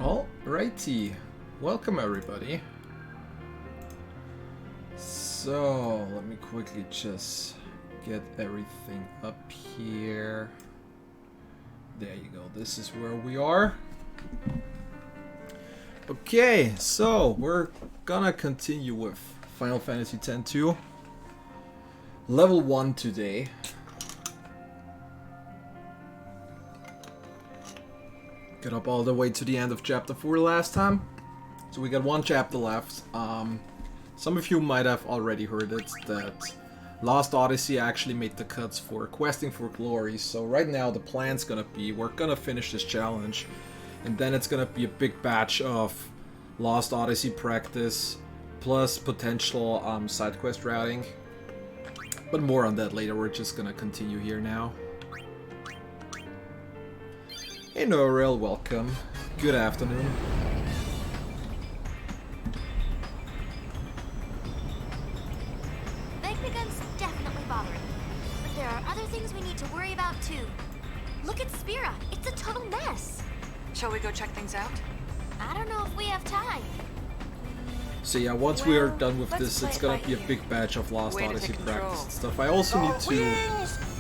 Alrighty, welcome everybody. So, let me quickly just get everything up here. There you go, this is where we are. Okay, so we're gonna continue with Final Fantasy X-2. Level 1 today. Got up all the way to the end of chapter 4 last time. So we got one chapter left. Some of you might have already heard it, that Lost Odyssey actually made the cuts for Questing for Glory. So right now the plan's gonna be, we're gonna finish this challenge. And then it's gonna be a big batch of Lost Odyssey practice, plus potential side quest routing. But more on that later, we're just gonna continue here now. Hey Norel, welcome. Good afternoon. Vegnagun's definitely bothering. But there are other things we need to worry about too. Look at Spira. It's a total mess. Shall we go check things out? I don't know if we have time. So yeah, once we are done with this, it's gonna be a big batch of Lost Odyssey practice and stuff. I also need to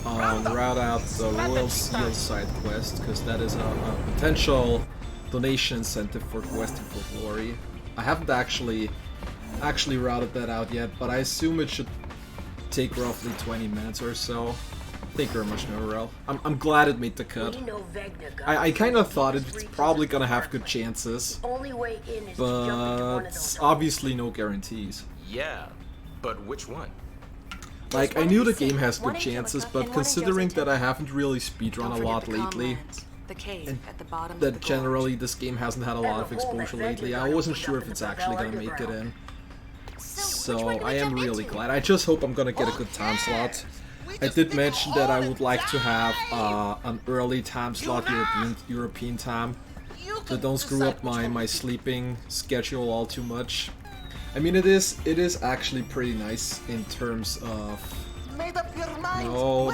route out the Royal Seal side quest, because that is a potential donation incentive for Questing for Glory. I haven't actually routed that out yet, but I assume it should take roughly 20 minutes or so. Thank you very much, Norel. I'm glad it made the cut. I kind of thought it's probably gonna have good chances, but obviously no guarantees. Yeah, but which one? Like, I knew the game has good chances, but considering that I haven't really speedrun a lot lately, and that generally this game hasn't had a lot of exposure lately, I wasn't sure if it's actually gonna make it in. So I am really glad. I just hope I'm gonna get a good time slot. I did mention that I would like to have an early time slot, European time, so don't screw up my sleeping schedule all too much. I mean, it is actually pretty nice in terms of... No.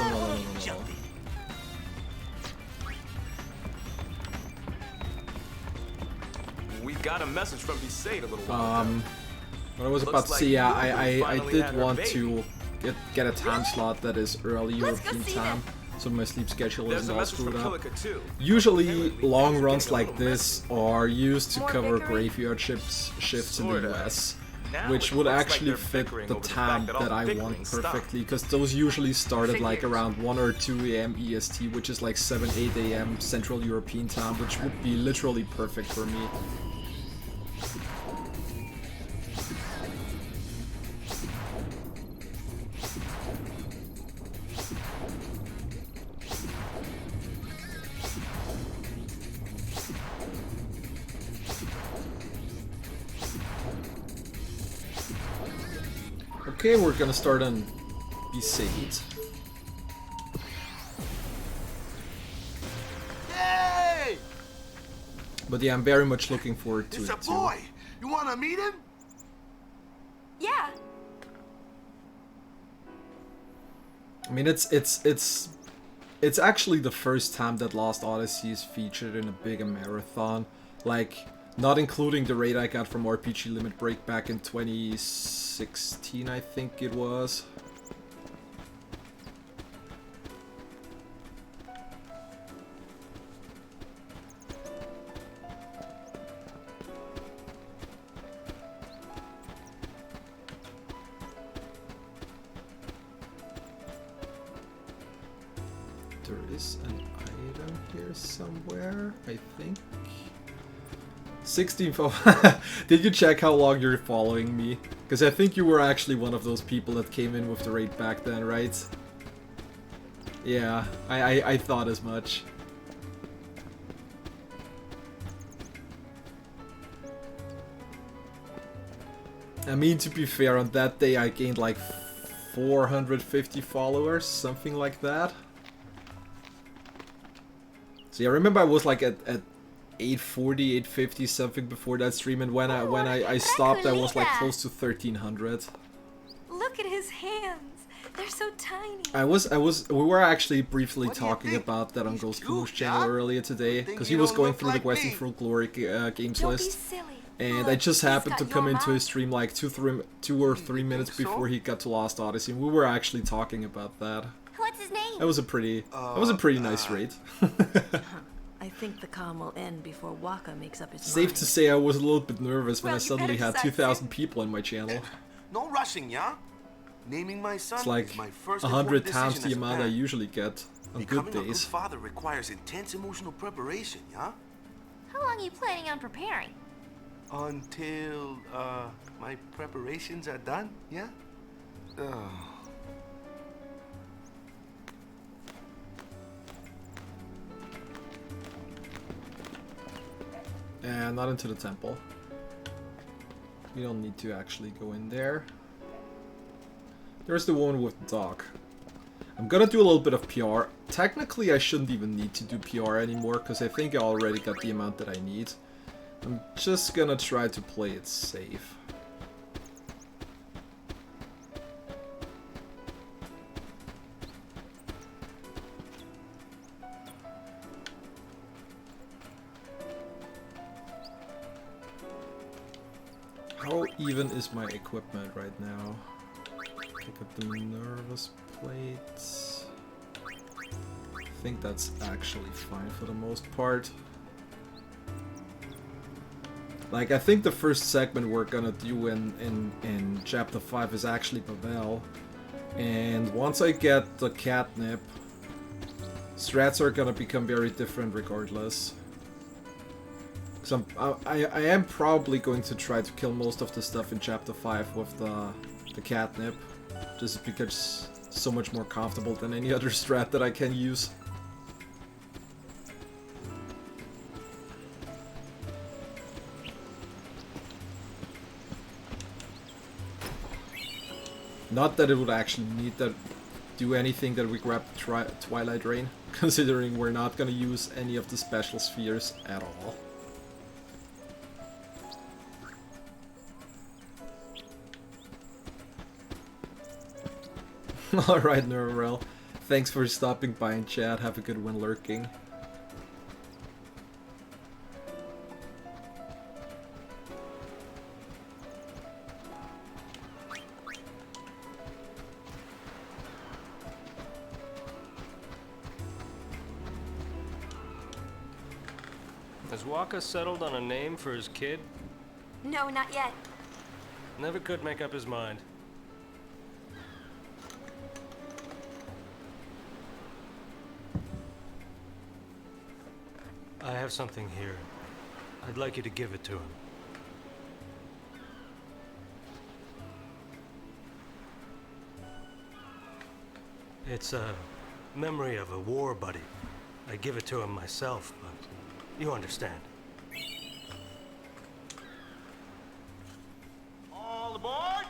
We got a message from Besaid a little while ago. What I was about to say, yeah, I did want to get a time slot that is early European time, so my sleep schedule isn't all screwed up. Usually, long runs like this are used to cover graveyard shifts in the US, which would actually fit the time that I want perfectly, because those usually start at like around 1 or 2 AM EST, which is like 7, 8 AM Central European time, which would be literally perfect for me. Okay, we're gonna start on Besaid. Yay! But yeah, I'm very much looking forward to It's it a boy. You want to meet him? Yeah. I mean, it's actually the first time that Lost Odyssey is featured in a big marathon, like not including the raid I got from RPG Limit Break back in 2016, I think it was. There is an item here somewhere, I think. 16th of... Did you check how long you're following me? Because I think you were actually one of those people that came in with the raid back then, right? Yeah, I thought as much. I mean, to be fair, on that day I gained like 450 followers, something like that. So yeah, I remember I was like at 840, 850 something before that stream, and when I stopped I was like close to 1300. Look at his hands. They're so tiny. We were actually briefly What do you talking think? about that on He's Ghost cute, Kumo's channel yeah? earlier today, Think because you he was don't going look through the like Questing me. for Glory games Don't list. be silly. And Look, I just he's happened to got come your into mom. his stream like 2 or 3 minutes think so? before he got to Lost Odyssey, and we were actually talking about that. What's his name? That was a pretty nice raid. I think the calm will end before Waka makes up his Safe mind. to say I was a little bit nervous when Well, I you suddenly better had decide 2,000 people on my channel. No rushing, yeah? Naming my son It's like is my first 100 important times decision the as a amount I parent. usually get on good Becoming a good days. father requires intense emotional preparation, yeah? How long are you planning on preparing? Until, my preparations are done, yeah? And not into the temple. We don't need to actually go in there. There's the one with the dog. I'm gonna do a little bit of PR. Technically, I shouldn't even need to do PR anymore, because I think I already got the amount that I need. I'm just gonna try to play it safe. How even is my equipment right now? Pick up the nervous plates. I think that's actually fine for the most part. Like, I think the first segment we're gonna do in Chapter 5 is actually Pavel. And once I get the catnip, strats are gonna become very different regardless. Because I am probably going to try to kill most of the stuff in Chapter 5 with the catnip. Just because it's so much more comfortable than any other strat that I can use. Not that it would actually need to do anything that we grab Twilight Rain, considering we're not gonna use any of the special spheres at all. Alright, Nervarel. Thanks for stopping by in chat. Have a good one lurking. Has Waka settled on a name for his kid? No, not yet. Never could make up his mind. I have something here. I'd like you to give it to him. It's a memory of a war buddy. I give it to him myself, but you understand. All aboard!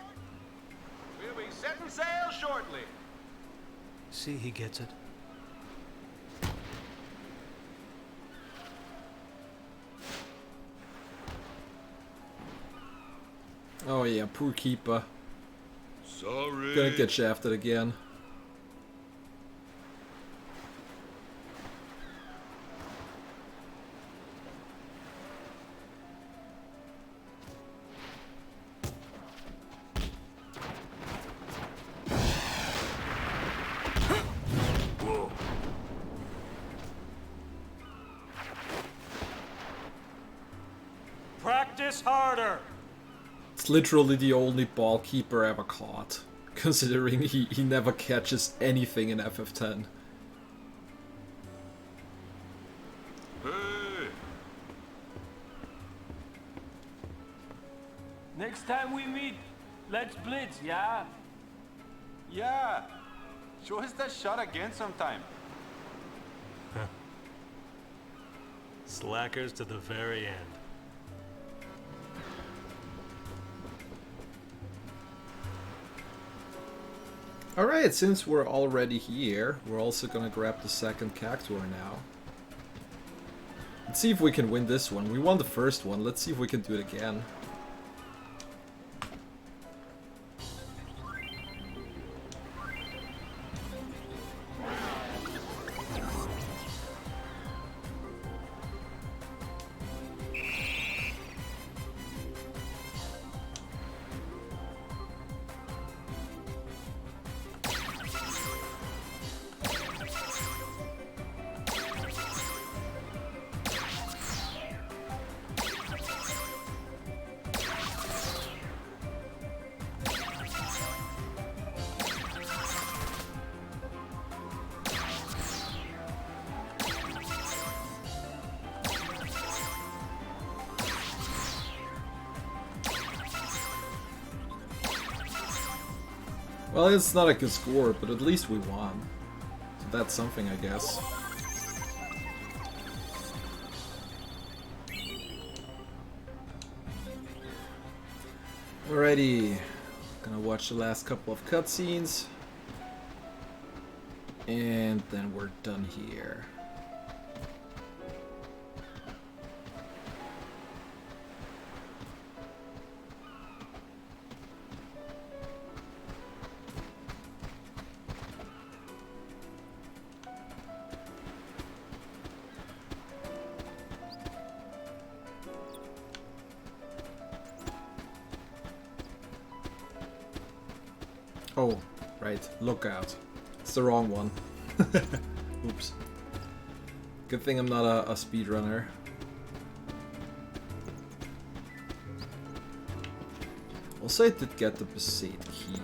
We'll be setting sail shortly. See, he gets it. Oh yeah, poor keeper. Sorry. Gonna get shafted again. Practice harder! It's literally the only ball keeper ever caught, considering he never catches anything in FF10. Hey. Next time we meet, let's blitz, yeah? Yeah. Show us that shot again sometime. Slackers to the very end. Alright, since we're already here, we're also gonna grab the second Cactuar now. Let's see if we can win this one. We won the first one, let's see if we can do it again. Well, it's not a good score, but at least we won. So that's something, I guess. Alrighty, gonna watch the last couple of cutscenes, and then we're done here. Oh, right, lookout. It's the wrong one. Oops. Good thing I'm not a speedrunner. Also, I did get the Besaid key.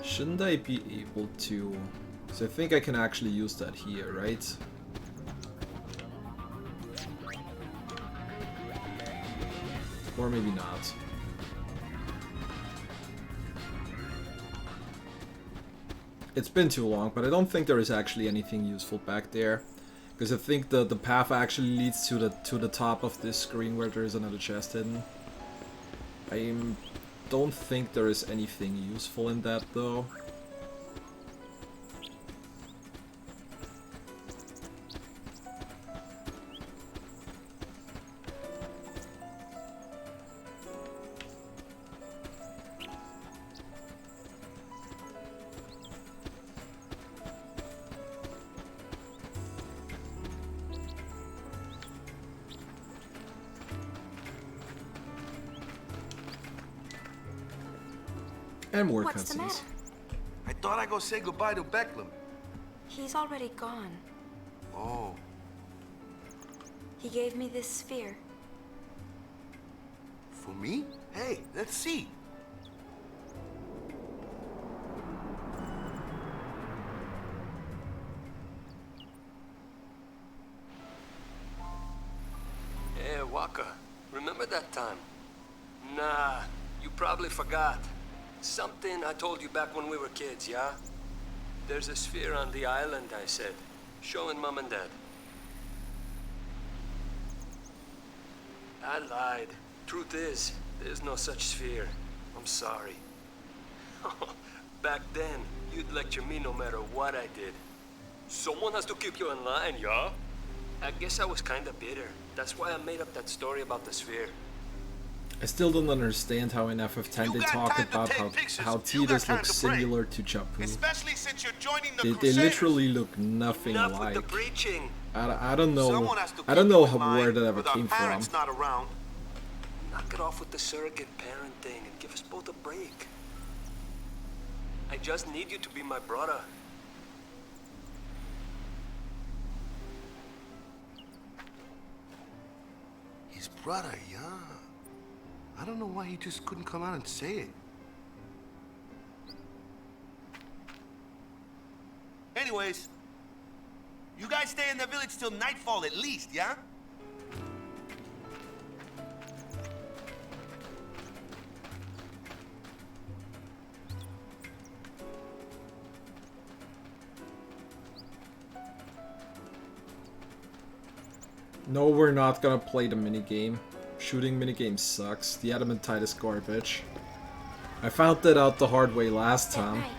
Shouldn't I be able to... So I think I can actually use that here, right? Or maybe not. It's been too long, but I don't think there is actually anything useful back there, because I think the path actually leads to the top of this screen where there is another chest hidden. I don't think there is anything useful in that though. And more What's the cutscenes. matter? I thought I'd go say goodbye to Becklem. He's already gone. Oh, He gave me this sphere. for me? Hey, let's see. Hey, Waka, remember that time? Nah, you probably forgot. Something I told you back when we were kids, yeah? There's a sphere on the island, I said. Showing Mom and Dad. I lied. Truth is, there's no such sphere. I'm sorry. Back then, you'd lecture me no matter what I did. Someone has to keep you in line, yeah? I guess I was kinda bitter. That's why I made up that story about the sphere. I still don't understand how in FF10 they talk about how Tidus looks similar to Chapu. Especially since you're joining the They literally look nothing Enough alike. with the preaching. I don't know. Someone has to I don't keep know you in how, mind where that ever with our came from. parents not around. Knock it off with the surrogate parent thing and give us both a break. I just need you to be my brother. His brother, yeah. I don't know why he just couldn't come out and say it. Anyways, you guys stay in the village till nightfall at least, yeah? No, we're not gonna play the minigame. Shooting minigame sucks. The adamantite is garbage. I found that out the hard way last That time. night,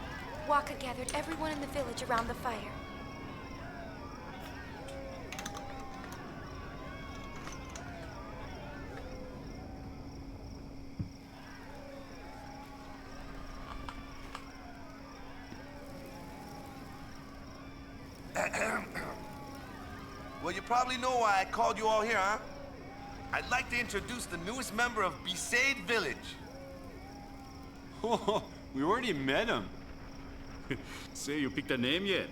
Waka gathered everyone in the village around the fire. Well, you probably know why I called you all here, huh? I'd like to introduce the newest member of Besaid Village. Oh, we already met him. Say, you picked a name yet?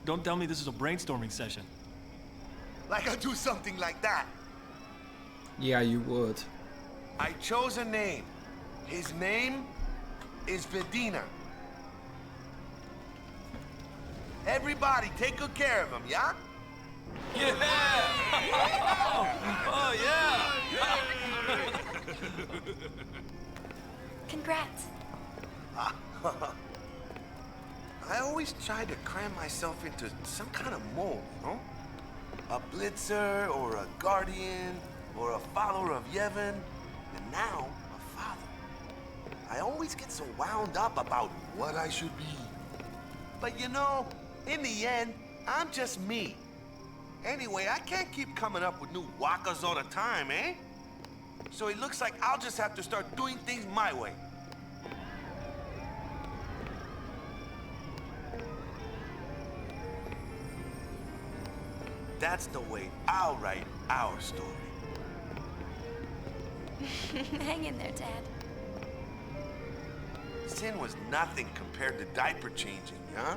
Don't tell me this is a brainstorming session. Like I'll do something like that. Yeah, you would. I chose a name. His name is Vedina. Everybody, take good care of him, yeah? Yeah! Oh, yeah! Congrats. I always try to cram myself into some kind of mold, you know? A blitzer, or a guardian, or a follower of Yevon, and now a father. I always get so wound up about what I should be. But you know, in the end, I'm just me. Anyway, I can't keep coming up with new wakas all the time, eh? So it looks like I'll just have to start doing things my way. That's the way I'll write our story. Hang in there, Dad. Sin was nothing compared to diaper changing, huh?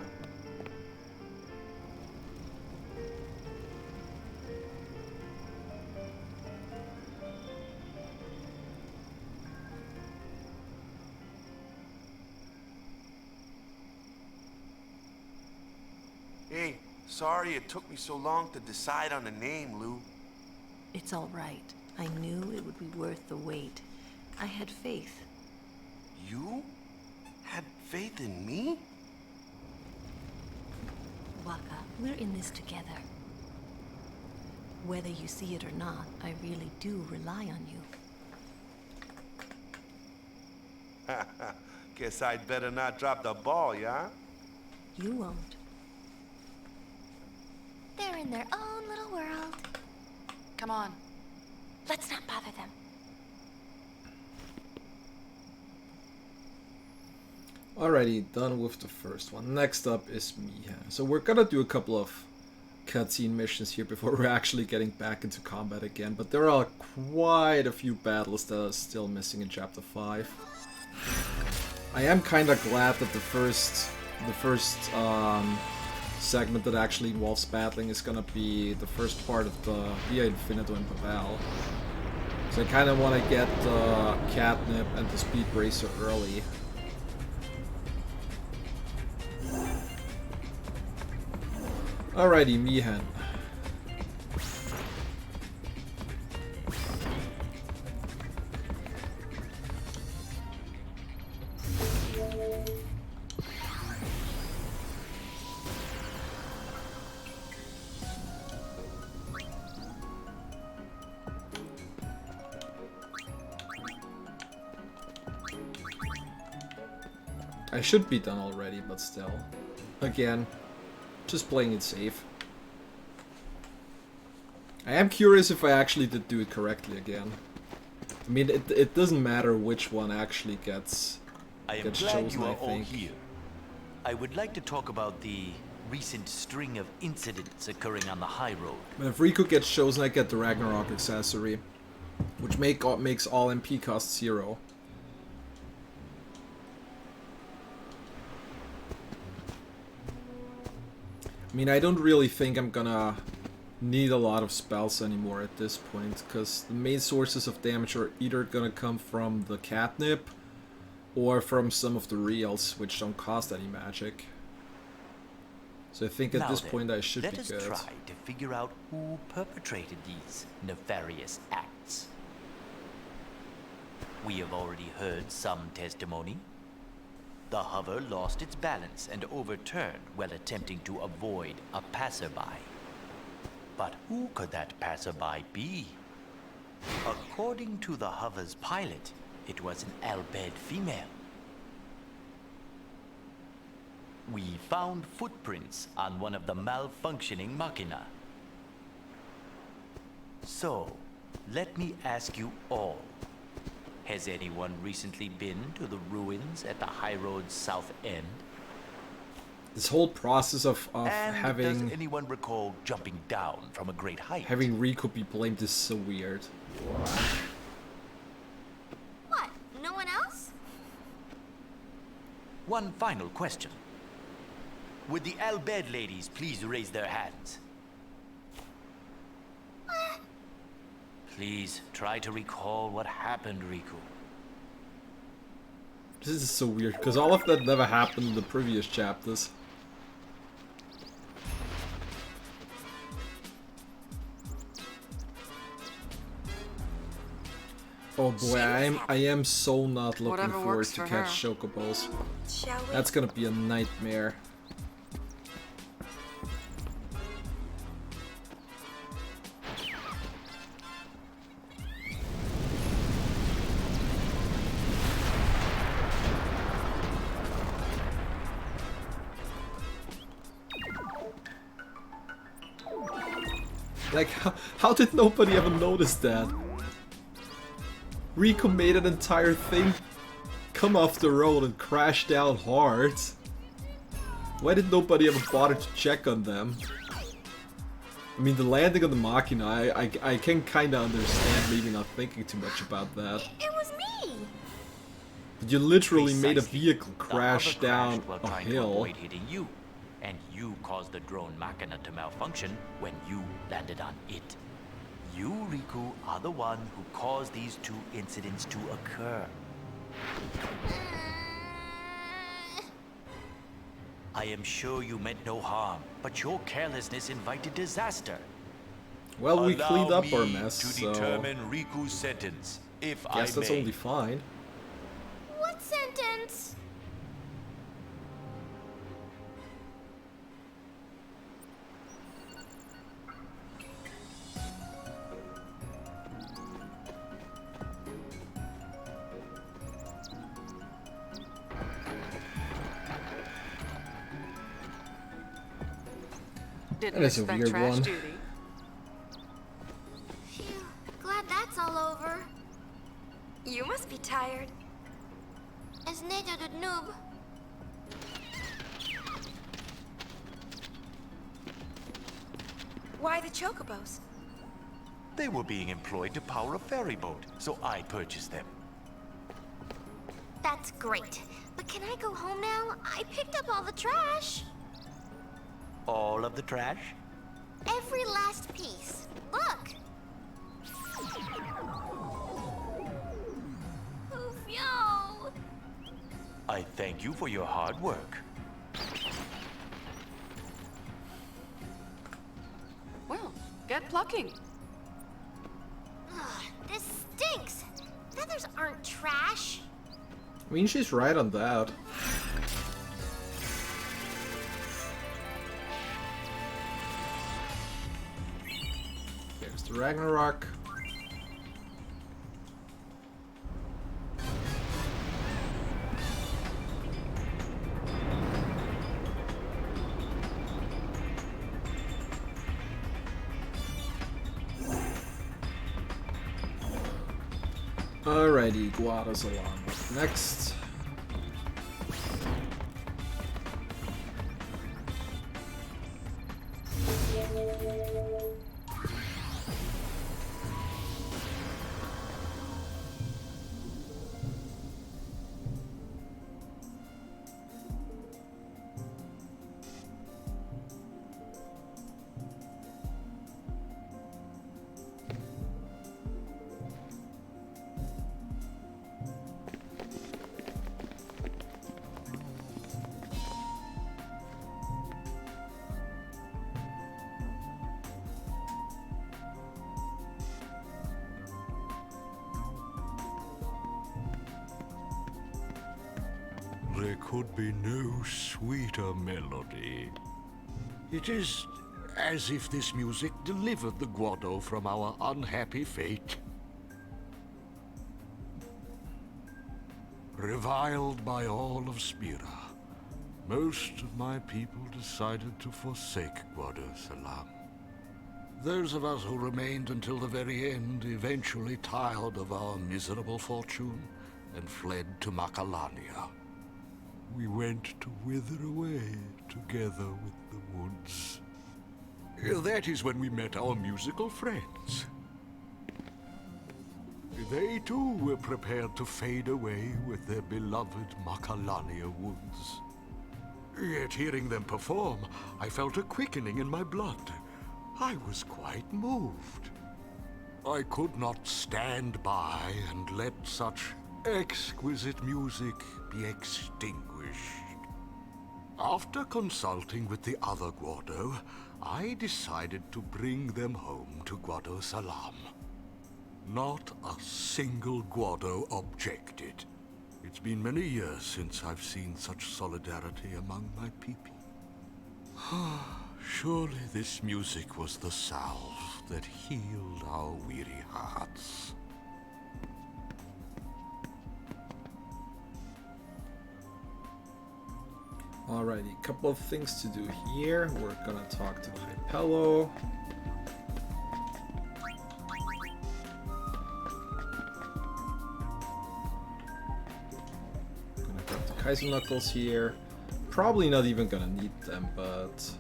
Hey, sorry it took me so long to decide on a name, Lou. It's all right. I knew it would be worth the wait. I had faith. You had faith in me? Waka, we're in this together. Whether you see it or not, I really do rely on you. Guess I'd better not drop the ball, yeah? You won't. They're in their own little world. Come on. Let's not bother them. Alrighty, done with the first one. Next up is Miha. So we're gonna do a couple of cutscene missions here before we're actually getting back into combat again, but there are quite a few battles that are still missing in Chapter 5. I am kinda glad that the first segment that actually involves battling is gonna be the first part of the Via Infinito in Pavel. So I kinda wanna get the Catnip and the Speed Bracer early. Alrighty, Mihan. I should be done already, but still. Again, just playing it safe. I am curious if I actually did do it correctly again. I mean, it doesn't matter which one actually gets chosen, you are I think. all here. I would like to talk about the recent string of incidents occurring on the high road. But if Riku gets chosen, I get the Ragnarok accessory, which makes all MP cost 0. I mean, I don't really think I'm gonna need a lot of spells anymore at this point, because the main sources of damage are either gonna come from the Catnip or from some of the reels, which don't cost any magic. So I think at this point I should be good. Let us try to figure out who perpetrated these nefarious acts. We have already heard some testimony. The hover lost its balance and overturned while attempting to avoid a passerby. But who could that passerby be? According to the hover's pilot, it was an Albed female. We found footprints on one of the malfunctioning machina. So, let me ask you all. Has anyone recently been to the ruins at the high road's south end? This whole process of having... does anyone recall jumping down from a great height? Having Riku be blamed is so weird. What? No one else? One final question. Would the Albed ladies please raise their hands? Please try to recall what happened, Riku. This is so weird, because all of that never happened in the previous chapters. Oh boy, I am so not looking Whatever forward works to for catch her. chocobos. Shall we? That's gonna be a nightmare. Like, how did nobody ever notice that? Riku made an entire thing come off the road and crash down hard. Why did nobody ever bother to check on them? I mean, the landing on the Machina, I can kinda understand maybe not thinking too much about that. It was me! But you literally Precisely. made a vehicle The crash hover down crashed while a trying to hill. avoid hitting you, and you caused the drone Machina to malfunction when you landed on it. You, Riku, are the one who caused these two incidents to occur. I am sure you meant no harm, but your carelessness invited disaster. Well, we cleaned up our me mess, to so determine Riku's sentence, if I guess that's may. only fine. What sentence? Didn't That is a expect weird trash one. duty. Phew, glad that's all over. You must be tired. As Neda the noob. Why the chocobos? They were being employed to power a ferry boat, so I purchased them. That's great. But can I go home now? I picked up all the trash. All of the trash? Every last piece. Look. Oof, yo. I thank you for your hard work. Well, get plucking. Ugh, this stinks. Feathers aren't trash. I mean, she's right on that. There's the Ragnarok. Alrighty, Guada's alarm. What's next? There could be no sweeter melody. It is as if this music delivered the Guado from our unhappy fate. Reviled by all of Spira, most of my people decided to forsake Guado Salam. Those of us who remained until the very end eventually tired of our miserable fortune and fled to Makalanya. We went to wither away together with the woods. That is when we met our musical friends. They too were prepared to fade away with their beloved Makalanya woods. Yet hearing them perform, I felt a quickening in my blood. I was quite moved. I could not stand by and let such exquisite music be extinguished. After consulting with the other Guado, I decided to bring them home to Guado Salam. Not a single Guado objected. It's been many years since I've seen such solidarity among my people. Surely this music was the salve that healed our weary hearts. Alrighty, couple of things to do here. We're gonna talk to Hypello. Gonna grab the Kaiser Knuckles here. Probably not even gonna need them, but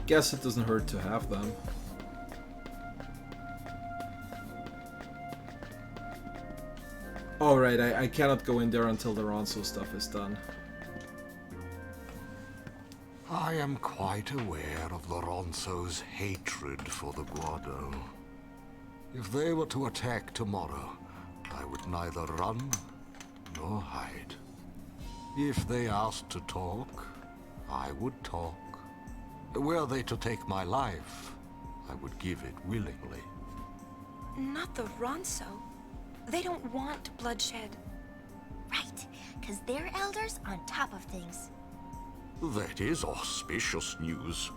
guess it doesn't hurt to have them. Alright, I cannot go in there until the Ronso stuff is done. I am quite aware of the Ronso's hatred for the Guado. If they were to attack tomorrow, I would neither run nor hide. If they asked to talk, I would talk. Were they to take my life, I would give it willingly. Not the Ronso. They don't want bloodshed. Right, because they're elders on top of things. That is auspicious news.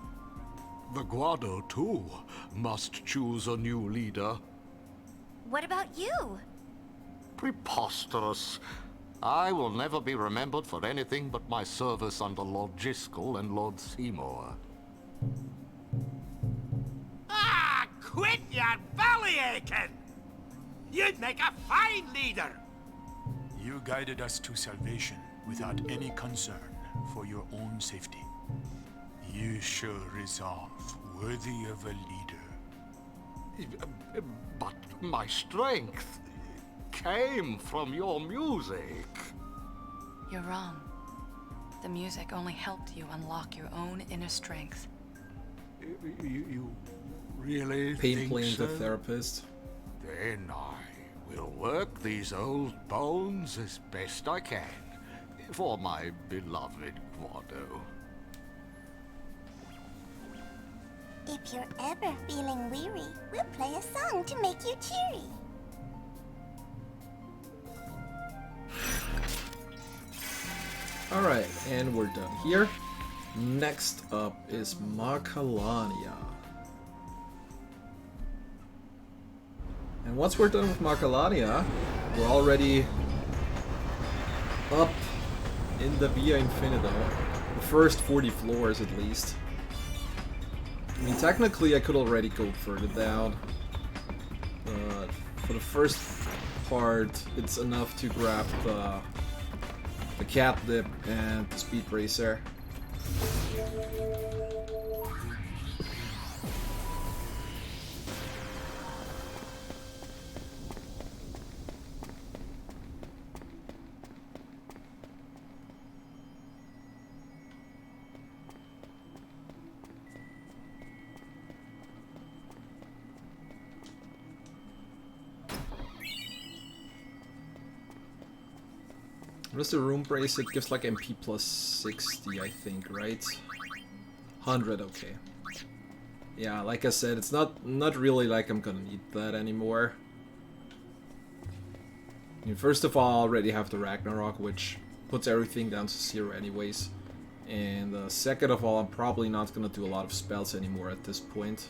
The Guado, too, must choose a new leader. What about you? Preposterous. I will never be remembered for anything but my service under Lord Jiskel and Lord Seymour. Ah, quit your belly aching! You'd make a fine leader! You guided us to salvation without any concern for your own safety. You show resolve worthy of a leader. But my strength came from your music. You're wrong. The music only helped you unlock your own inner strength. You really Pain think playing so? the therapist. Then I will work these old bones as best I can for my beloved Guado. If you're ever feeling weary, we'll play a song to make you cheery. Alright, and we're done here. Next up is Makalanya. And once we're done with Makalanya, we're already up in the Via Infinito. The first 40 floors at least. I mean, technically I could already go further down. But for the first part, it's enough to grab the cat dip and the speed racer. What is the room brace? It gives like MP plus 60, I think, right? 100, okay. Yeah, like I said, it's not really like I'm gonna need that anymore. I mean, first of all, I already have the Ragnarok, which puts everything down to 0 anyways. And second of all, I'm probably not gonna do a lot of spells anymore at this point.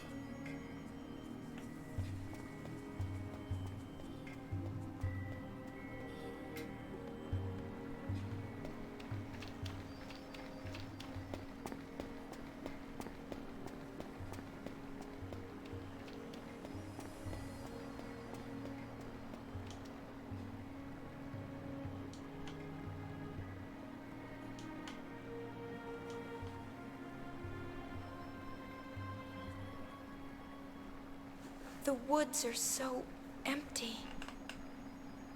The woods are so empty.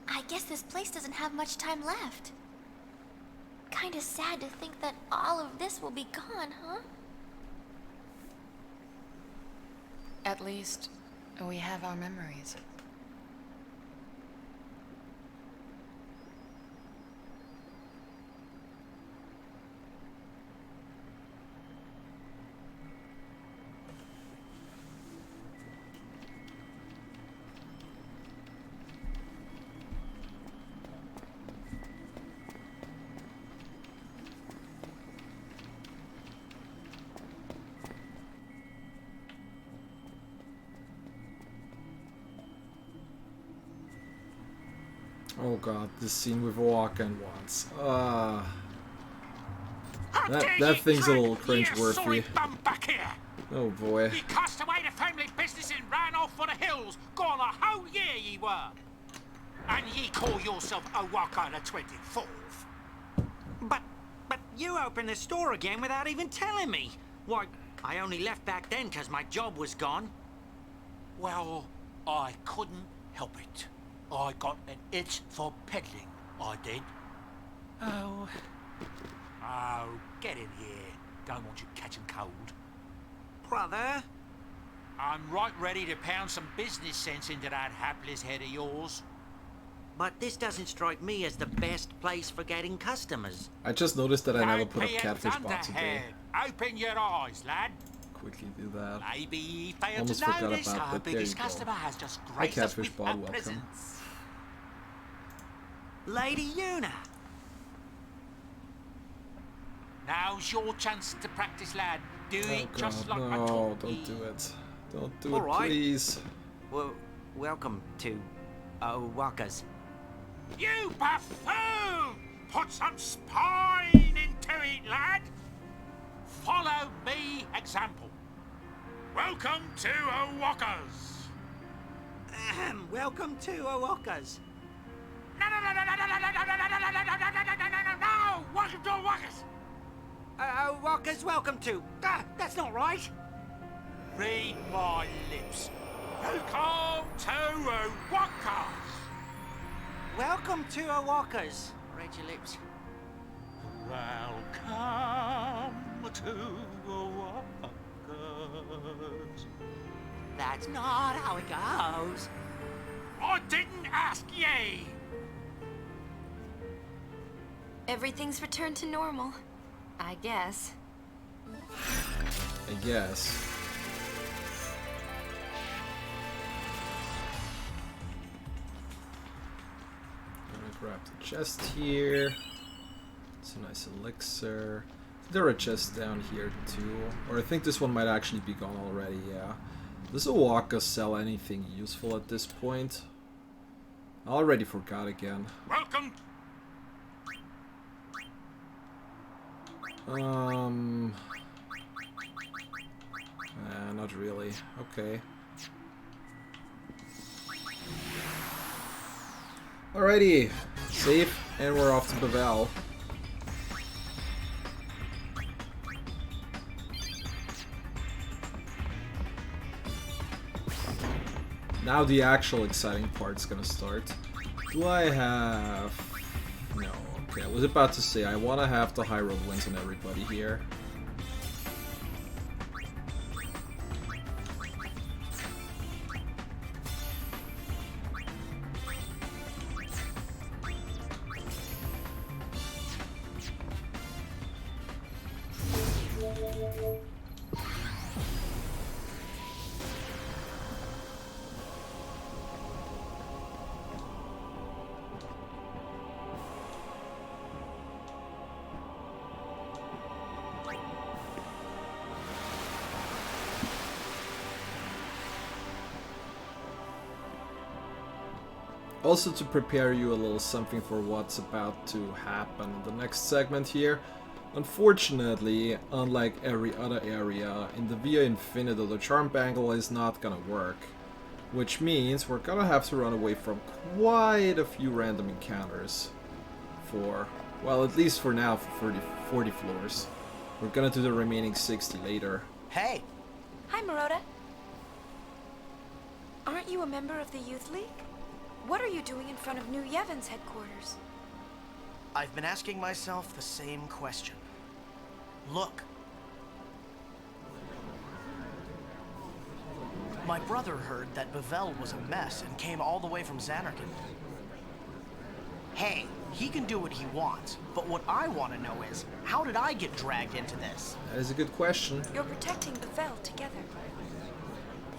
I guess this place doesn't have much time left. Kinda sad to think that all of this will be gone, huh? At least, we have our memories. Oh god, this scene with Walken once. That thing's a little cringeworthy. Oh boy. You cast away the family business and ran off for the hills. Gone a whole year ye were. And ye call yourself a Waka the 24th. But you opened the store again without even telling me. Why, I only left back then because my job was gone. Well, I couldn't help it. I got an itch for peddling, I did. Oh, get in here. Don't want you catching cold. Brother? I'm right ready to pound some business sense into that hapless head of yours. But this doesn't strike me as the best place for getting customers. I just noticed that I never put up catfish bots today. Open your eyes, lad. Quickly do that. Maybe he failed Almost to forgot notice about our that. There you biggest go. customer has just Hi, graced us catfish with bot. her Welcome. presence. Lady Una. Now's your chance to practice, lad. Do Oh it just god, like I no! taught Don't ye. do it. Don't do All it, right. please. Well, welcome to Wakas. You buffoon! Put some spine into it, lad. Follow me example. Welcome to Owakas. Welcome to Wakas. No! Welcome to Owakas. Wakas, welcome to. That's not right. Read my lips. Welcome to Owakas. Welcome to Wakas. Read your lips. Welcome to Owakas. That's not how it goes. I didn't ask ye. Everything's returned to normal. I guess. I guess. Gonna grab the chest here. It's a nice elixir. There are chests down here too. Or I think this one might actually be gone already, yeah. Does Owaka sell anything useful at this point? I already forgot again. Welcome. Not really. Okay. Alrighty. Safe, and we're off to Bavel. Now the actual exciting part's gonna start. Do I have... No, okay, I was about to say, I want to have the high road wins on everybody here. Also to prepare you a little something for what's about to happen in the next segment here. Unfortunately, unlike every other area, in the Via Infinita the charm bangle is not gonna work. Which means we're gonna have to run away from quite a few random encounters. For, well, at least for now, for 40 floors. We're gonna do the remaining 60 later. Hey! Hi, Maroda. Aren't you a member of the Youth League? What are you doing in front of New Yevon's headquarters? I've been asking myself the same question. Look. My brother heard that Bavel was a mess and came all the way from Xanarkand. Hey, he can do what he wants, but what I want to know is, how did I get dragged into this? That is a good question. You're protecting Bavel together.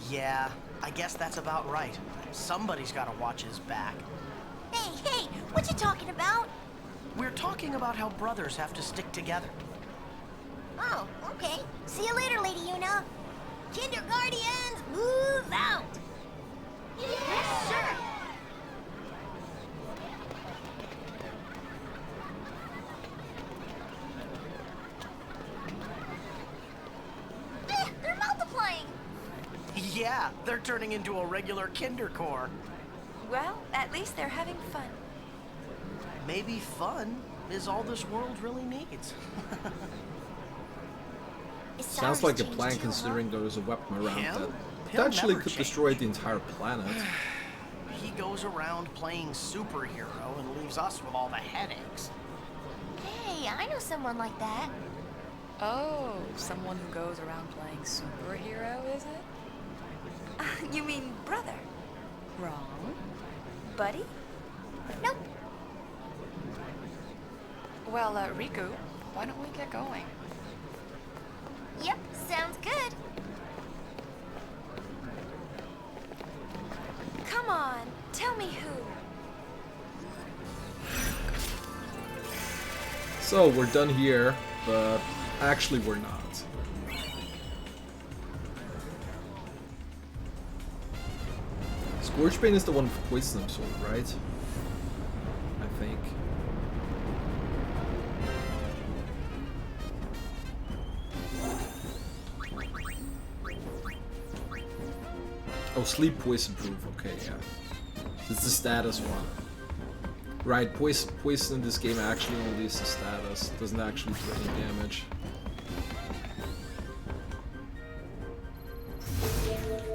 Yeah, I guess that's about right. Somebody's got to watch his back. Hey, what you talking about? We're talking about how brothers have to stick together. Oh, okay. See you later, Lady Una. Kindergardians, move out! Yes, sir! They're turning into a regular Kindercore. Well, at least they're having fun. Maybe fun is all this world really needs. Sounds like a plan considering there's a weapon around that potentially could destroy the entire planet. He goes around playing superhero and leaves us with all the headaches. Hey, I know someone like that. Oh, someone who goes around playing superhero, is it? You mean brother? Wrong. Buddy? Nope. Well, Riku, why don't we get going? Yep, sounds good. Come on, tell me who. So, we're done here, but actually we're not. Scorchbane is the one with Poison Sword, right? I think. Oh, sleep poison proof. Okay, yeah. It's the status one. Right, poison in this game actually only is the status. Doesn't actually do any damage.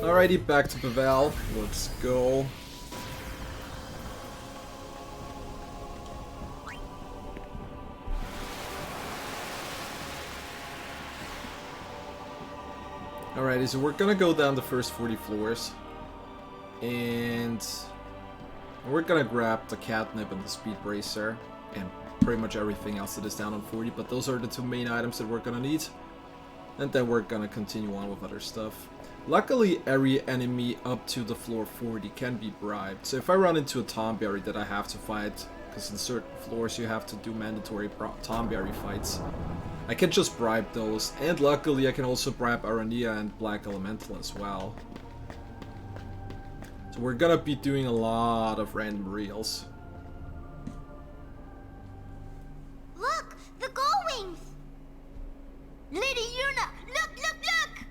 Alrighty, back to Pavel. Let's go. Alrighty, so we're gonna go down the first 40 floors. And we're gonna grab the catnip and the speed bracer. And pretty much everything else that is down on 40. But those are the two main items that we're gonna need. And then we're gonna continue on with other stuff. Luckily, every enemy up to the floor 40 can be bribed. So if I run into a Tomberry that I have to fight, because in certain floors you have to do mandatory Tomberry fights, I can just bribe those. And luckily I can also bribe Arania and Black Elemental as well. So we're gonna be doing a lot of random reels. Look, the gull wings! Lady Yuna, look, look, look!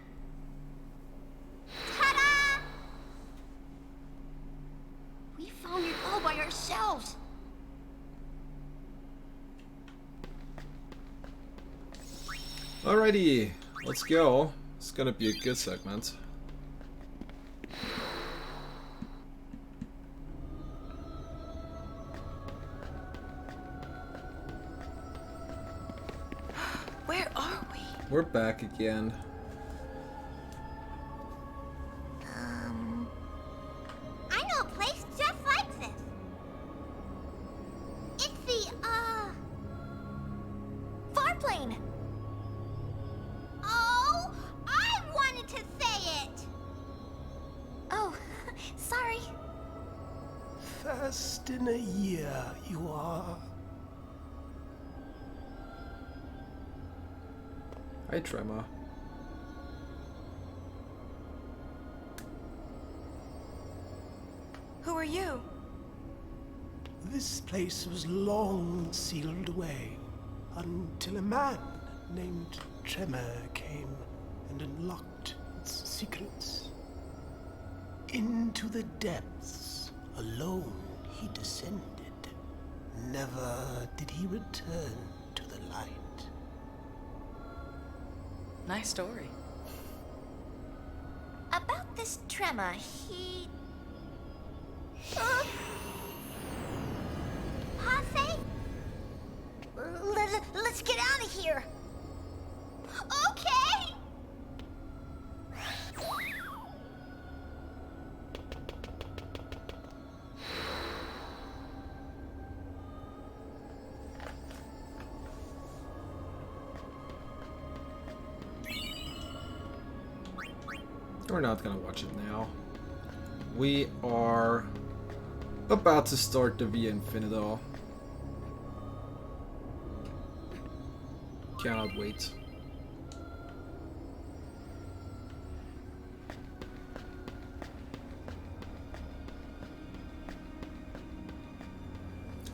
Ta-da! We found it all by ourselves. Alrighty, let's go. It's gonna be a good segment. Where are we? We're back again. I know a place just like this. It's the, Farplane. Oh, I wanted to say it. Oh, sorry. First in a year, you are. Hi, Tremor. Who are you? This place was long sealed away until a man named Tremor came and unlocked its secrets. Into the depths, alone he descended. Never did he return to the light. Nice story. About this Tremor, he... Hase? Let's get out of here. Okay. We're not gonna watch it now. We are about to start the Via Infinito. Cannot wait.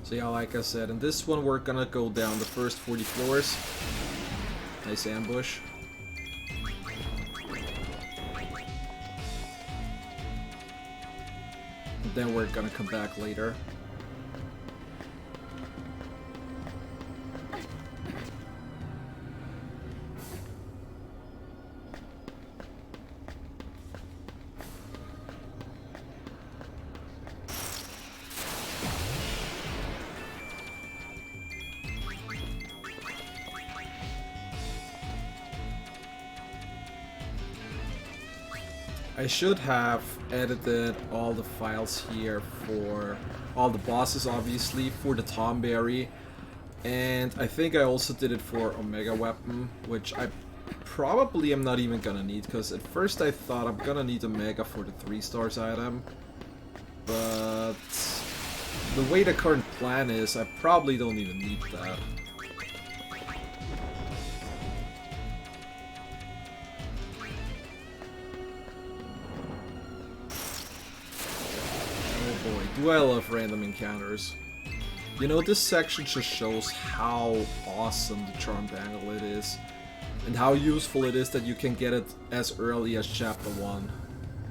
So yeah, like I said, in this one we're gonna go down the first 40 floors. Nice ambush. Then we're gonna come back later. I should have edited all the files here for all the bosses, obviously, for the Tomberry, and I think I also did it for Omega Weapon, which I probably am not even gonna need, because at first I thought I'm gonna need Omega for the 3 stars item, but the way the current plan is, I probably don't even need that. Do I love random encounters. You know, this section just shows how awesome the Charmed Amulet is, and how useful it is that you can get it as early as Chapter 1.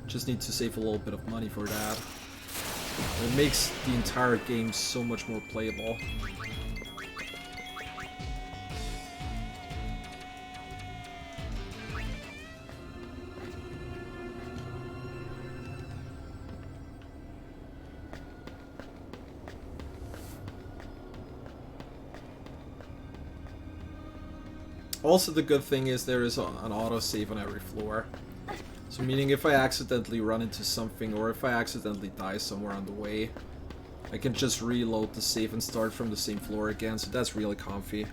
Just need to save a little bit of money for that. It makes the entire game so much more playable. Also, the good thing is there is an autosave on every floor. So meaning if I accidentally run into something, or if I accidentally die somewhere on the way, I can just reload the save and start from the same floor again, so that's really comfy.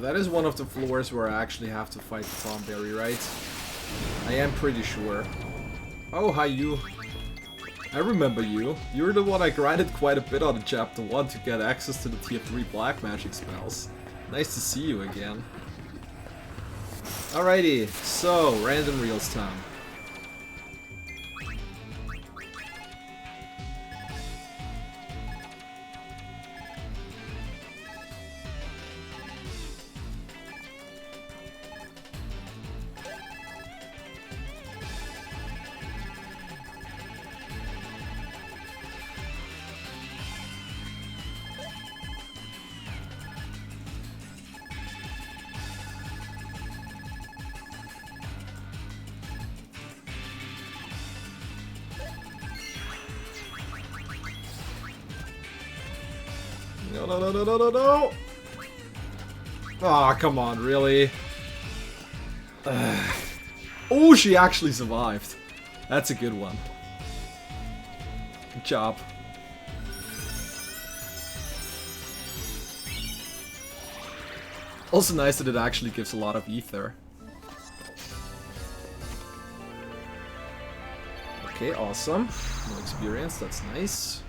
That is one of the floors where I actually have to fight the Tomberry, right? I am pretty sure. Oh, hi you. I remember you. You're the one I grinded quite a bit on in Chapter 1 to get access to the Tier 3 black magic spells. Nice to see you again. Alrighty, so, random reels time. No. Aw, come on, really? Oh, she actually survived. That's a good one. Good job. Also nice that it actually gives a lot of ether. Okay, awesome. No experience, that's nice.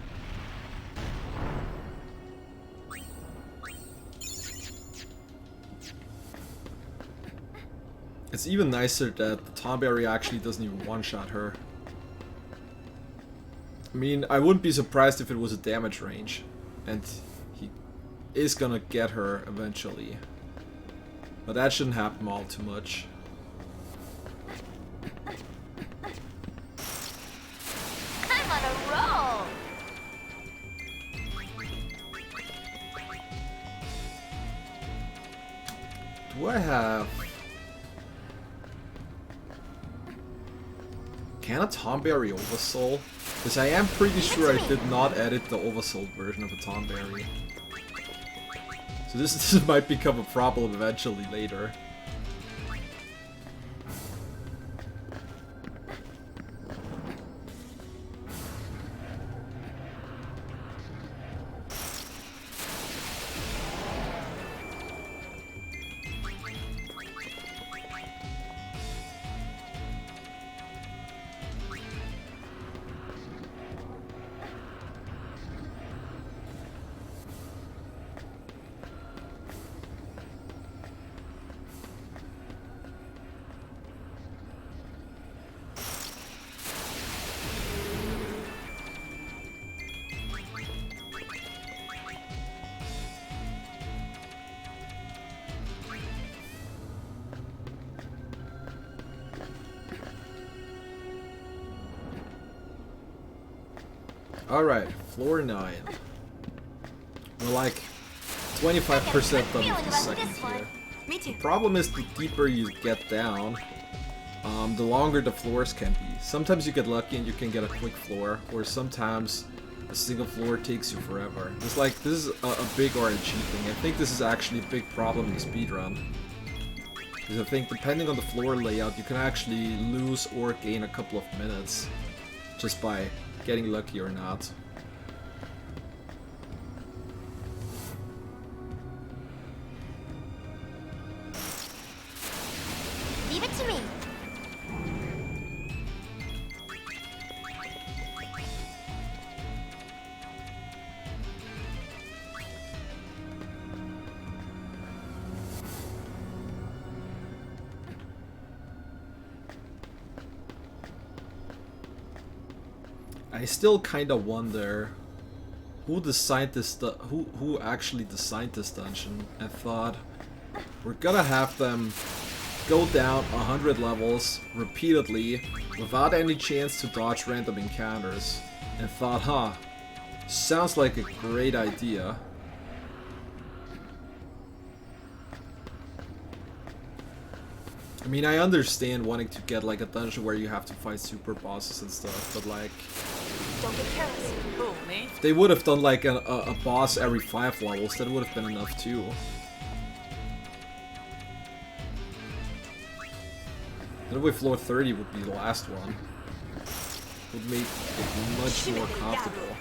It's even nicer that the Tomberry actually doesn't even one-shot her. I mean, I wouldn't be surprised if it was a damage range, and he is gonna get her eventually. But that shouldn't happen all too much. I'm on a roll! Do I have... Can a Tomberry oversoul? Because I am pretty sure I did not edit the oversold version of a Tomberry. So this might become a problem eventually later. Alright, floor 9. We're like 25% done with the second tier. The problem is the deeper you get down, the longer the floors can be. Sometimes you get lucky and you can get a quick floor, or sometimes a single floor takes you forever. It's like, this is a big RNG thing. I think this is actually a big problem in speedrun. Because I think depending on the floor layout, you can actually lose or gain a couple of minutes just by getting lucky or not. Leave it to me. I still kind of wonder who designed this, who actually designed this dungeon and thought we're gonna have them go down 100 levels repeatedly without any chance to dodge random encounters, and thought, huh, sounds like a great idea. I mean, I understand wanting to get like a dungeon where you have to fight super bosses and stuff, but like, Don't get careless. Who, me? if they would have done like a boss every 5 levels, that would have been enough too. That way floor 30 would be the last one. Would make it much more comfortable.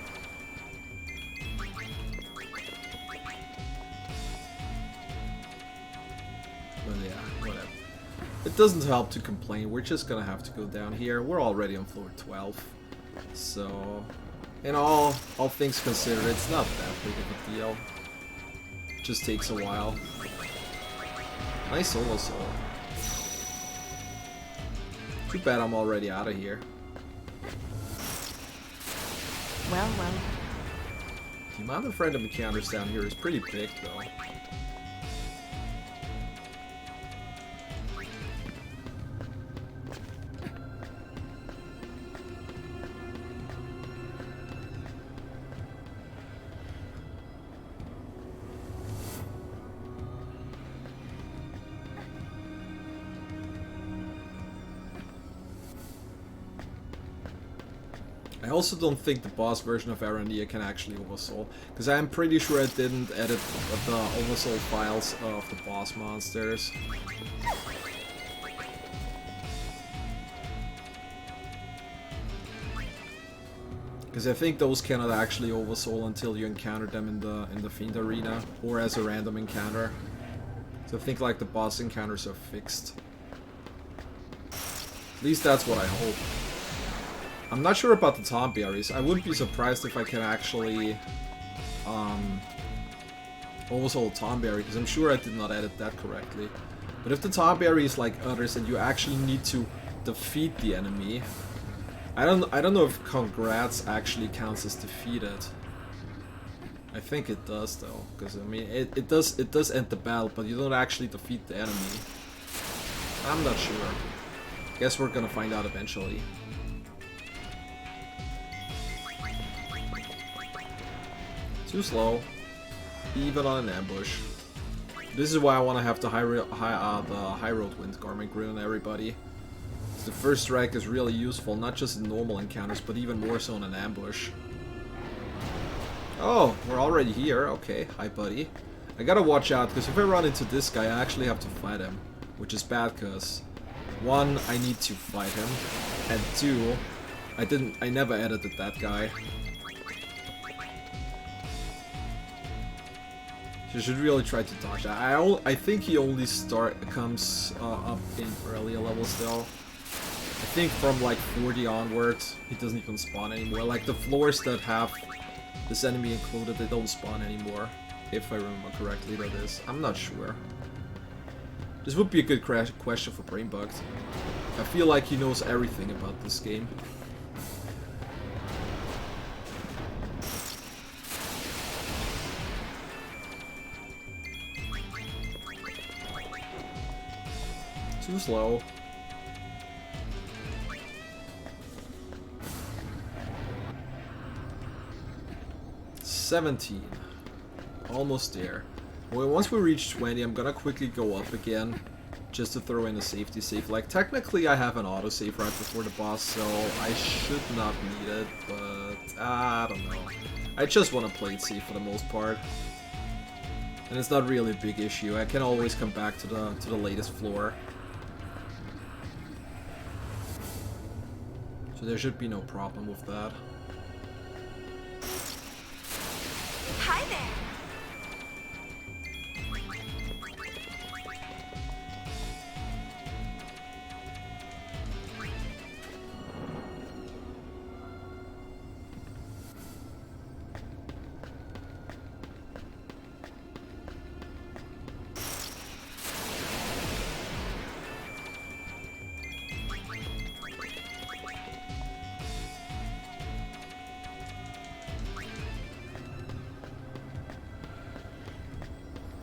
But yeah, whatever. It doesn't help to complain, we're just gonna have to go down here. We're already on floor 12. So, in all things considered, it's not that big of a deal. It just takes a while. Nice solo soul. Too bad I'm already out of here. Well, well. The amount of random encounters down here is pretty big, though. I also don't think the boss version of Arandia can actually oversoul, because I'm pretty sure I didn't edit the oversoul files of the boss monsters. Because I think those cannot actually oversoul until you encounter them in the Fiend Arena, or as a random encounter. So I think like the boss encounters are fixed. At least that's what I hope. I'm not sure about the Tomberries. I wouldn't be surprised if I can actually oversoul Tomberry, because I'm sure I did not edit that correctly. But if the Tomberry is like others and you actually need to defeat the enemy, I don't know if Congrats actually counts as defeated. I think it does though, because I mean it does end the battle, but you don't actually defeat the enemy. I'm not sure. Guess we're gonna find out eventually. Too slow, even on an ambush. This is why I want to have the high road wind garment grid on everybody. The first strike is really useful, not just in normal encounters, but even more so in an ambush. Oh, we're already here. Okay, hi buddy. I gotta watch out, because if I run into this guy, I actually have to fight him, which is bad, because 1, I need to fight him, and 2, I never edited that guy. You should really try to dodge that. I think he only comes up in earlier levels though. I think from like 40 onwards, he doesn't even spawn anymore. Like the floors that have this enemy included, they don't spawn anymore. If I remember correctly, that is. I'm not sure. This would be a good question for Brainbugged. I feel like he knows everything about this game. Too slow. 17. Almost there. Well, once we reach 20, I'm gonna quickly go up again, just to throw in a safety save. Like, technically I have an autosave right before the boss, so I should not need it, but I don't know. I just want to play it safe for the most part. And it's not really a big issue. I can always come back to the latest floor. So there should be no problem with that. Hi there.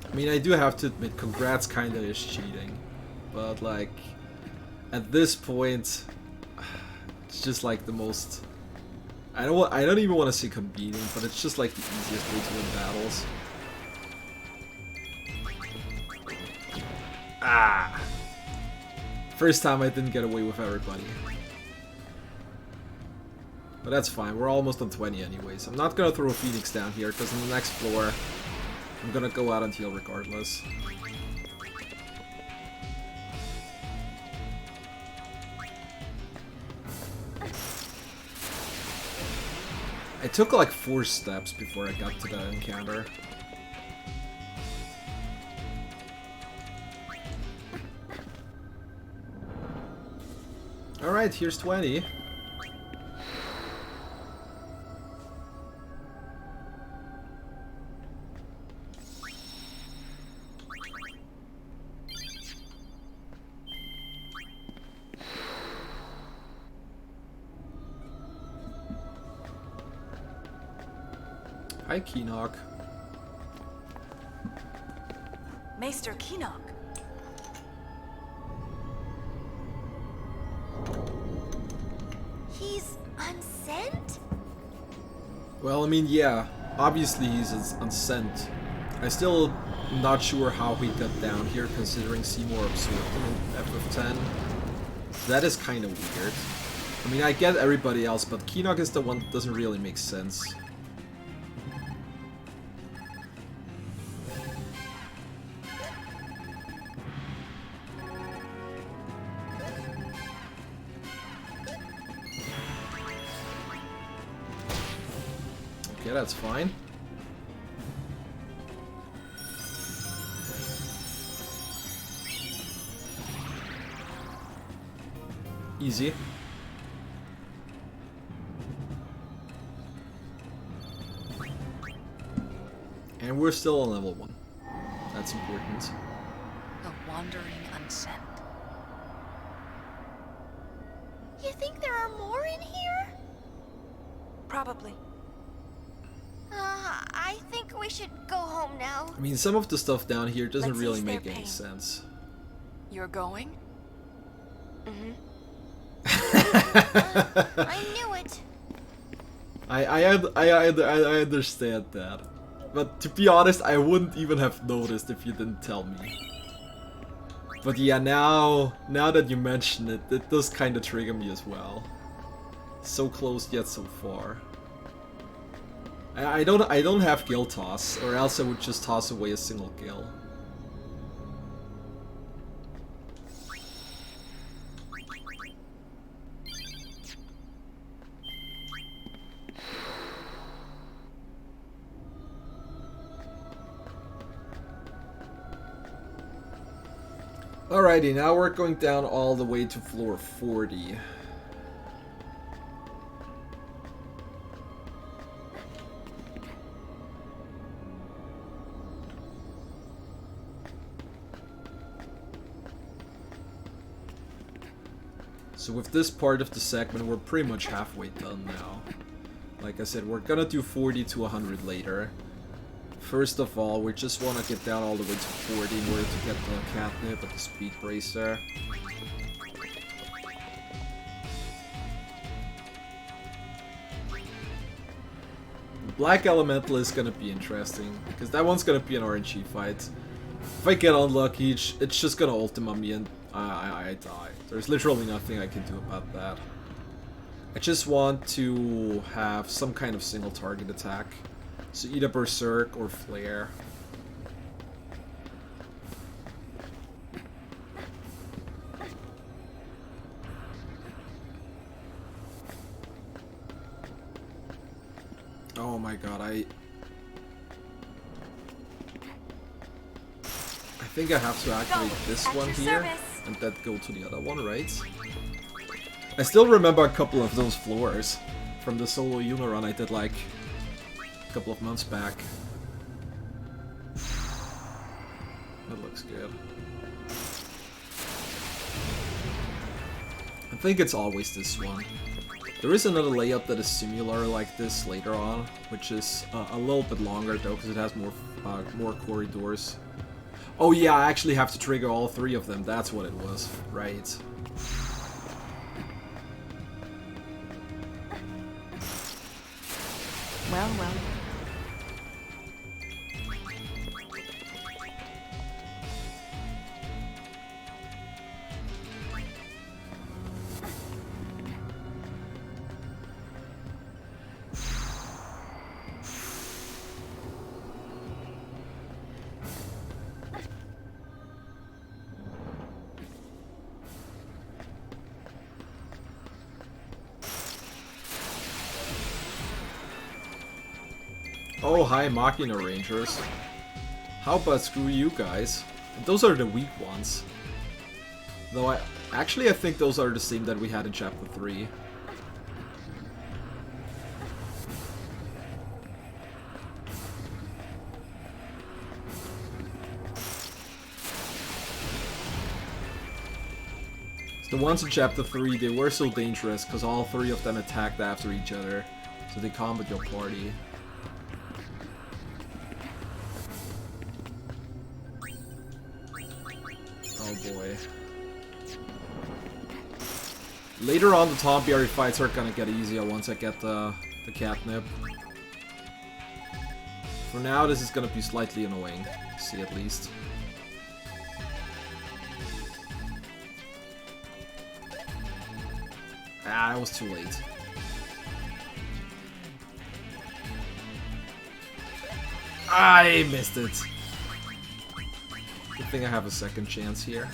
I mean, I do have to admit, congrats kinda is cheating, but like, at this point, it's just like the most. I don't even want to say convenient, but it's just like the easiest way to win battles. Ah! First time I didn't get away with everybody. But that's fine, we're almost on 20 anyways. I'm not gonna throw a Phoenix down here, because in the next floor, I'm gonna go out and heal regardless. I took like 4 steps before I got to that encounter. Alright, here's 20. Hi, Keenock. Maester Keenock. He's unsent? Well, I mean, yeah, obviously he's unsent. I still not sure how he got down here, considering Seymour absorbed him in FF10. That is kind of weird. I mean, I get everybody else, but Keenock is the one that doesn't really make sense. Okay, that's fine. Easy. And we're still on level 1. That's important. The wandering unsent. You think there are more in here? Probably. I think we should go home now. I mean, some of the stuff down here doesn't Let's really ease their make any pain. sense. You're going? Mm-hmm. I knew it. I understand that. But to be honest, I wouldn't even have noticed if you didn't tell me. But yeah, now that you mention it, it does kind of trigger me as well. So close yet so far. I don't have Gil Toss, or else I would just toss away a single Gil. Alrighty, now we're going down all the way to floor 40. So with this part of the segment, we're pretty much halfway done now. Like I said, we're gonna do 40 to 100 later. First of all, we just want to get down all the way to 40 in order to get the catnip at the speed bracer. Black Elemental is gonna be interesting, because that one's gonna be an RNG fight. If I get unlucky, it's just gonna ultima me and I die. There's literally nothing I can do about that. I just want to have some kind of single target attack. So either Berserk or Flare. Oh my god, I think I have to activate this one here and then go to the other one, right? I still remember a couple of those floors from the solo Yuna run I did like a couple of months back. That looks good. I think it's always this one. There is another layout that is similar like this later on, which is a little bit longer though, because it has more corridors. Oh yeah, I actually have to trigger all three of them, that's what it was, right. Well, well. Oh, hi, Machina Rangers. How about screw you guys? Those are the weak ones. Though I think those are the same that we had in Chapter 3. The ones in Chapter 3, they were so dangerous because all three of them attacked after each other. So they comboed your party. Oh boy. Later on, the Tompiary fights are gonna get easier once I get the catnip. For now, this is gonna be slightly annoying, to see at least. Ah, I was too late. I missed it. Good thing I have a second chance here.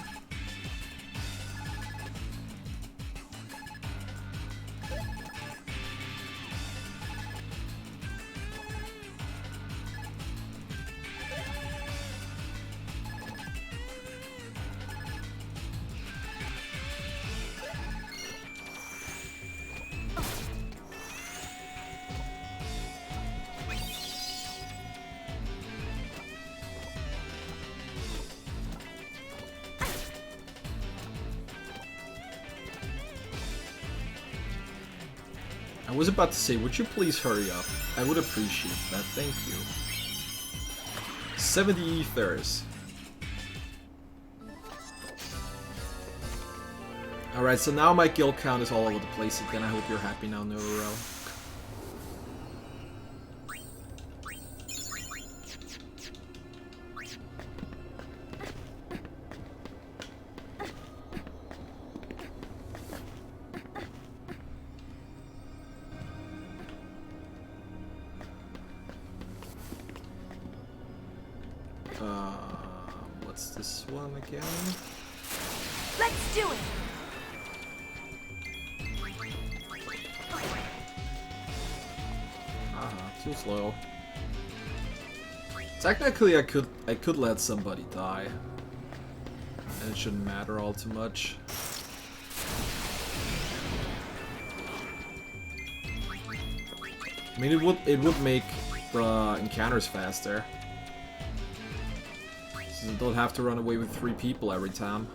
I was about to say, would you please hurry up? I would appreciate that, thank you. 70 ethers. Alright, so now my guild count is all over the place again. I hope you're happy now, Nororo. What's this one again? Let's do it. Too slow. Technically, I could let somebody die, and it shouldn't matter all too much. I mean, it would make the encounters faster. So you don't have to run away with 3 people every time.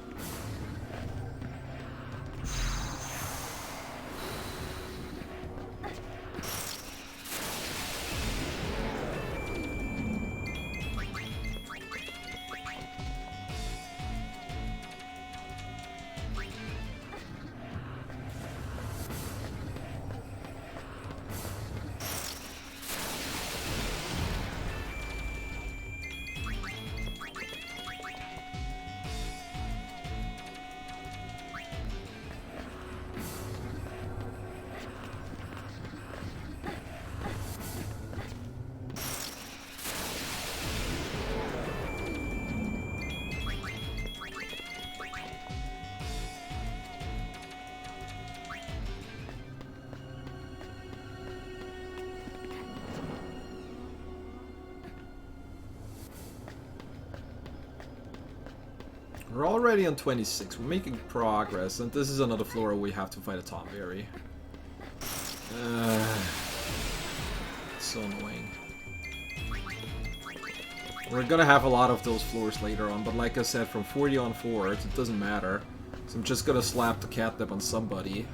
We're already on 26. We're making progress, and this is another floor where we have to fight a Tomberry. So annoying. We're gonna have a lot of those floors later on, but like I said, from 40 on forwards, it doesn't matter. So I'm just gonna slap the catnip on somebody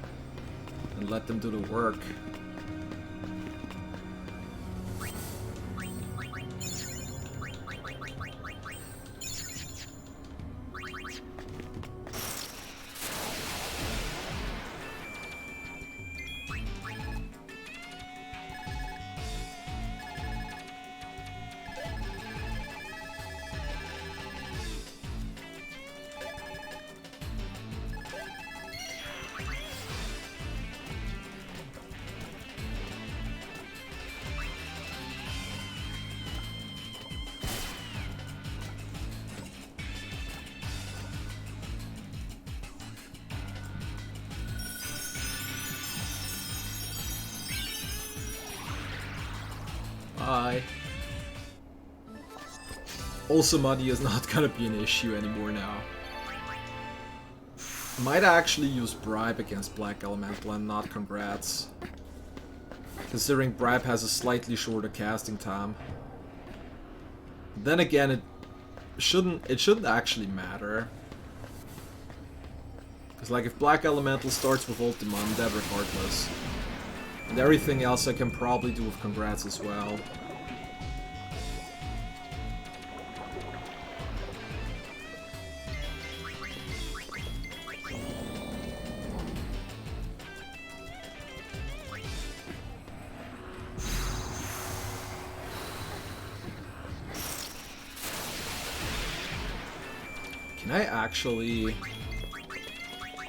and let them do the work. Bye. Also, money is not gonna be an issue anymore now. Might actually use Bribe against Black Elemental and not Congrats. Considering Bribe has a slightly shorter casting time. Then again, it shouldn't actually matter. Because like if Black Elemental starts with Ultima, I'm dead regardless. And everything else I can probably do with Congrats as well.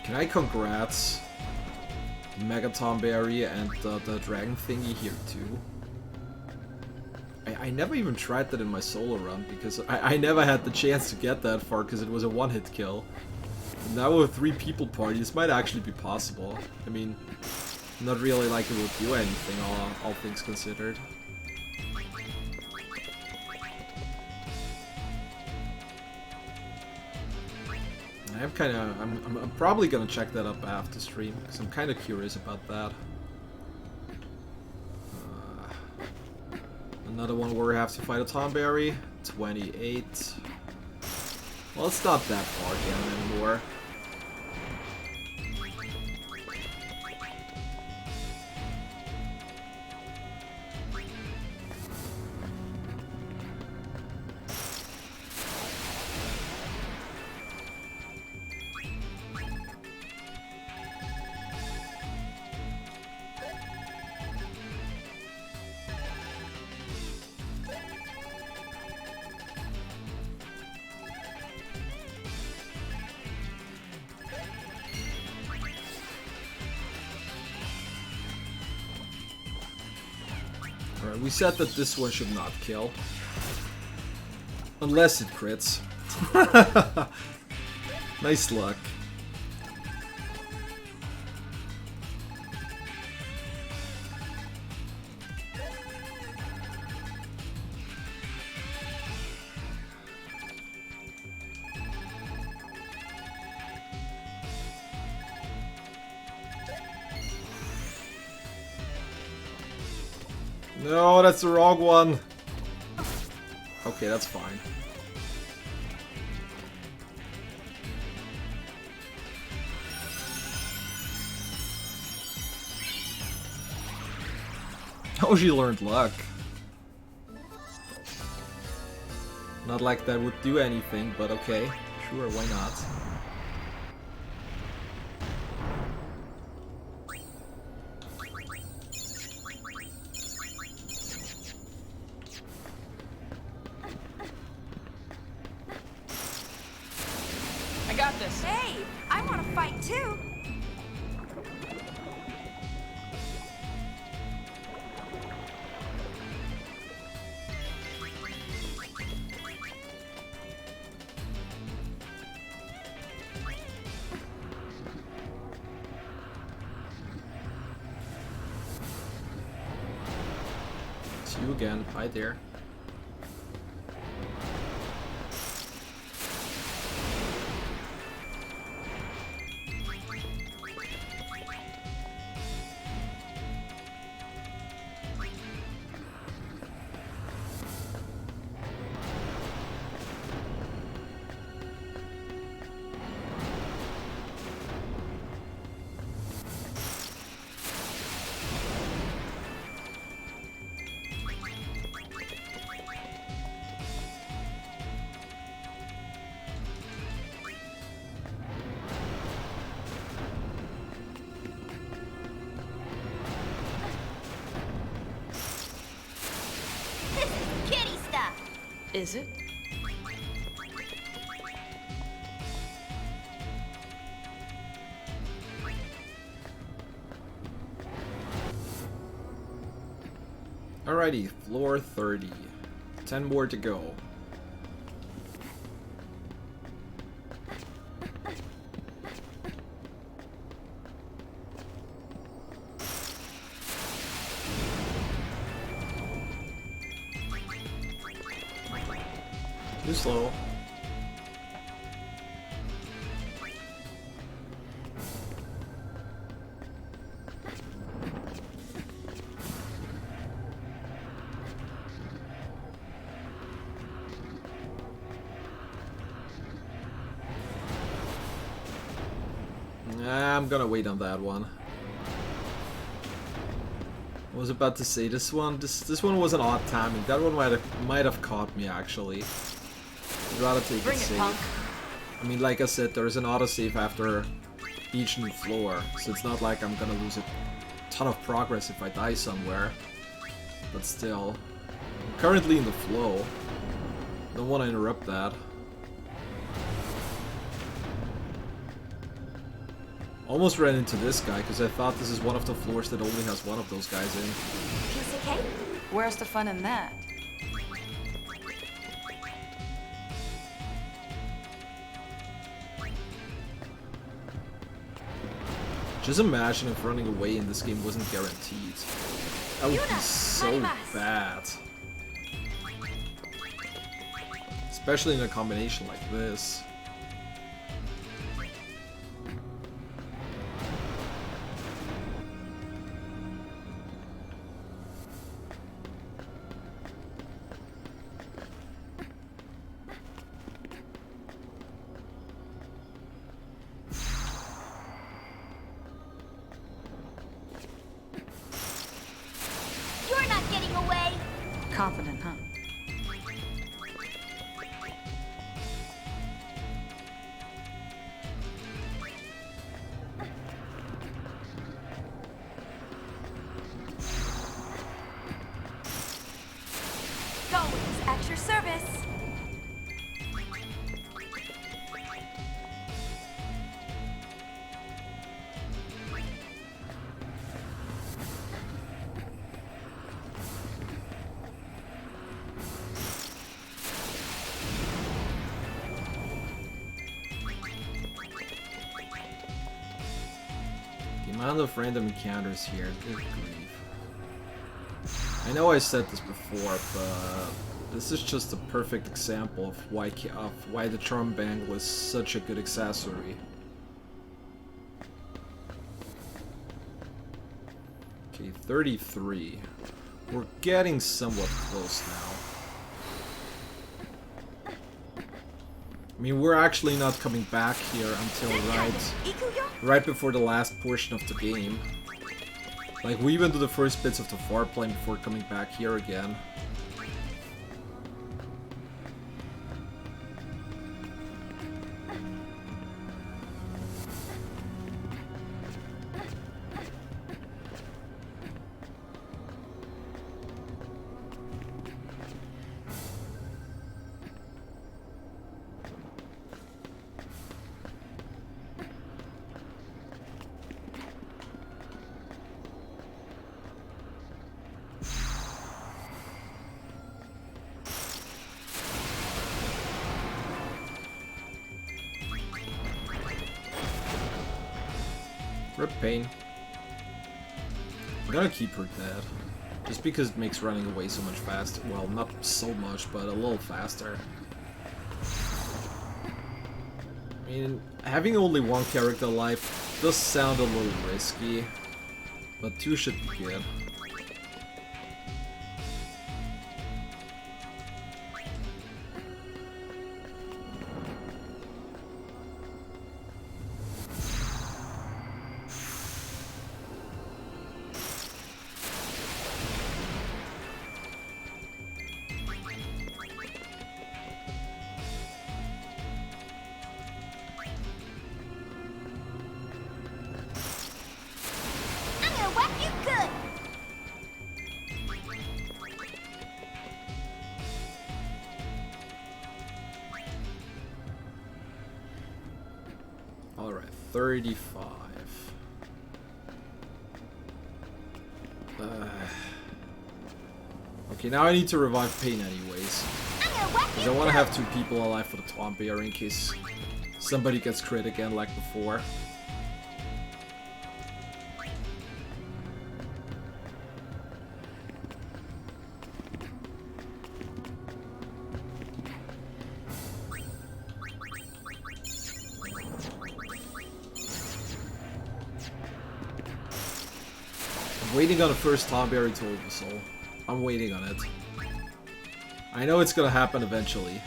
Can I Congrats Mega Tomberry and the Dragon thingy here too? I never even tried that in my solo run because I never had the chance to get that far because it was a one-hit kill. And now with 3 people party, this might actually be possible. I mean, not really like it would do anything, all things considered. I'm probably gonna check that up after stream because I'm kind of curious about that. Another one where we have to fight a Tomberry. 28. Well, it's not that far down anymore. We said that this one should not kill. Unless it crits. Nice luck. No, that's the wrong one. Okay, that's fine. Oh, she learned luck. Not like that would do anything, but okay. Sure, why not? Hey, I want to fight too. It's you again. Hi there. Is it? Alrighty, floor 30. 10 more to go. Too slow. I'm gonna wait on that one. I was about to say this one one was an odd timing. That one might have caught me actually. I'd rather take it safe. Punk. I mean, like I said, there is an autosave after each new floor, so it's not like I'm gonna lose a ton of progress if I die somewhere. But still, I'm currently in the flow. Don't want to interrupt that. Almost ran into this guy because I thought this is one of the floors that only has one of those guys in. Piece of cake? Where's the fun in that? Just imagine if running away in this game wasn't guaranteed. That would be so bad. Especially in a combination like this. Confident, huh? Always at your service. Amount of random encounters here, good grief. I know I said this before, but this is just a perfect example of why the drum bangle is such a good accessory. Okay, 33. We're getting somewhat close now. I mean, we're actually not coming back here until right before the last portion of the game. Like, we even do the first bits of the far plane before coming back here again. Rip pain. I'm gonna keep her dead. Just because it makes running away so much faster. Well, not so much, but a little faster. I mean, having only one character alive does sound a little risky, but 2 should be good. 35. Okay, now I need to revive Pain anyways. Because I want to have 2 people alive for the Twomp Bear in case somebody gets crit again like before. I'm waiting on the first Twomp Bear to oversoul. I'm waiting on it. I know it's gonna happen eventually.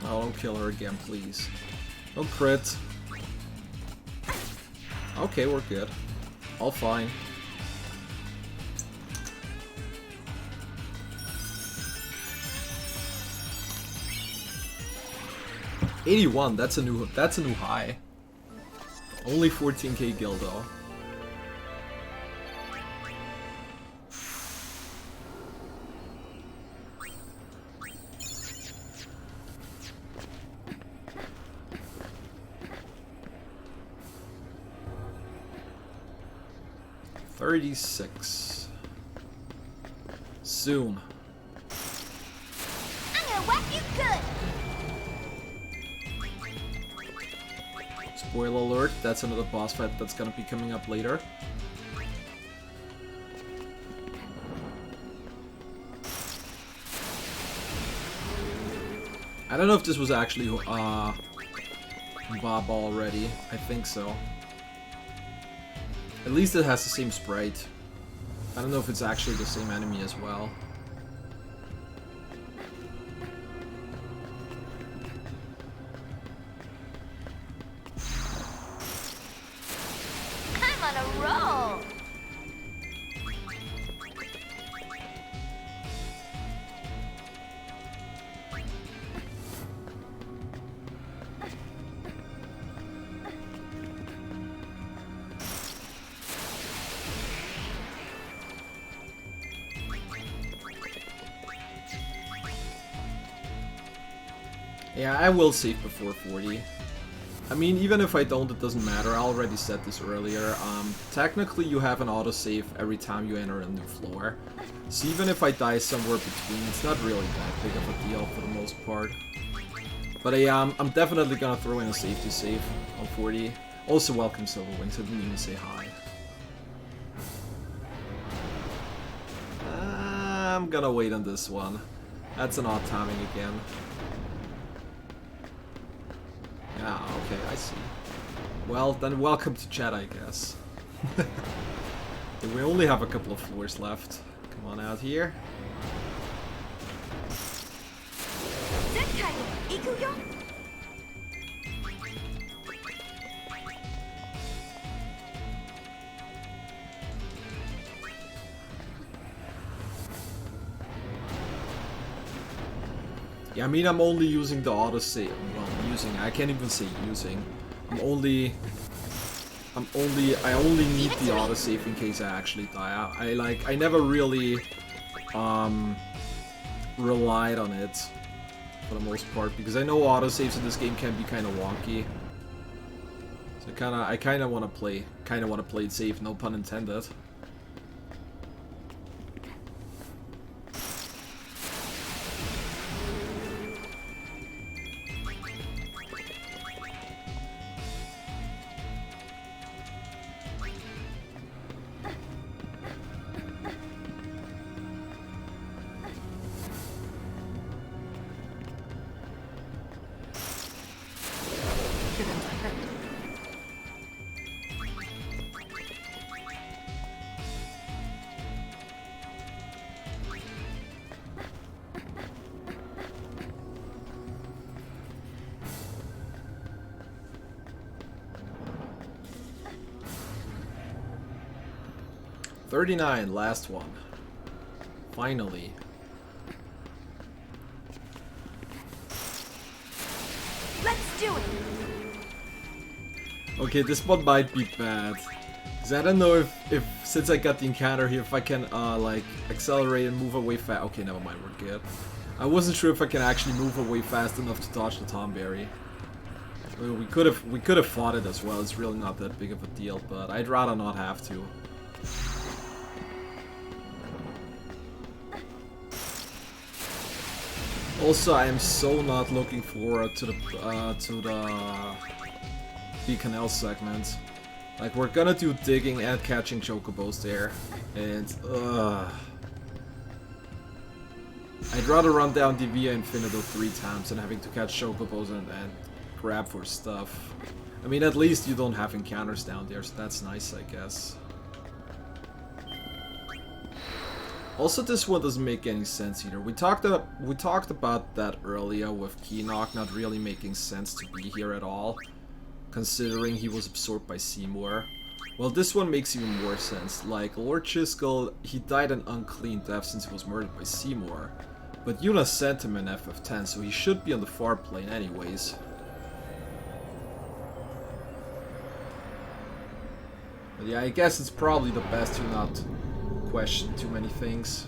Oh, don't kill her again, please. Don't crit. Okay, we're good. All fine. $81, that's a new high. Only 14k gil though. $36. Zoom. I'm gonna whack you good. Spoiler alert, that's another boss fight that's gonna be coming up later. I don't know if this was actually Bob already. I think so. At least it has the same sprite. I don't know if it's actually the same enemy as well. I'm on a roll. Yeah, I will save before 40. I mean, even if I don't, it doesn't matter. I already said this earlier. Technically, you have an autosave every time you enter a new floor. So even if I die somewhere between, it's not really that big of a deal for the most part. But I'm definitely gonna throw in a safety save on 40. Also, welcome Silverwings. I didn't even say hi. I'm gonna wait on this one. That's an odd timing again. Ah, okay, I see. Well, then welcome to chat, I guess. We only have a couple of floors left. Come on out here. Yeah, I mean, I'm only using the autosave. Well, I can't even say using. I only need the autosave in case I actually die. I never really relied on it for the most part because I know autosaves in this game can be kind of wonky. So I kind of want to play it safe, no pun intended. $39, last one. Finally. Let's Let's do it. Okay, this one might be bad. Cause I don't know if since I got the encounter here, if I can like accelerate and move away fast. Okay, never mind, we're good. I wasn't sure if I can actually move away fast enough to dodge the Tomberry. Well, we could have fought it as well. It's really not that big of a deal, but I'd rather not have to. Also, I am so not looking forward to the canal segment. Like, we're gonna do digging and catching chocobos there, and I'd rather run down the Via Infinito 3 times than having to catch chocobos and grab for stuff. I mean, at least you don't have encounters down there, so that's nice, I guess. Also, this one doesn't make any sense either. We talked about that earlier with Keenock not really making sense to be here at all, considering he was absorbed by Seymour. Well, this one makes even more sense. Like, Lord Chiskel, he died an unclean death since he was murdered by Seymour. But Yuna sent him an FF10, so he should be on the far plane anyways. But yeah, I guess it's probably the best to not question too many things.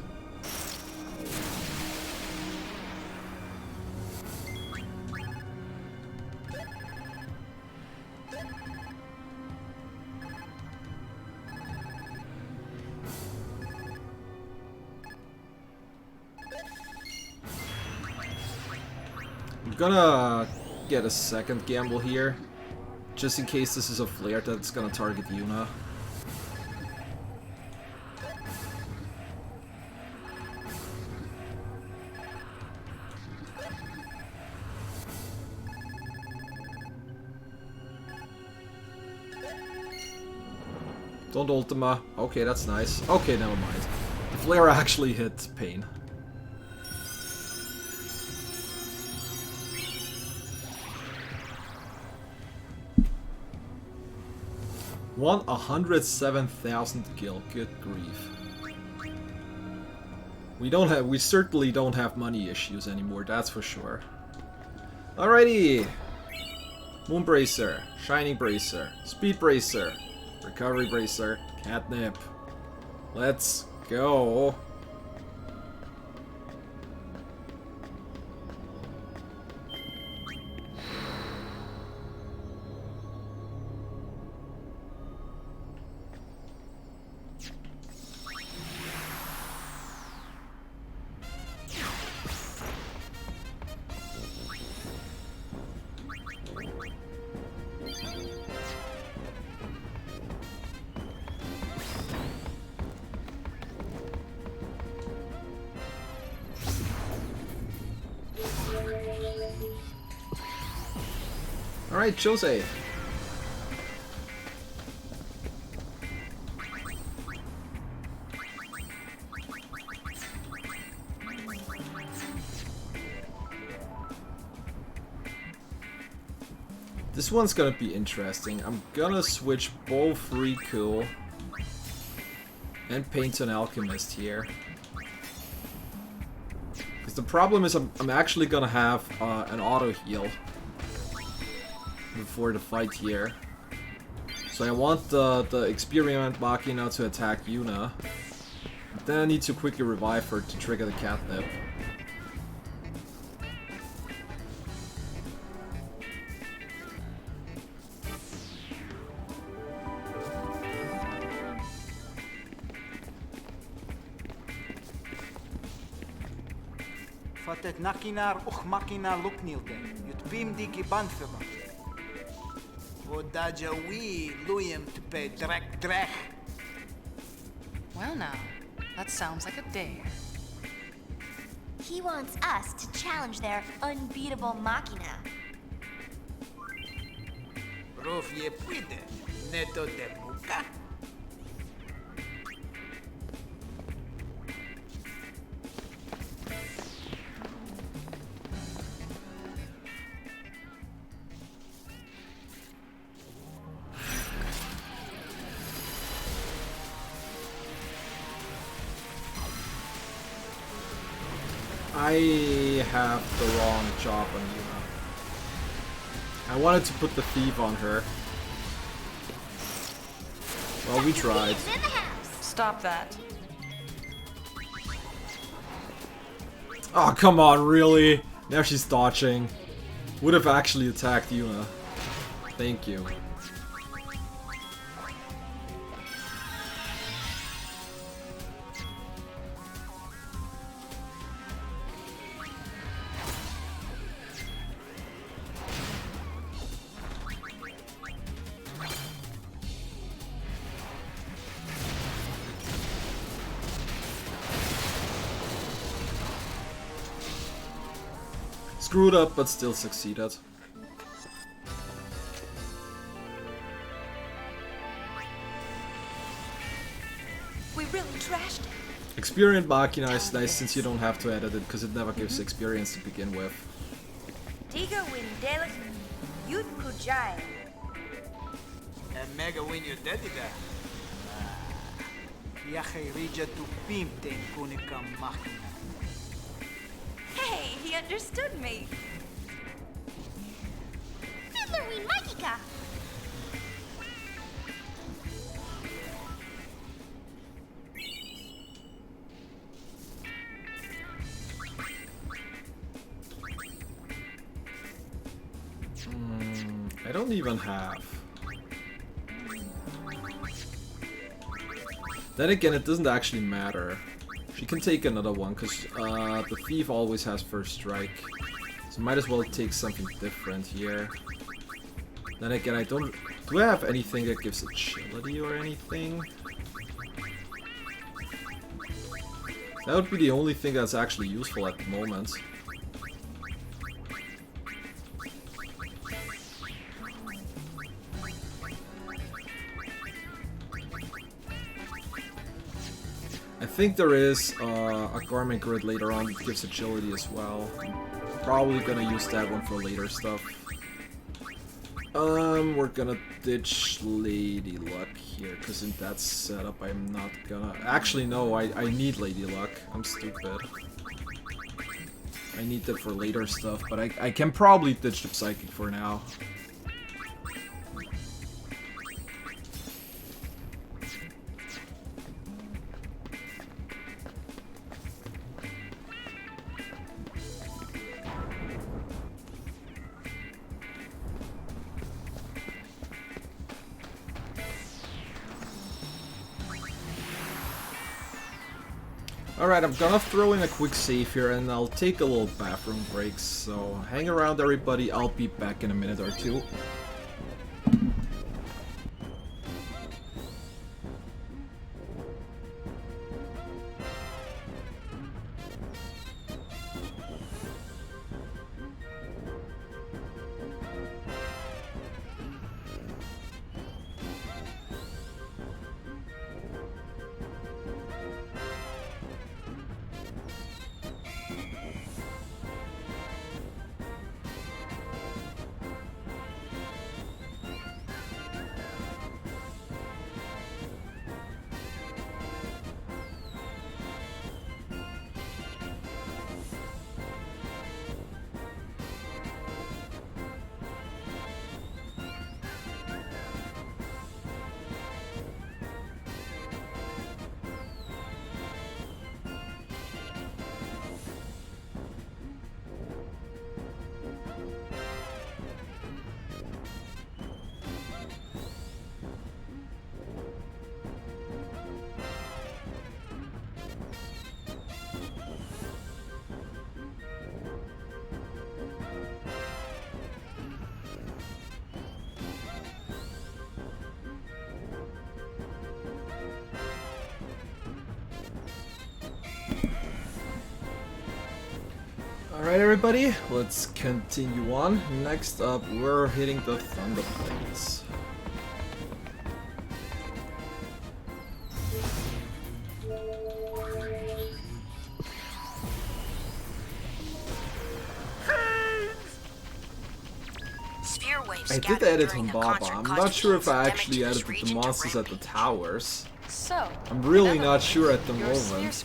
I'm gonna get a second gamble here, just in case this is a flare that's gonna target Yuna. Don't Ultima. Okay, that's nice. Okay, never mind. The flare actually hit Pain. Won 107,000 gil. Good grief. We certainly don't have money issues anymore, that's for sure. Alrighty. Moon Bracer, Shining Bracer, Speed Bracer, Recovery Bracer, Catnip. Let's go. Alright, Jose. This one's gonna be interesting. I'm gonna switch both Riku and Pain to an Alchemist here. Because the problem is I'm actually gonna have an auto heal before the fight here. So I want the Experiment Machina to attack Yuna. Then I need to quickly revive her to trigger the Catnip. Fatet nakinar och makina luknilte. Jut bim diki bandfema. Vodaja we luyem to pay drek. Well now, that sounds like a dare. He wants us to challenge their unbeatable machina. Ruf ye puide, neto de buka. I have the wrong job on Yuna. I wanted to put the thief on her. Well, we tried. Stop that. Oh, come on, really? Now she's dodging. Would have actually attacked Yuna. Thank you. Screwed up, but still succeeded. We really trashed it. Experience Makina is nice since you don't have to edit it, because it never gives experience to begin with. Diga Windelik Yud Kujai. And mega win your daddy there. Yache Rija tu Pimte Kunika Machina. Hey, he understood me. Fiddler Magika. I don't even have. Then again, it doesn't actually matter. She can take another one, because the thief always has first strike. So might as well take something different here. Then again, I don't... Do I have anything that gives agility or anything? That would be the only thing that's actually useful at the moment. I think there is a garment grid later on that gives agility as well. Probably gonna use that one for later stuff. We're gonna ditch Lady Luck here, because in that setup I'm not gonna... Actually, no, I need Lady Luck. I'm stupid. I need that for later stuff, but I can probably ditch the Psychic for now. Alright, I'm gonna throw in a quick save here and I'll take a little bathroom break, so hang around everybody, I'll be back in a minute or two. Alright everybody, let's continue on. Next up, we're hitting the Thunderblades. I did edit Humbaba. I'm not sure if I actually edited the monsters at the towers. So, I'm really not sure at the moment.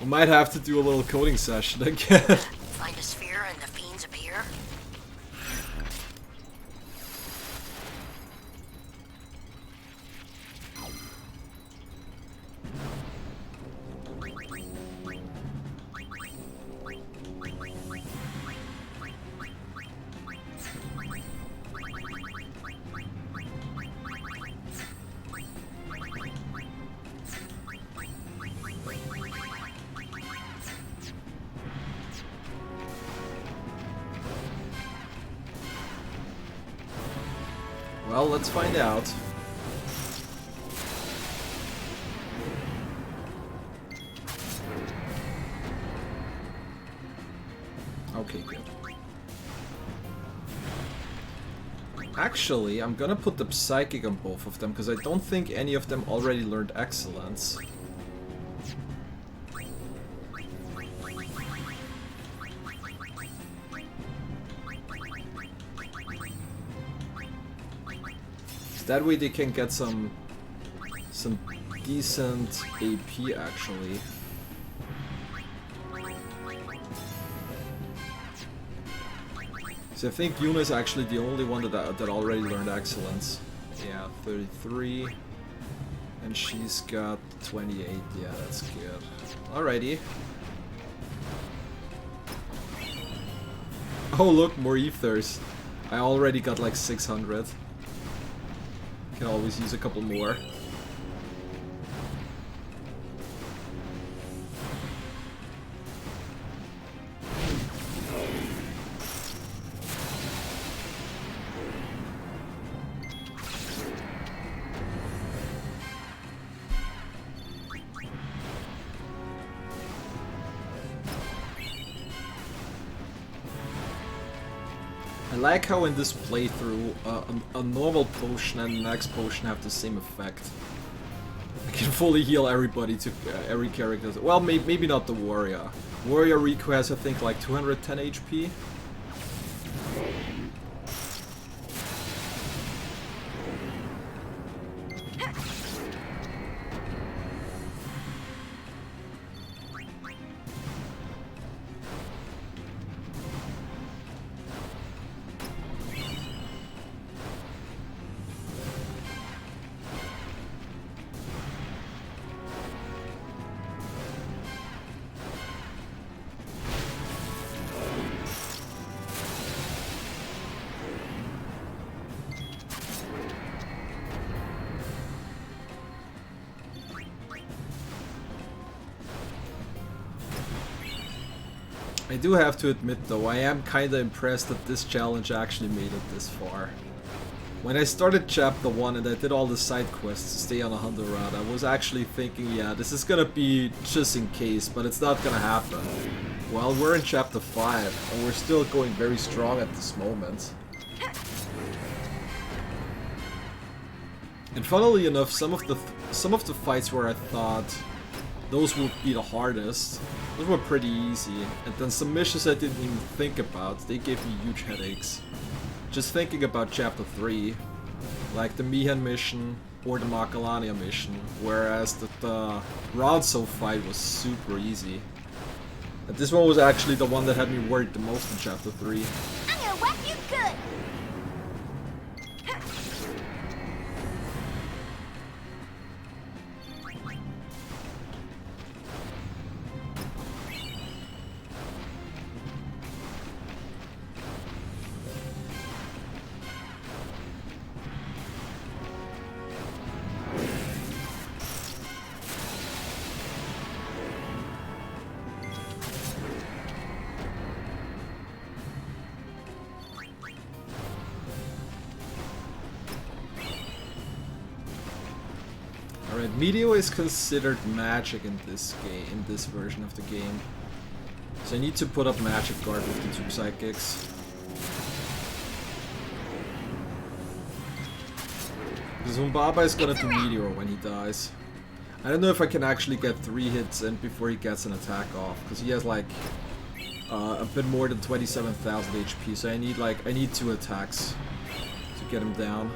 We might have to do a little coding session again. Find a sphere and the fiends appear. Well, let's find out. Okay, good. Actually, I'm gonna put the Psychic on both of them, because I don't think any of them already learned Excellence. That way they can get some decent AP actually. So I think Yuna is actually the only one that already learned Excellence. Yeah, 33. And she's got 28. Yeah, that's good. Alrighty. Oh look, more ethers. I already got like 600. Can always use a couple more. I like how in this playthrough a normal potion and an X potion have the same effect. I can fully heal everybody to every character. Well, maybe not the warrior. Warrior Riku has I think like 210 HP. I do have to admit though, I am kinda impressed that this challenge actually made it this far. When I started chapter 1 and I did all the side quests to stay on a Hunter route, I was actually thinking, yeah, this is gonna be just in case, but it's not gonna happen. Well, we're in chapter 5, and we're still going very strong at this moment. And funnily enough, some of the fights where I thought those would be the hardest, those were pretty easy. And then some missions I didn't even think about, they gave me huge headaches. Just thinking about chapter 3, like the Mihan mission or the Makalanya mission, whereas the Ronso fight was super easy. And this one was actually the one that had me worried the most in chapter 3. I'm gonna whack you good! Alright, Meteor is considered magic in this game, in this version of the game. So I need to put up Magic Guard with the 2 psychics. Because Humbaba is gonna do Meteor when he dies. I don't know if I can actually get 3 hits in before he gets an attack off, because he has like a bit more than 27,000 HP, so I need 2 attacks to get him down.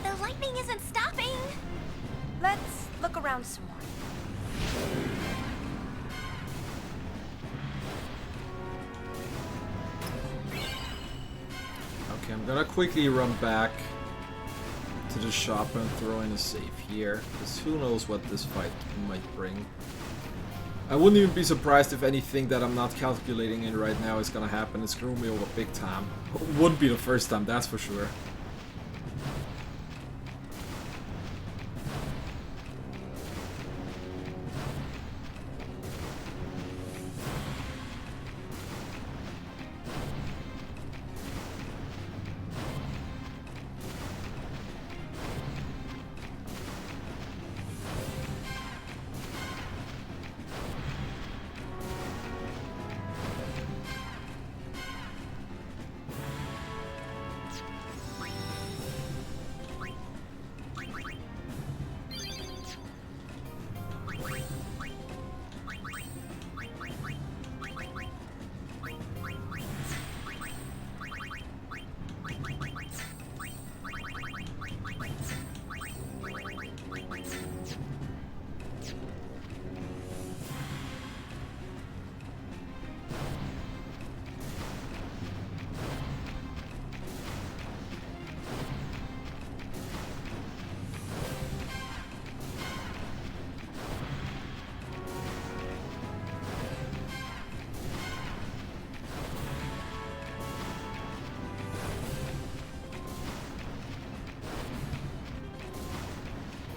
The lightning isn't stopping! Let's look around some more. I'm gonna quickly run back to the shop and throw in a save here, because who knows what this fight might bring. I wouldn't even be surprised if anything that I'm not calculating in right now is gonna happen and screw me over big time. Wouldn't be the first time, that's for sure.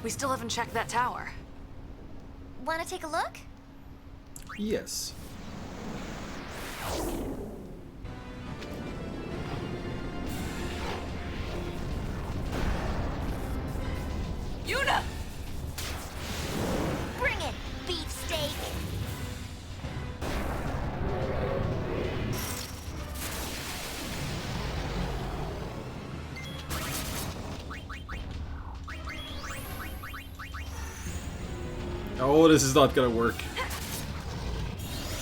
We still haven't checked that tower. Wanna take a look? Yes. Yuna! Bring it, beefsteak! Oh, this is not gonna work.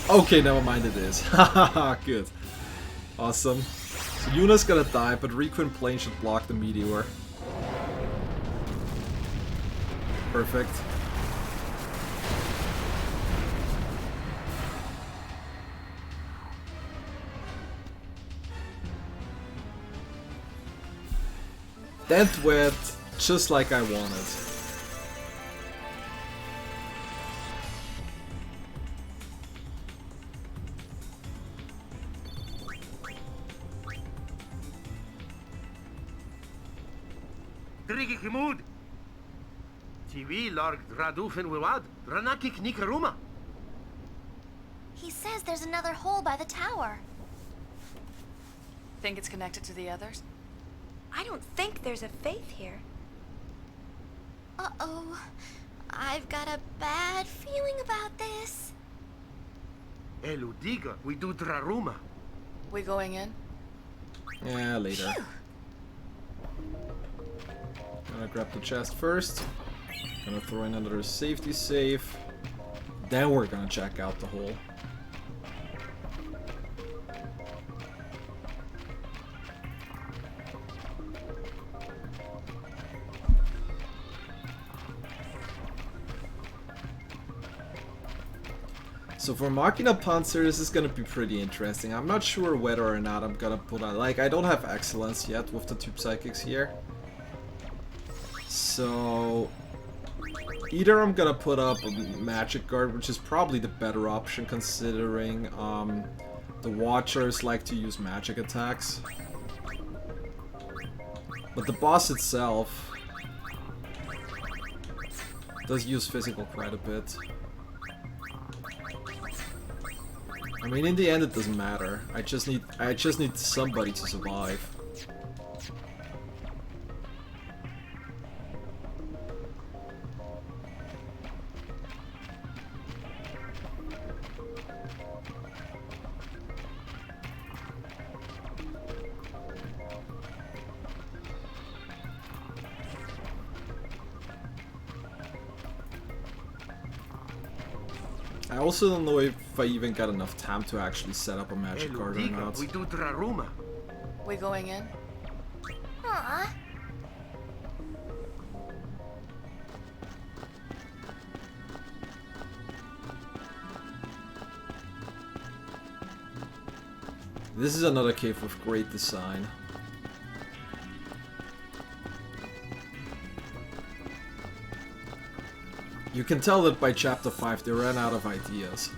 Okay, never mind, it is. Haha, good. Awesome. So Yuna's gonna die, but Requin Plane should block the meteor. Perfect. That went just like I wanted. Drigi Kimud. TV larg Radufen Wiwad, Ranakik Nikaruma. He says there's another hole by the tower. Think it's connected to the others? I don't think there's a faith here. Uh-oh. I've got a bad feeling about this. Eludiga, we do Draruma. We going in? Yeah, later. Phew. Gonna grab the chest first. Gonna throw in another safety save. Then we're gonna check out the hole. So for Machina Panzer, this is gonna be pretty interesting. I'm not sure whether or not I'm gonna put on, like, I don't have excellence yet with the Tube Psychics here. So either I'm gonna put up a Magic Guard, which is probably the better option considering the Watchers like to use magic attacks. But the boss itself does use physical quite a bit. I mean, in the end, it doesn't matter. I just need somebody to survive. I also don't know if I even got enough time to actually set up a magic card or not. We do Draruma. We going in? Aw. This is another cave of great design. You can tell that by chapter 5 they ran out of ideas.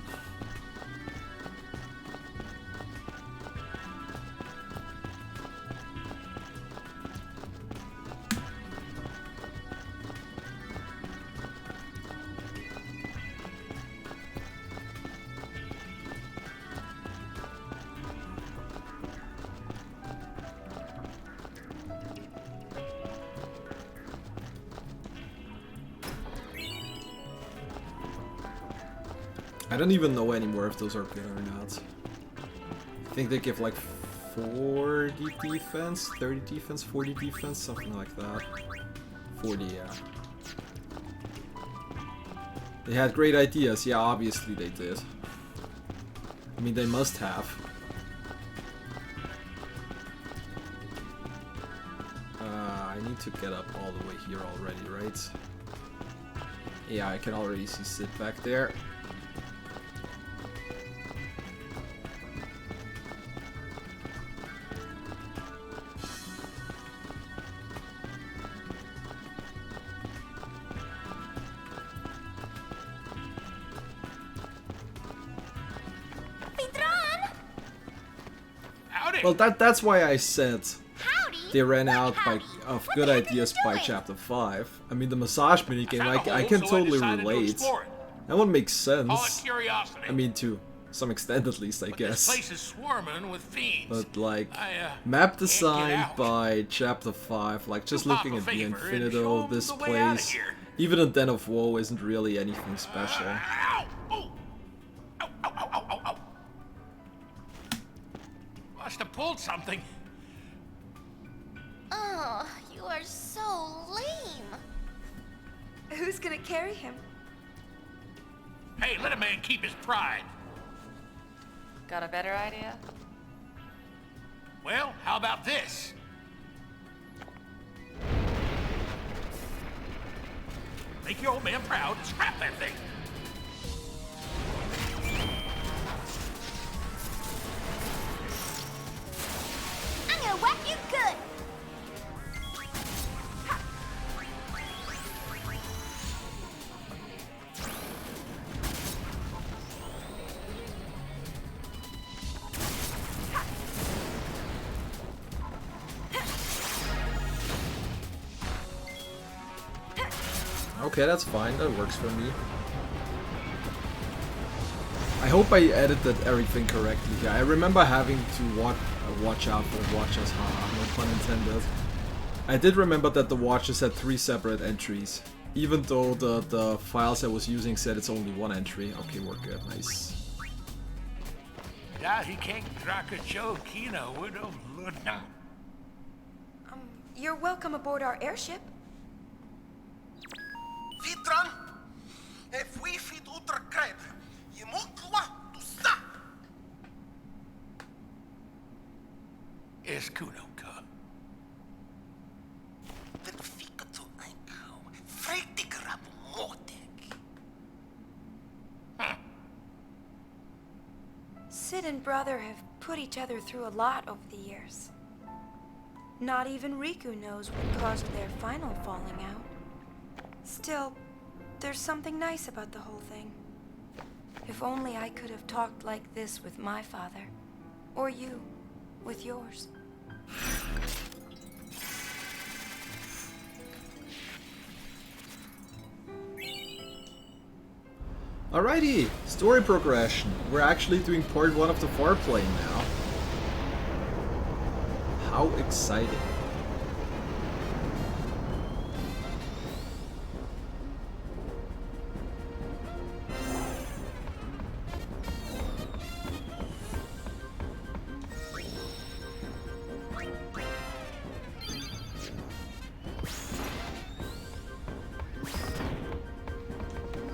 I don't even know anymore if those are good or not. I think they give like 40 defense, 30 defense, 40 defense, something like that. 40, yeah. They had great ideas, yeah, obviously they did. I mean, they must have. I need to get up all the way here already, right? Yeah, I can already see Sid back there. Well, that's why I said they ran out of good ideas by chapter 5. I mean, the massage minigame, I can totally relate. That one makes sense. I mean, to some extent at least, I guess. This place is swarming with fiends. But like, map design by chapter 5, like just looking at the Infinito, this place, even a Den of Woe isn't really anything special. Must have pulled something. Oh, you are so lame. Who's gonna carry him? Hey, let a man keep his pride. Got a better idea? Well, how about this? Make your old man proud and scrap that thing. I'm gonna whack you good. Okay, that's fine. That works for me. I hope I edited everything correctly here. I remember having to watch out for watches, haha, no pun intended. I did remember that the watches had 3 separate entries, even though the files I was using said it's only 1 entry. Okay, we're good. Nice. Ja, he can't crack a joke, you know, would have learned. You're welcome aboard our airship. Vitran, if we fit utra crab, you mukwa to stop. Es kunonka. Den fika to einkou, fretig rap motek. Sid and brother have put each other through a lot over the years. Not even Riku knows what caused their final falling out. Still, there's something nice about the whole thing. If only I could have talked like this with my father. Or you, with yours. Alrighty, story progression. We're actually doing part 1 of the foreplay now. How exciting.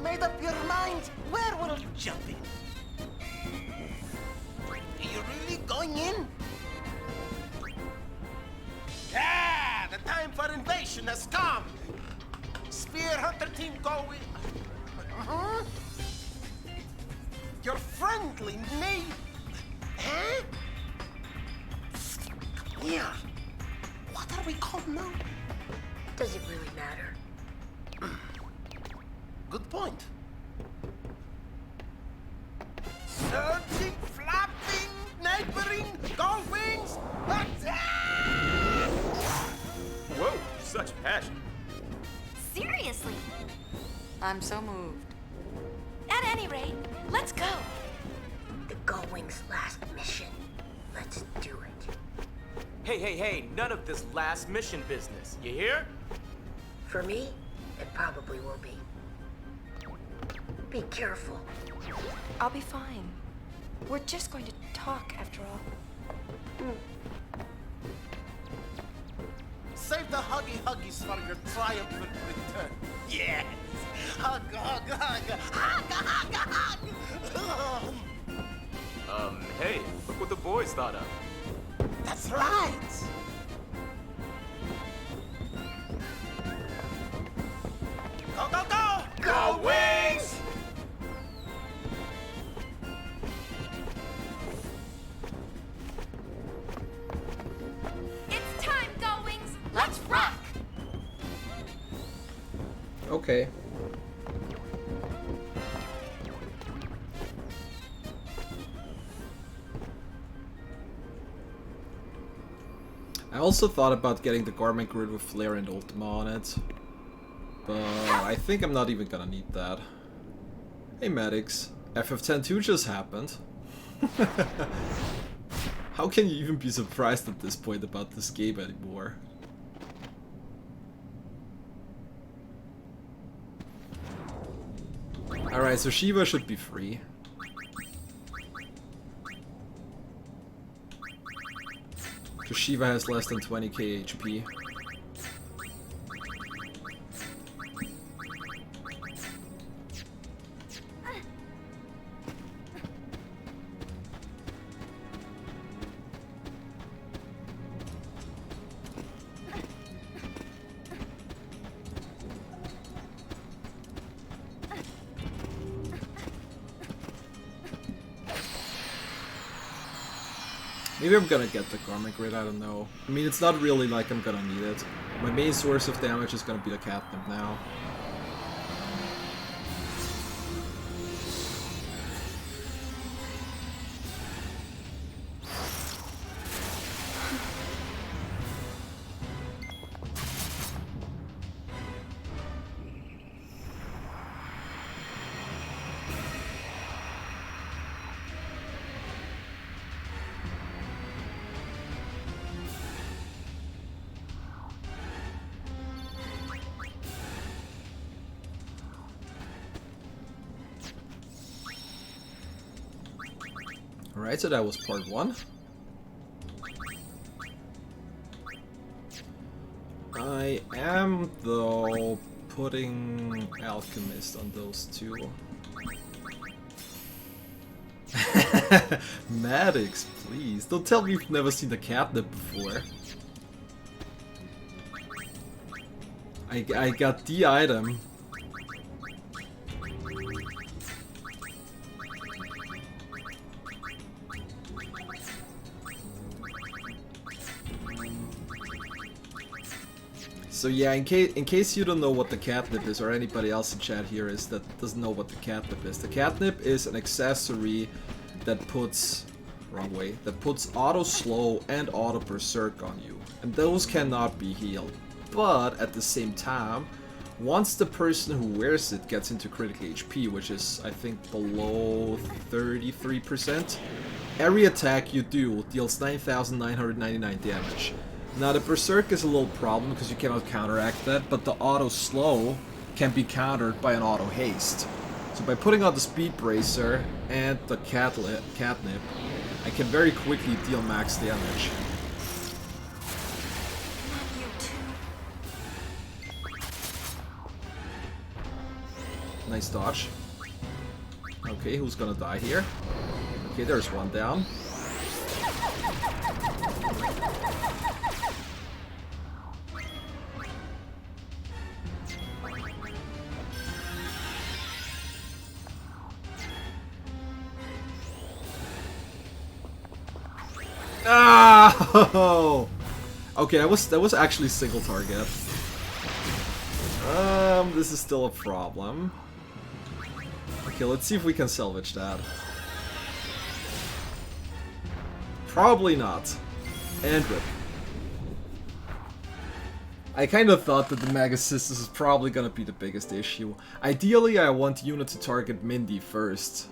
Made up your mind? Where will you jump in? Are you really going in? Yeah, the time for invasion has come. Spear Hunter team go with. Your friendly neighbor. Huh? Yeah. What are we called now? Does it really matter? Good point. I'm so moved. At any rate, let's go. The Gullwing's last mission. Let's do it. Hey, none of this last mission business. You hear? For me, it probably will be. Be careful. I'll be fine. We're just going to talk after all. Save the huggies for your triumphant return. Yes! Hug, hug, hug! Hug, hug, hug! Hey, look what the boys thought of. That's right! Go, go, go! Go Wings! It's time, Go Wings. Let's rock. Okay. I also thought about getting the garment grid with Flare and Ultima on it, but I think I'm not even gonna need that. Hey medics, FF102 just happened. How can you even be surprised at this point about this game anymore? Alright, so Shiva should be free. Because Shiva has less than 20k HP. Maybe I'm gonna get the Karmic Grid, I don't know. I mean, it's not really like I'm gonna need it. My main source of damage is gonna be the Catnip now. Alright, so that was part 1. I am, though, putting Alchemist on those two. Maddox, please. Don't tell me you've never seen the Catnip before. I got the item. So yeah, in case you don't know what the Catnip is, or anybody else in chat here is that doesn't know what the Catnip is. The Catnip is an accessory that puts... wrong way. That puts auto slow and auto berserk on you. And those cannot be healed. But at the same time, once the person who wears it gets into critical HP, which is I think below 33%, every attack you do deals 9,999 damage. Now the Berserk is a little problem because you cannot counteract that, but the auto slow can be countered by an auto haste. So by putting on the Speed Bracer and the Catnip, I can very quickly deal max damage. Nice dodge. Okay, who's gonna die here? Okay, there's one down. Ah! Okay, that was actually single target. This is still a problem. Okay, let's see if we can salvage that. Probably not. And rip. I kind of thought that the Mega Sisters is probably gonna be the biggest issue. Ideally, I want Yuna to target Mindy first,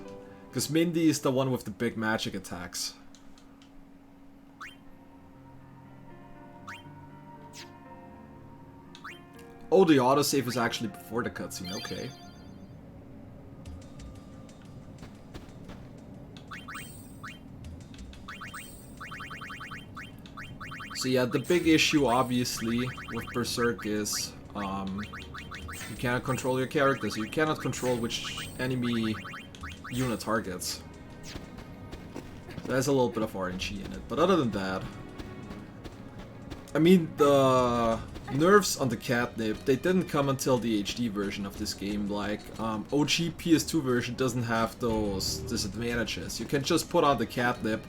because Mindy is the one with the big magic attacks. Oh, the autosave is actually before the cutscene, okay. So yeah, the big issue obviously with Berserk is you cannot control your characters. You cannot control which enemy Yuna targets. So there's a little bit of RNG in it. But other than that, I mean, the nerfs on the catnip, they didn't come until the HD version of this game. Like, OG PS2 version doesn't have those disadvantages. You can just put on the catnip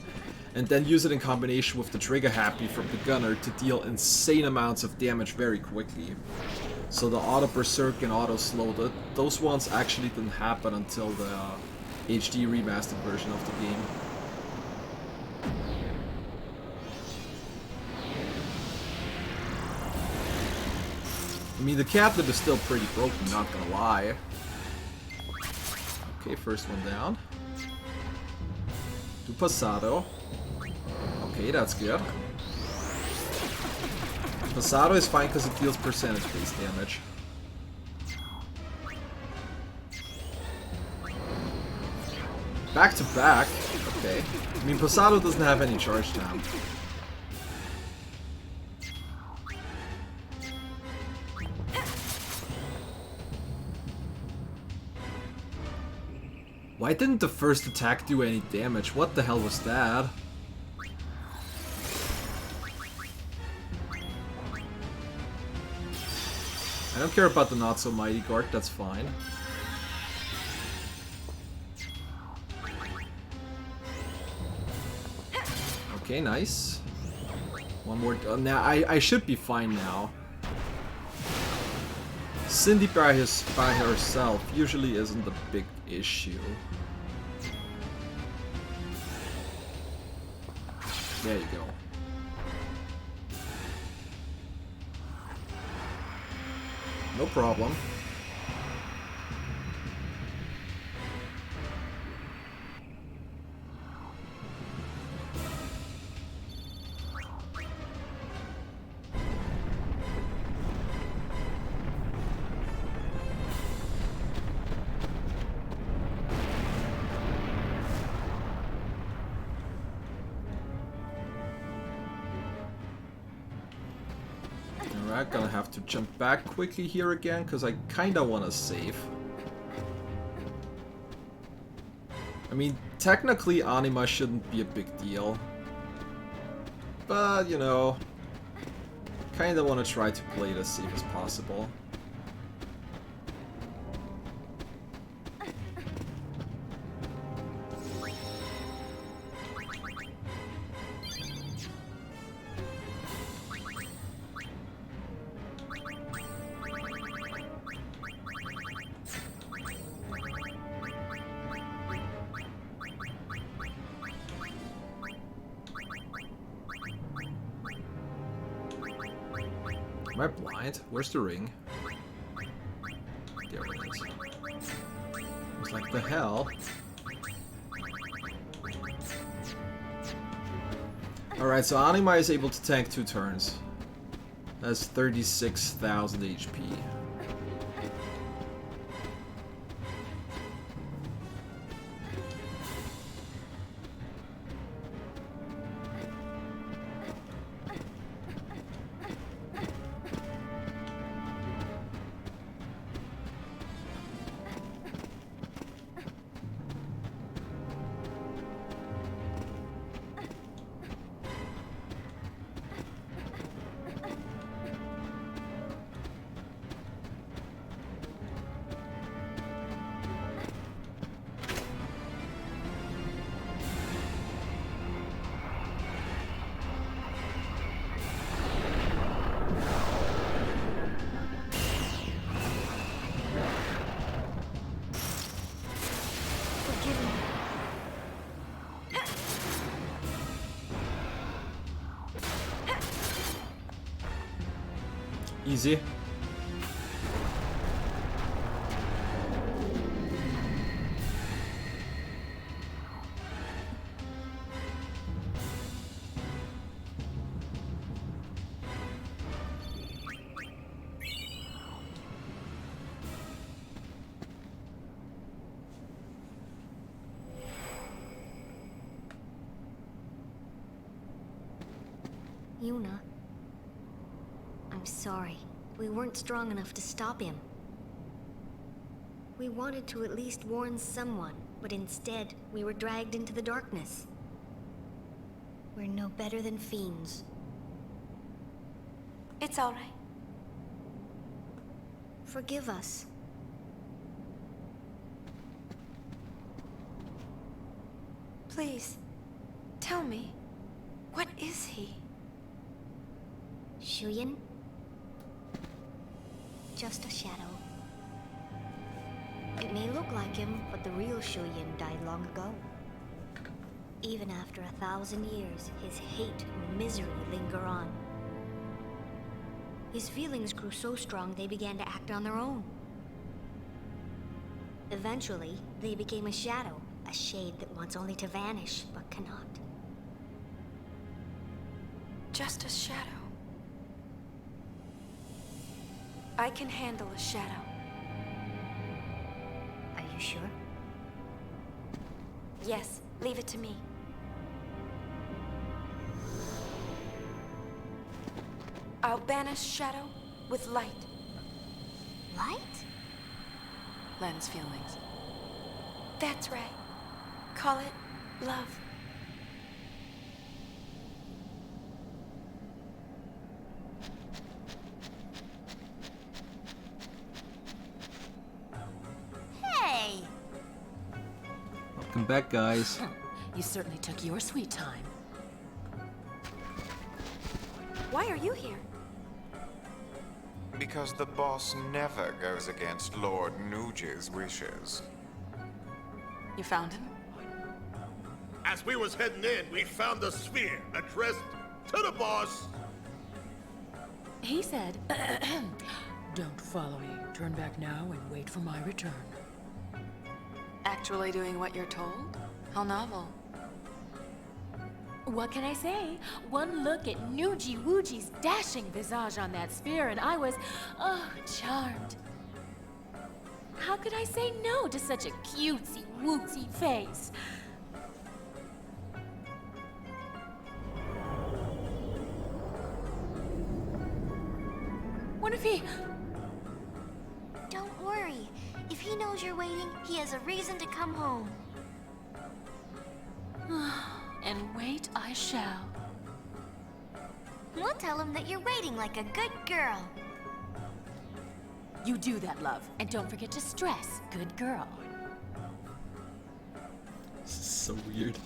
and then use it in combination with the trigger happy from the gunner to deal insane amounts of damage very quickly. So the auto berserk and auto slow, those ones actually didn't happen until the HD remastered version of the game. I mean, the catnip is still pretty broken, not gonna lie. Okay, first one down. Do Pasado. Okay, that's good. Pasado is fine because it deals percentage-based damage. Back to back. Okay. I mean, Pasado doesn't have any charge time. Why didn't the first attack do any damage? What the hell was that? I don't care about the not so mighty guard, that's fine. Okay, nice. One more. Now I should be fine now. Cindy by herself usually isn't a big issue. There you go. No problem. Alright, gonna have to jump back quickly here again, because I kinda wanna save. I mean, technically Anima shouldn't be a big deal. But, you know, kinda wanna try to play it as safe as possible. Am I blind? Where's the ring? There it is. It's like, the hell? Alright, so Anima is able to tank 2 turns. That's 36,000 HP. Easy. Yuna, I'm sorry. We weren't strong enough to stop him. We wanted to at least warn someone, but instead, we were dragged into the darkness. We're no better than fiends. It's all right. Forgive us. Please, tell me, what is he? Shuyin? Just a shadow. It may look like him, but the real Shuyin died long ago. Even after 1,000 years, his hate and misery linger on. His feelings grew so strong they began to act on their own. Eventually, they became a shadow, a shade that wants only to vanish, but cannot. Just a shadow. I can handle a shadow. Are you sure? Yes, leave it to me. I'll banish shadow with light. Light? Len's feelings. That's right. Call it love. Hey! Welcome back, guys. You certainly took your sweet time. Why are you here? Because the boss never goes against Lord Nuge's wishes. You found him? As we was heading in, we found the sphere addressed to the boss. He said, "Don't follow me. Turn back now and wait for my return." Actually doing what you're told? How novel. What can I say? One look at Nuji Wuji's dashing visage on that sphere and I was, charmed. How could I say no to such a cutesy-wootsy face? What if he... Don't worry. If he knows you're waiting, he has a reason to come home. And wait I shall. We'll tell him that you're waiting like a good girl. You do that, love. And don't forget to stress, good girl. This is so weird.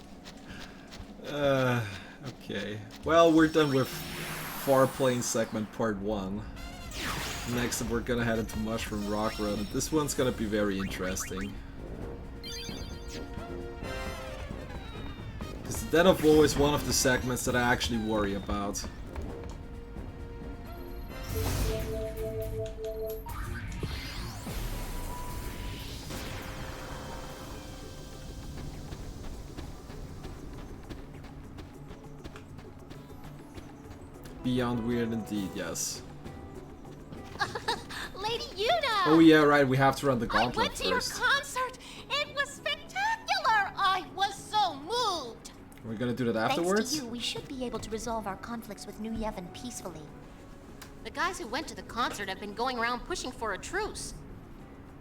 Okay. Well, we're done with Far Plane segment part 1. Next we're gonna head into Mushroom Rock Road, and this one's gonna be very interesting. Because Den of Woe is one of the segments that I actually worry about. Beyond weird indeed, yes. Lady Yuna! Oh yeah, right, we have to run the gauntlet I went to your first. concert! It was spectacular! I was so moved! We're gonna do that afterwards? Thanks to you, we should be able to resolve our conflicts with New Yevon peacefully. The guys who went to the concert have been going around pushing for a truce.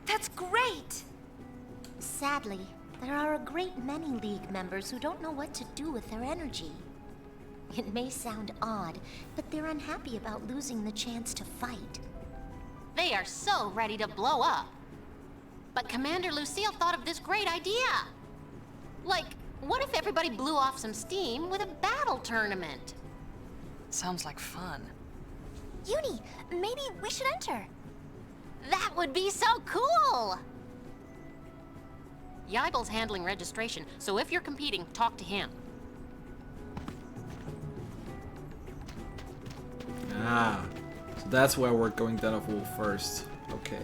That's great! Sadly, there are a great many League members who don't know what to do with their energy. It may sound odd, but they're unhappy about losing the chance to fight. They are so ready to blow up. But Commander Lucille thought of this great idea. Like, what if everybody blew off some steam with a battle tournament? Sounds like fun. Uni, maybe we should enter. That would be so cool! Yibel's handling registration, so if you're competing, talk to him. Ah, so that's where we're going Den of Wolf first. Okay.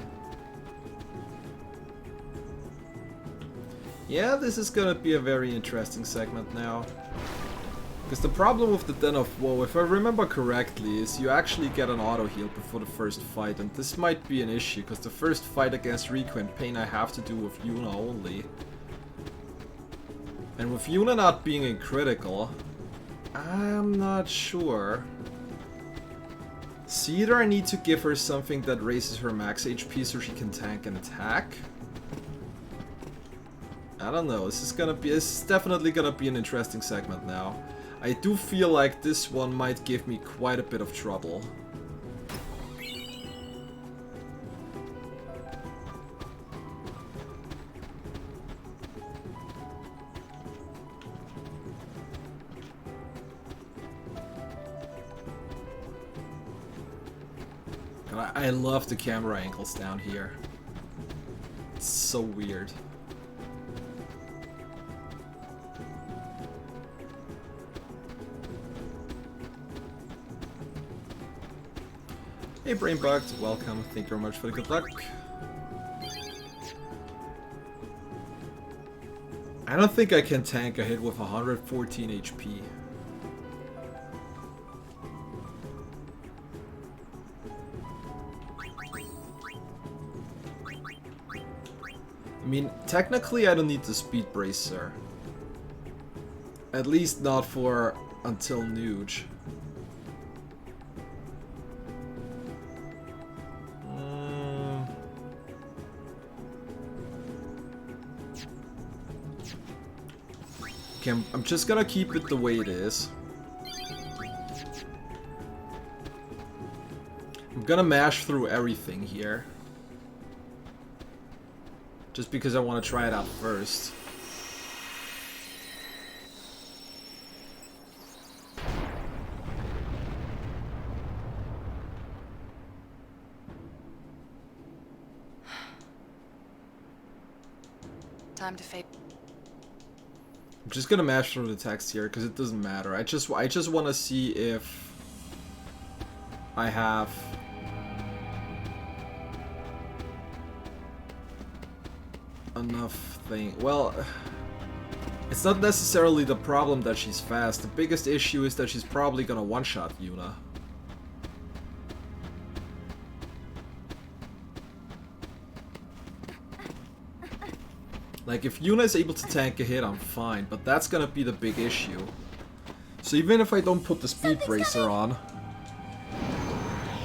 Yeah, this is gonna be a very interesting segment now. Because the problem with the Den of Woe, if I remember correctly, is you actually get an auto heal before the first fight, and this might be an issue, because the first fight against Riku and Pain I have to do with Yuna only. And with Yuna not being in critical, I'm not sure. So either I need to give her something that raises her max HP so she can tank and attack. I don't know, this is definitely gonna be an interesting segment now. I do feel like this one might give me quite a bit of trouble. I love the camera angles down here. It's so weird. Hey Brainbugged, welcome. Thank you very much for the good luck. I don't think I can tank a hit with 114 HP. I mean, technically I don't need the speed bracer. At least not for until Nuge. Okay, I'm just gonna keep it the way it is. I'm gonna mash through everything here. Just because I want to try it out first. Time to fade. I'm just gonna mash through the text here because it doesn't matter. I just want to see if I have enough thing. Well, it's not necessarily the problem that she's fast. The biggest issue is that she's probably gonna one-shot Yuna. Like, if Yuna is able to tank a hit, I'm fine, but that's gonna be the big issue. So even if I don't put the speed bracer on,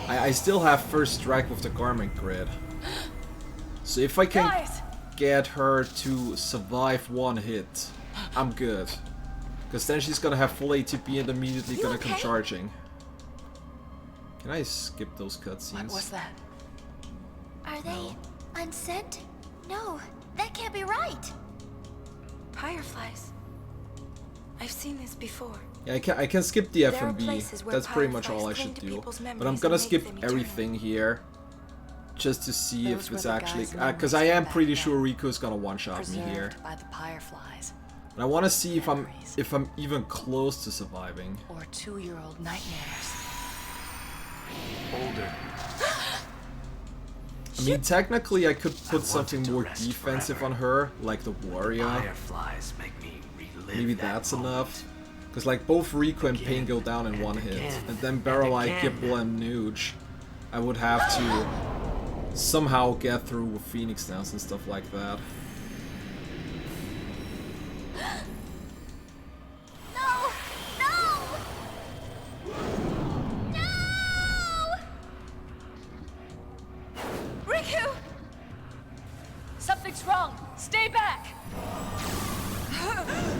I still have first strike with the garment grid. So if I can get her to survive one hit, I'm good. Because then she's gonna have full ATB and immediately gonna come charging. Can I skip those cutscenes? What was that? Are they unsent? No, that can't be right. Fireflies. I've seen this before. Yeah, I can skip the There are FMV. places where That's pretty much fireflies all I cling should to do. people's But I'm memories gonna and make skip them eternal. everything here. Just to see Those if were it's the actually... guys' memories Because I am from pretty back sure Riku's gonna one-shot me Preserved here. by the fireflies. And I want to see if I'm even close to surviving. Or 2-year-old nightmares. Older. I mean, technically I could put something more defensive on her, like the warrior. Fireflies make me relive Maybe that's enough. Because like both Riku and Pain go down in one hit. And then Barrelite, Gipple and Nuge, I would have to somehow get through with Phoenix Dance and stuff like that. No! No! No! Riku! Something's wrong. Stay back! Go away!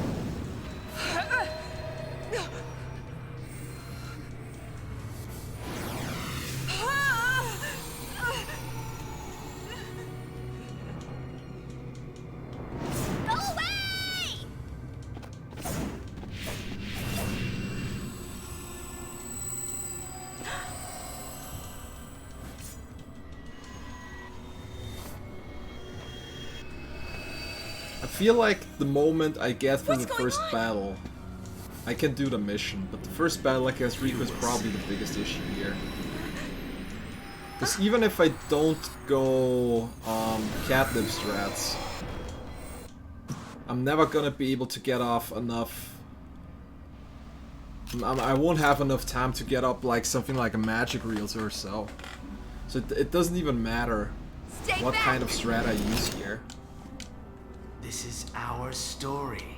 I feel like the moment I get through the first battle, I can do the mission, but the first battle against Riku is probably the biggest issue here. Because even if I don't go catnip strats, I'm never gonna be able to get off enough. I won't have enough time to get up like something like a magic reels or so. So it doesn't even matter what kind of strat I use here. This is our story,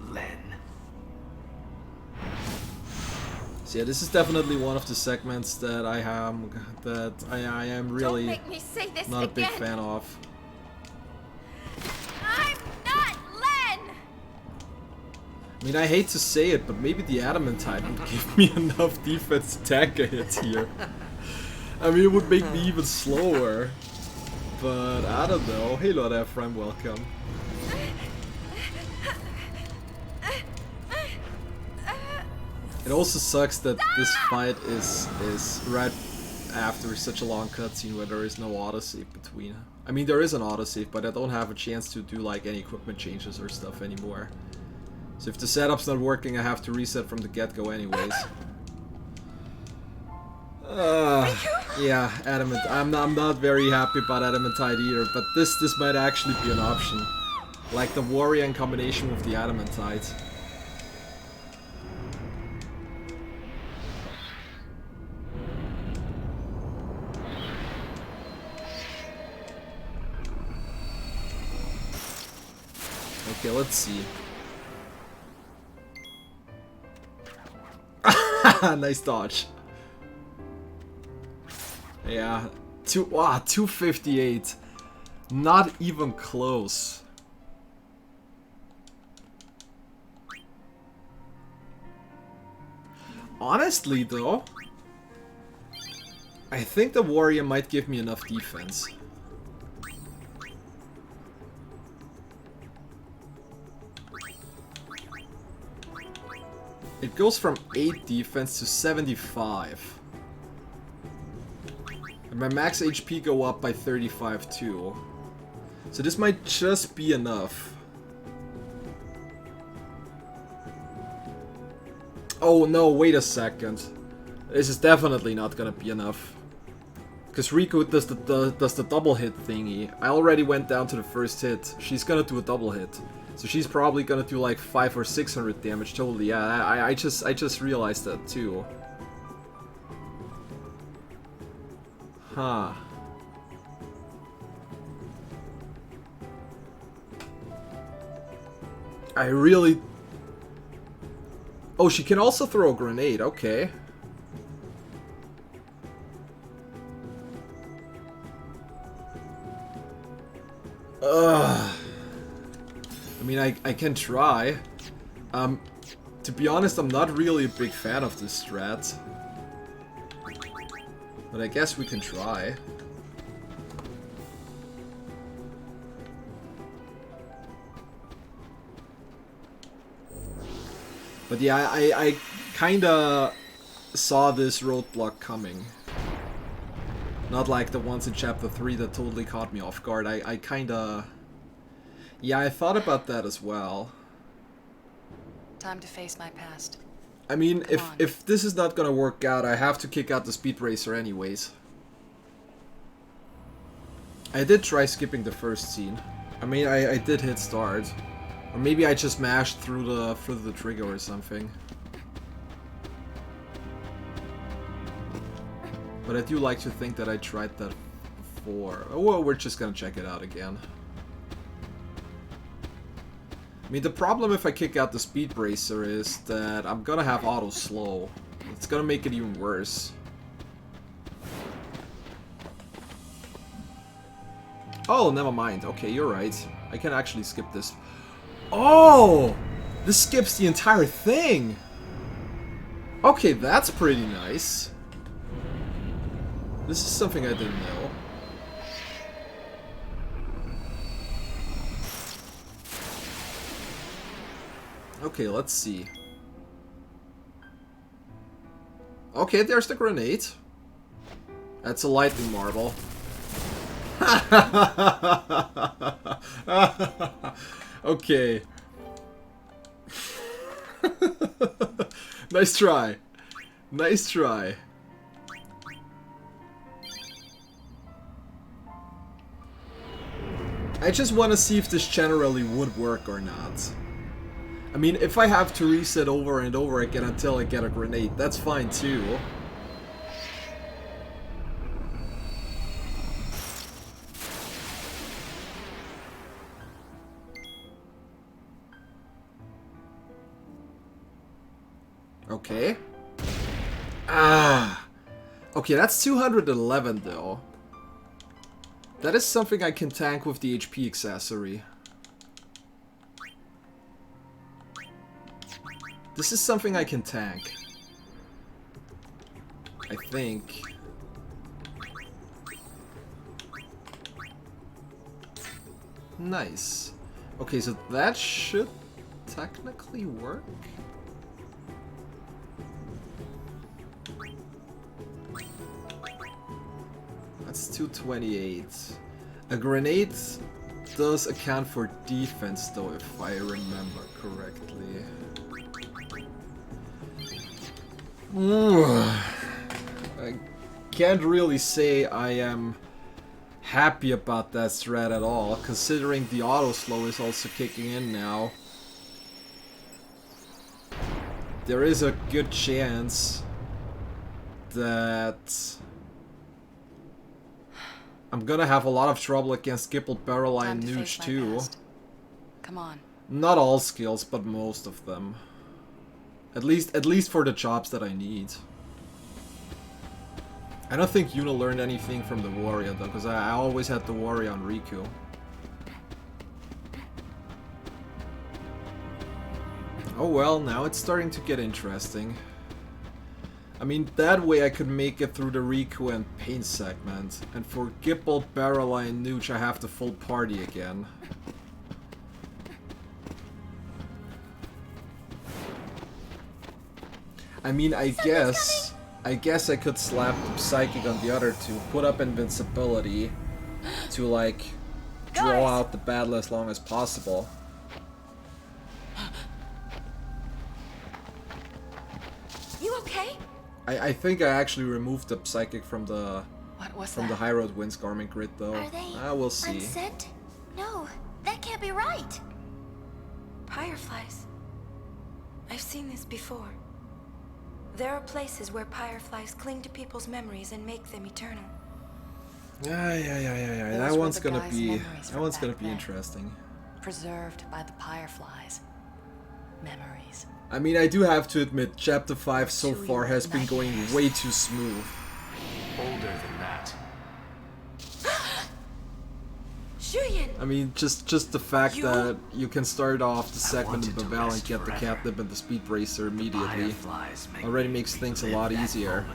Len. So yeah, this is definitely one of the segments that I am really Don't make me say this not a big again. fan of. I'm not Len! I mean, I hate to say it, but maybe the Adamantite would give me enough defense to tank a hit here. I mean, it would make me even slower. But I don't know. Hey Lord Ephraim, welcome. It also sucks that this fight is right after such a long cutscene where there is no autosave between. I mean, there is an autosave, but I don't have a chance to do like any equipment changes or stuff anymore. So if the setup's not working, I have to reset from the get-go anyways. Yeah, Adamant. I'm not very happy about Adamantite either, but this might actually be an option. Like the warrior in combination with the Adamantite. Okay, let's see. Nice dodge. Yeah, 258. Not even close. Honestly though, I think the warrior might give me enough defense. It goes from 8 defense to 75. And my max HP go up by 35 too. So this might just be enough. Oh no, wait a second. This is definitely not gonna be enough. Because Riku does the double hit thingy. I already went down to the first hit. She's gonna do a double hit. So she's probably gonna do like 500 or 600 damage totally. Yeah, I just realized that too. Huh. I really... Oh, she can also throw a grenade, okay. Ugh. I mean, I can try. To be honest, I'm not really a big fan of this strat. But I guess we can try. But yeah, I kinda saw this roadblock coming. Not like the ones in Chapter 3 that totally caught me off guard. I kinda... Yeah, I thought about that as well. Time to face my past. I mean, if this is not gonna work out, I have to kick out the Speed Racer anyways. I did try skipping the first scene. I mean, I did hit start. Or maybe I just mashed through the trigger or something. But I do like to think that I tried that before. Oh, well, we're just gonna check it out again. I mean, the problem if I kick out the Speed Bracer is that I'm gonna have auto slow. It's gonna make it even worse. Oh, never mind. Okay, you're right. I can actually skip this. Oh! This skips the entire thing! Okay, that's pretty nice. This is something I didn't know. Okay, let's see. Okay, there's the grenade. That's a lightning marble. Okay. Nice try. Nice try. I just want to see if this generally would work or not. I mean, if I have to reset over and over again until I get a grenade, that's fine too. Okay. Ah. Okay, that's 211 though. That is something I can tank with the HP accessory. This is something I can tank. I think. Nice. Okay, so that should technically work. That's 228. A grenade does account for defense though, if I remember correctly. I can't really say I am happy about that strat at all, considering the auto slow is also kicking in now. There is a good chance that I'm gonna have a lot of trouble against Gipple, Barrelline, and Nooch too. Come on. Not all skills, but most of them. At least for the jobs that I need. I don't think Yuna learned anything from the warrior though, because I always had the warrior on Riku. Oh well, now it's starting to get interesting. I mean, that way I could make it through the Riku and Pain segment. And for Gipple, Barrelline, and Nooch, I have the full party again. I mean, I guess I could slap the Psychic on the other two, put up invincibility to, like, draw out the battle as long as possible. You okay? I think I actually removed the Psychic from the the High Road Winds Garment Grid though. Are they we'll see. unsent? No, that can't be right. Fireflies. I've seen this before. There are places where fireflies cling to people's memories and make them eternal. Yeah. That one's gonna be interesting. Preserved by the fireflies. Memories. I mean, I do have to admit, Chapter 5 so far has been going way too smooth. Older than that. Shuyin! I mean, just the fact that you can start off the segment in Bavel and get the catnip and the speed bracer immediately already makes things a lot easier.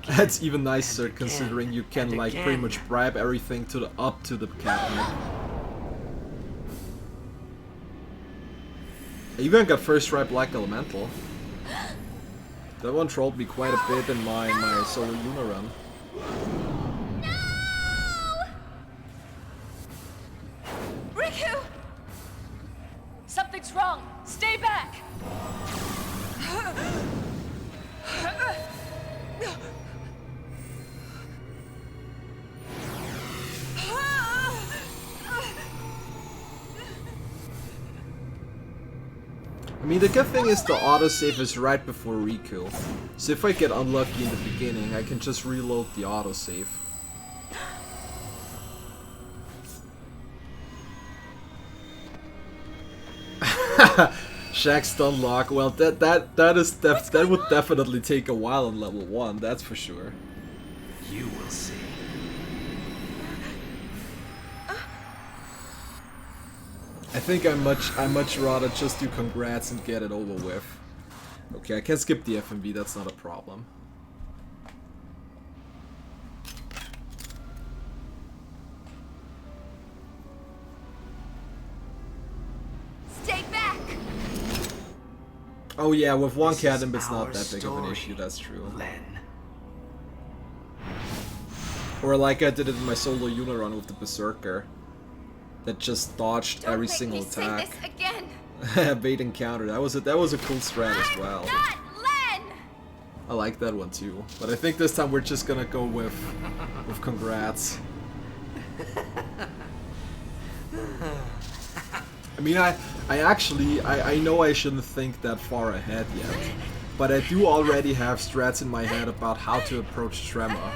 That's even nicer considering you can like pretty much bribe everything up to the catnip. I even got first try Black Elemental. That one trolled me quite a bit in my solo Yuna run. Riku! Something's wrong. Stay back! I mean, the good thing is the autosave is right before Riku. So if I get unlucky in the beginning, I can just reload the autosave. Shaq's stun lock. Well, that would definitely take a while on level 1. That's for sure. You will see. I think I much rather just do congrats and get it over with. Okay, I can skip the FMV. That's not a problem. Stay back! Oh yeah, with one catnip it's not that big of an issue, that's true. Or like I did it in my solo Yuna run with the Berserker. That just dodged every single attack. Say this again. Bait and counter. That was a cool strat as well. Not Len! I like that one too. But I think this time we're just gonna go with congrats. mean, I know I shouldn't think that far ahead yet, but I do already have strats in my head about how to approach Tremor.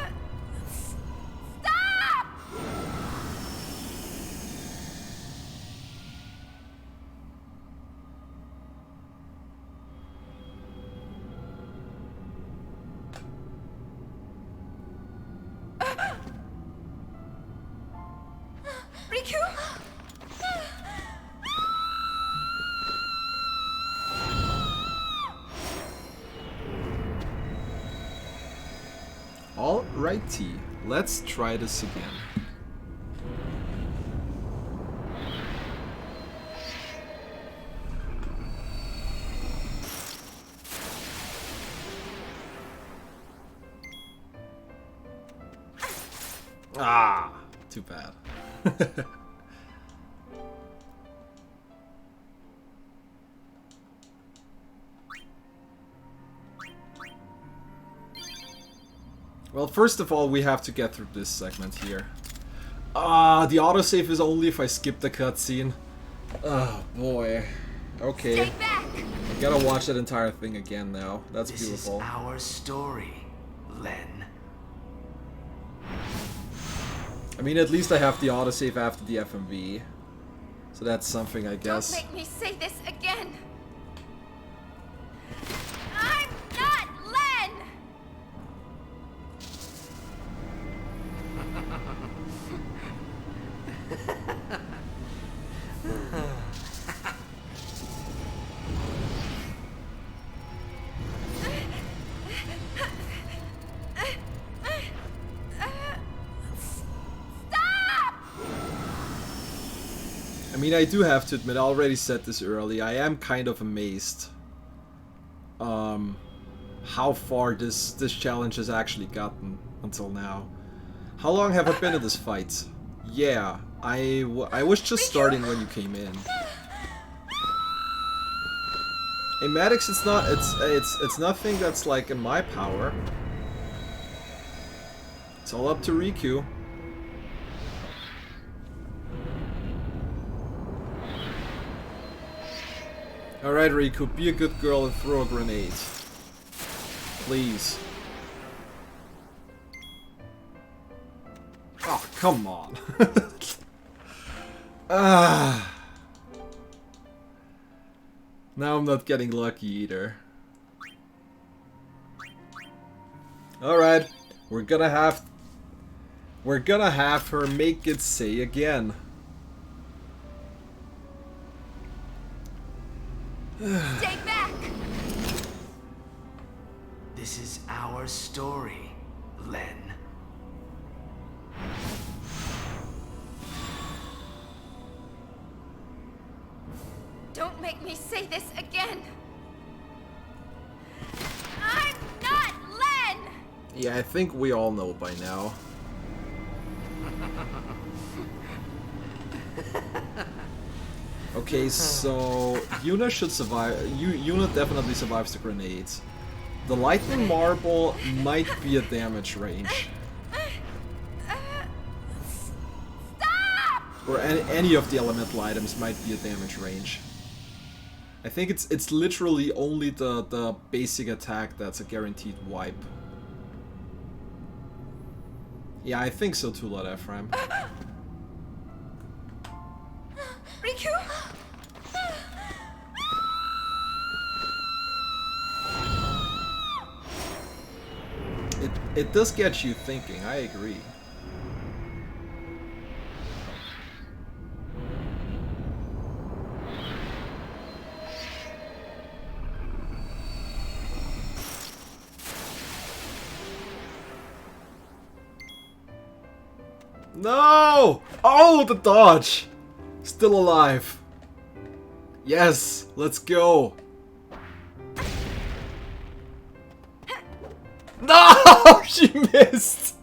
Alrighty, let's try this again. Ah, too bad. Well, first of all, we have to get through this segment here. Ah, the autosave is only if I skip the cutscene. Oh, boy. Okay. Gotta watch that entire thing again now. That's beautiful. This is our story, Len. I mean, at least I have the autosave after the FMV. So that's something, I guess. Don't make me say this again. I'm not Len! I mean, I do have to admit, I already said this early, I am kind of amazed how far this challenge has actually gotten until now. How long have I been in this fight? Yeah, I was just starting when you came in. Hey Maddox, it's nothing that's like in my power. It's all up to Riku. Alright, Riku, be a good girl and throw a grenade. Please. Oh, come on. Ah. Now I'm not getting lucky either. Alright, we're gonna have her make it say again. Stay back! This is our story, Len. Don't make me say this again! I'm not Len! Yeah, I think we all know by now. Okay, so Yuna should survive. Yuna definitely survives the grenades. The lightning marble might be a damage range. Or any of the elemental items might be a damage range. I think it's literally only the basic attack that's a guaranteed wipe. Yeah, I think so too, Lord Ephraim. Riku? It does get you thinking, I agree. No! Oh, the dodge! Still alive. Yes, let's go. No! She missed!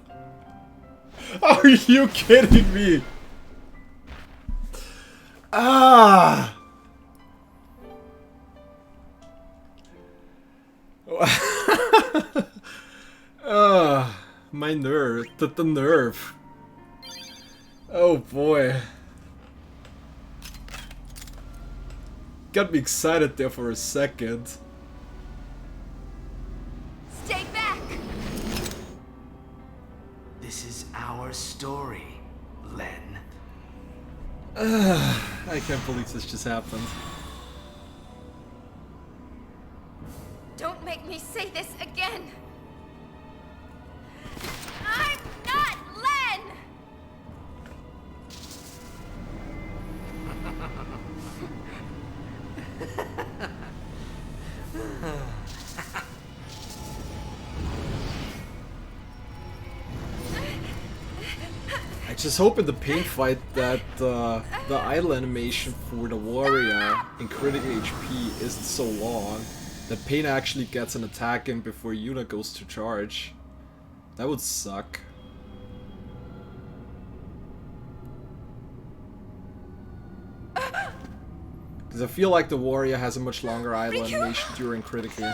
Are you kidding me? Ah! My nerve. The nerve. Oh boy. got me excited there for a second. Stay back! This is our story, Len. I can't believe this just happened. Don't make me say this again! I'm not Len! I just hope in the paint fight that the idle animation for the warrior in critical HP isn't so long that Pain actually gets an attack in before Yuna goes to charge. That would suck. Because I feel like the warrior has a much longer idle animation during critical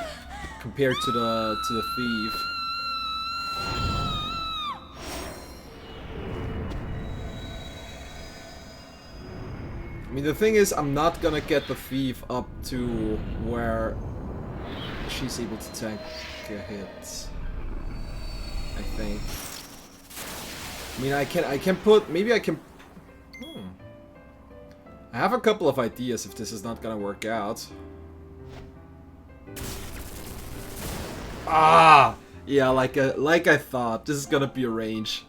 compared to the thief. I mean, the thing is, I'm not gonna get the thief up to where she's able to tank a hit. I think. I mean, I can put, maybe I can. I have a couple of ideas if this is not gonna work out. Ah, yeah, like I thought, this is gonna be a range.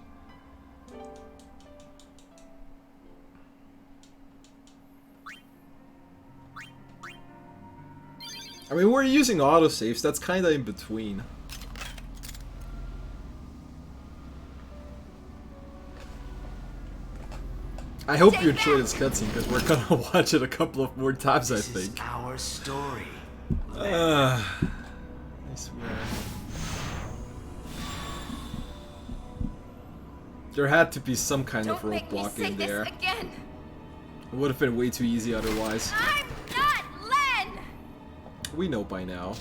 I mean, we're using autosaves, that's kinda in between. I hope you enjoy this cutscene, because we're gonna watch it a couple of more times, I think. This is our story. I swear. There had to be some kind of roadblock in there. Again. It would have been way too easy otherwise. I'm not Len! We know by now.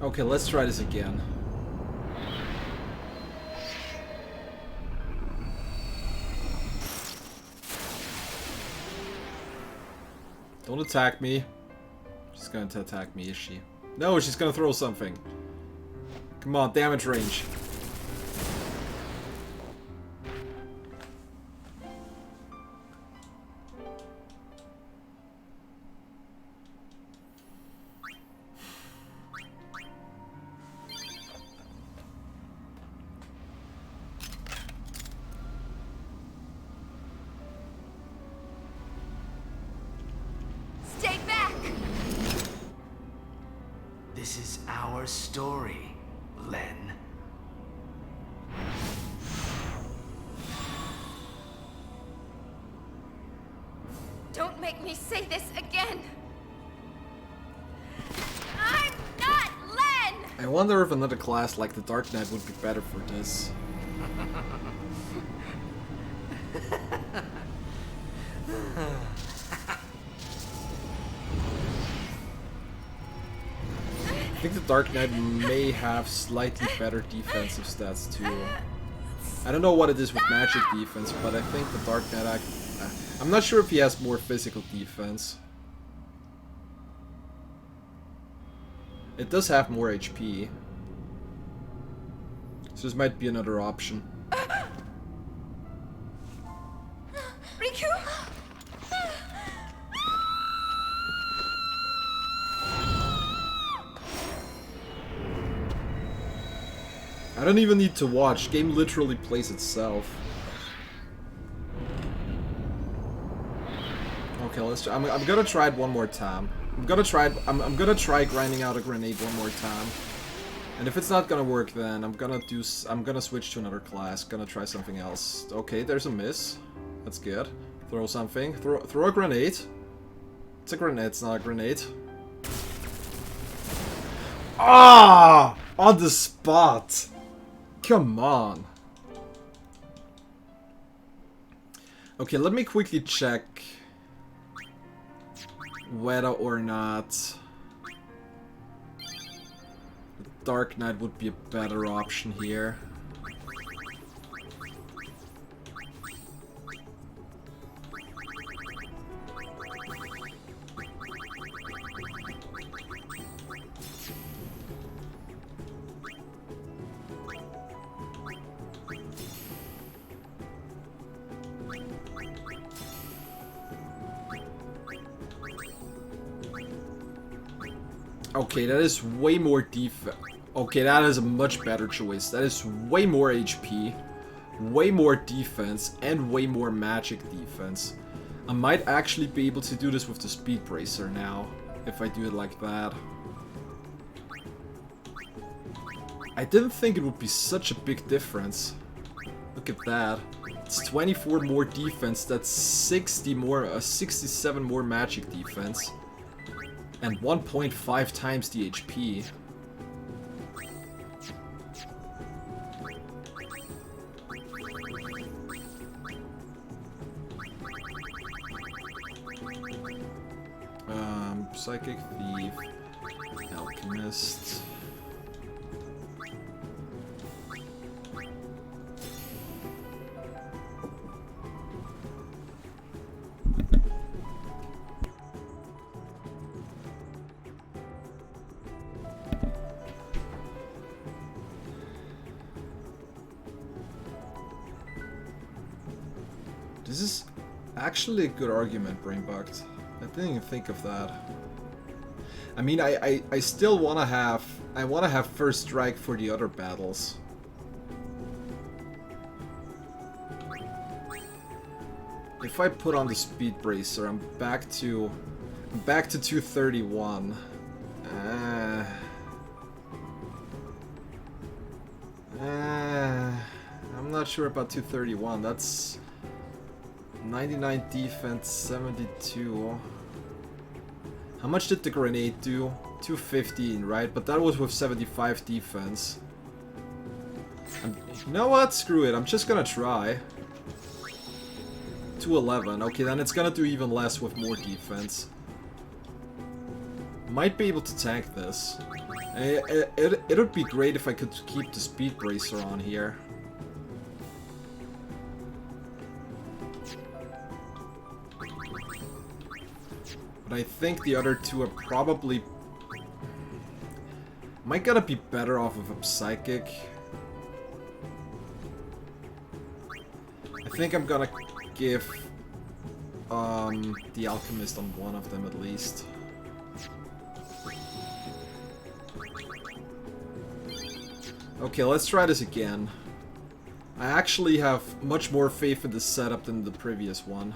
Okay, let's try this again. Don't attack me. She's going to attack me, is she? No, she's gonna throw something. Come on, damage range. Stay back! This is our story, Len. Don't make me say this again! I'm not Len! I wonder if another class like the Dark Knight would be better for this. I think the Dark Knight may have slightly better defensive stats too. I don't know what it is with magic defense, but I think the Dark Knight... I'm not sure if he has more physical defense. It does have more HP. So this might be another option. Riku! I don't even need to watch. Game literally plays itself. let's. I'm gonna try it one more time. I'm gonna try grinding out a grenade one more time. And if it's not gonna work, then I'm gonna switch to another class. Gonna try something else. Okay, there's a miss. That's good. Throw something. Throw a grenade. It's a grenade. It's not a grenade. Ah! On the spot. Come on. Okay, let me quickly check whether or not the Dark Knight would be a better option here. Okay, that is way more defense. Okay, that is a much better choice. That is way more HP, way more defense, and way more magic defense. I might actually be able to do this with the Speed Bracer now, if I do it like that. I didn't think it would be such a big difference. Look at that. It's 24 more defense, that's 67 more magic defense. And 1.5 times the HP. Psychic Thief, Alchemist. This is actually a good argument, Brainbugged. I didn't even think of that. I mean, I still wanna have first strike for the other battles. If I put on the Speed Bracer, I'm back to 231. I'm not sure about 231. That's 99 defense, 72. How much did the grenade do? 215, right? But that was with 75 defense. You know what? Screw it. I'm just gonna try. 211. Okay, then it's gonna do even less with more defense. Might be able to tank this. It would be great if I could keep the Speed Bracer on here. But I think the other two are probably... Might gotta be better off of a Psychic. I think I'm gonna give the Alchemist on one of them at least. Okay, let's try this again. I actually have much more faith in this setup than the previous one.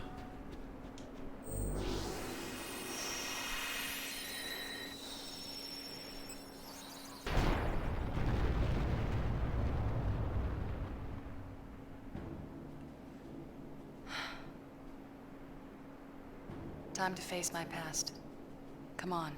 Time to face my past. Come on.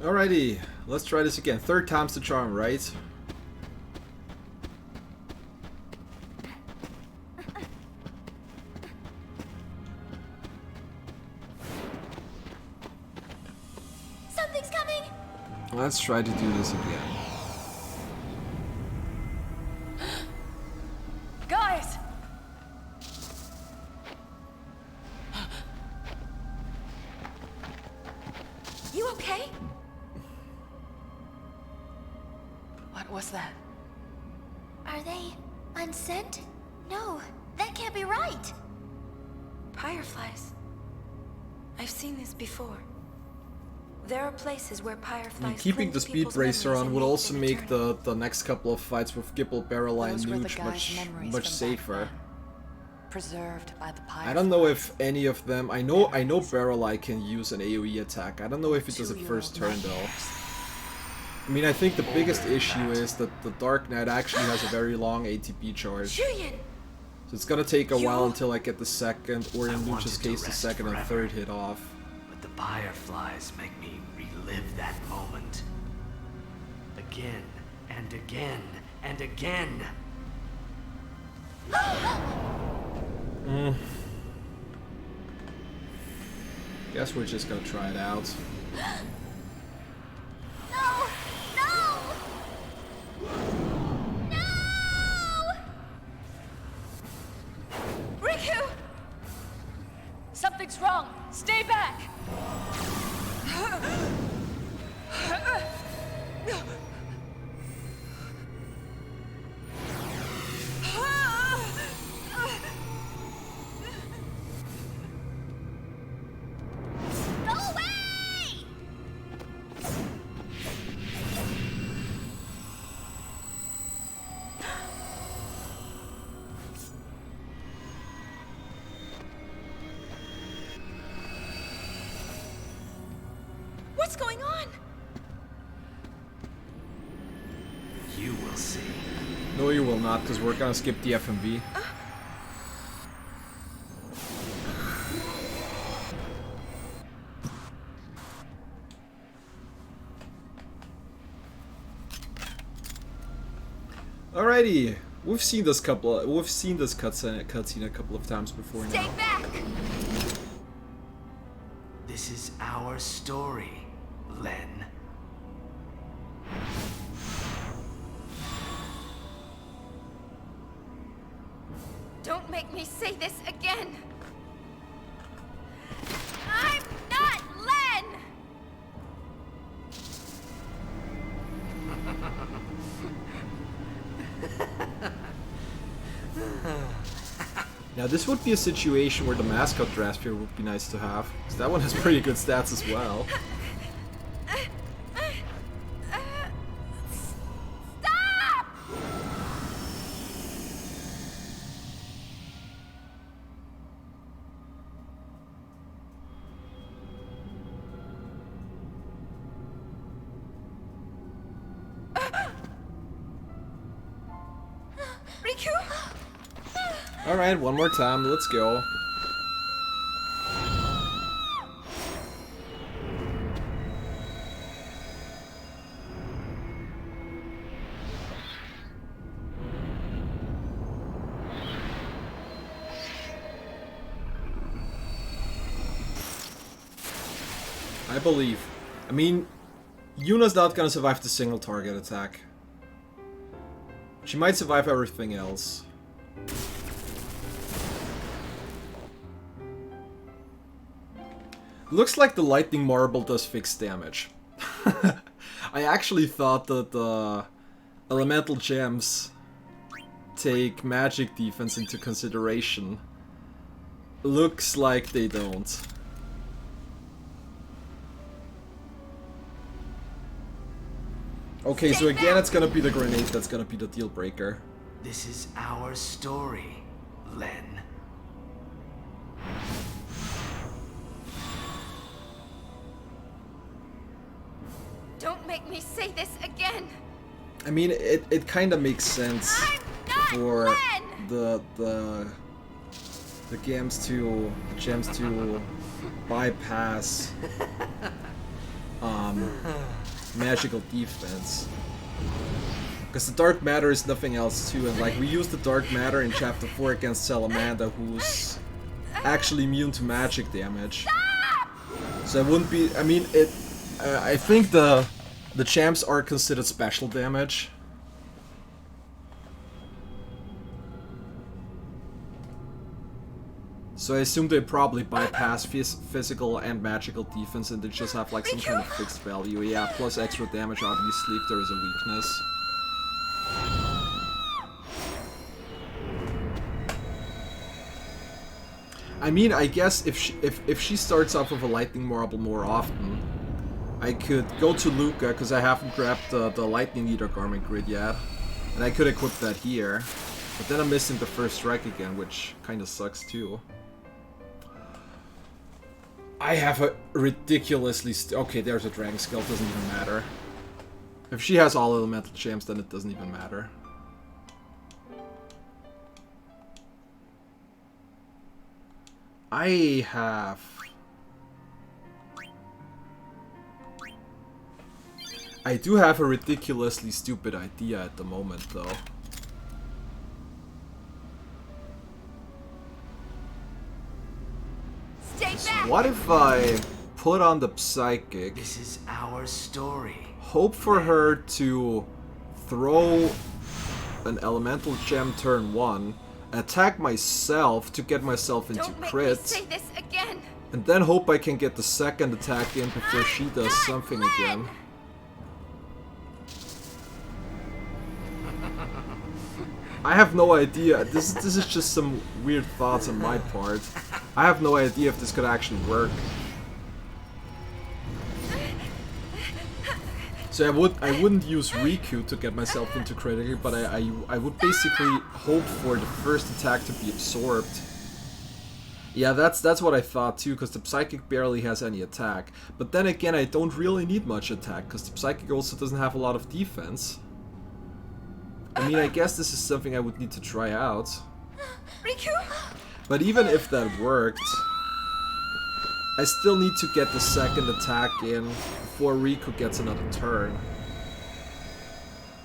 Alrighty, let's try this again. Third time's the charm, right? Something's coming! Let's try to do this again. Guys! You okay? What was that? Are they Unsent? No, that can't be right. Fireflies. I've seen this before. There are places where fireflies keeping the speed bracer on would also make the next couple of fights with Gibble, Barrel, and Nuge much safer. Preserved by the Fireflies. I don't know if any of them. I know Barrel can use an AoE attack. I don't know if it does it first turn though. I mean, I think the biggest issue is that the Dark Knight actually has a very long ATP charge. So it's gonna take a while until I get the second, or in Nuge's case, the second and third hit off. But the Fireflies make me relive that moment. Again, and again, and again. Guess we're just gonna try it out. No! No! No! Riku! Something's wrong. Stay back! Go away! What's going on? You will see. No, you will not, because we're gonna skip the FMV. Alrighty, we've seen this cutscene a couple of times before Stay now. back! This is our story, Len. Don't make me say this again. I'm not Len! Now this would be a situation where the mascot Drasphere would be nice to have, because that one has pretty good stats as well. Stop! Riku? Alright, one more time, let's go. I believe. I mean, Yuna's not gonna survive the single target attack. She might survive everything else. Looks like the lightning marble does fixed damage. I actually thought that the elemental gems take magic defense into consideration. Looks like they don't. Okay, so again it's gonna be the grenade that's gonna be the deal breaker. This is our story, Len. Don't make me say this again. I mean, it kind of makes sense for the gems to bypass magical defense, because the dark matter is nothing else too, and like we used the dark matter in chapter 4 against Salamander, who's actually immune to magic damage. So it wouldn't be. I mean, it. I think the champs are considered special damage. So I assume they probably bypass physical and magical defense, and they just have like some kind of fixed value. Yeah, plus extra damage obviously if there is a weakness. I mean, I guess if she starts off with a lightning marble more often, I could go to Luca, because I haven't grabbed the lightning eater garment grid yet, and I could equip that here. But then I'm missing the first strike again, which kind of sucks too. I have a ridiculously okay, there's a dragon skill, doesn't even matter. If she has all elemental champs, then it doesn't even matter. I do have a ridiculously stupid idea at the moment, though. So what if I put on the psychic? This is our story. Hope for her to throw an elemental gem turn 1, attack myself to get myself into crit, Say this again. and then hope I can get the second attack in before she does something again. I have no idea. This is just some weird thoughts on my part. I have no idea if this could actually work. So I wouldn't use Riku to get myself into critical, but I would basically hope for the first attack to be absorbed. Yeah, that's what I thought too, because the Psychic barely has any attack. But then again, I don't really need much attack, because the Psychic also doesn't have a lot of defense. I mean, I guess this is something I would need to try out. Riku? But even if that worked, I still need to get the second attack in before Riku gets another turn.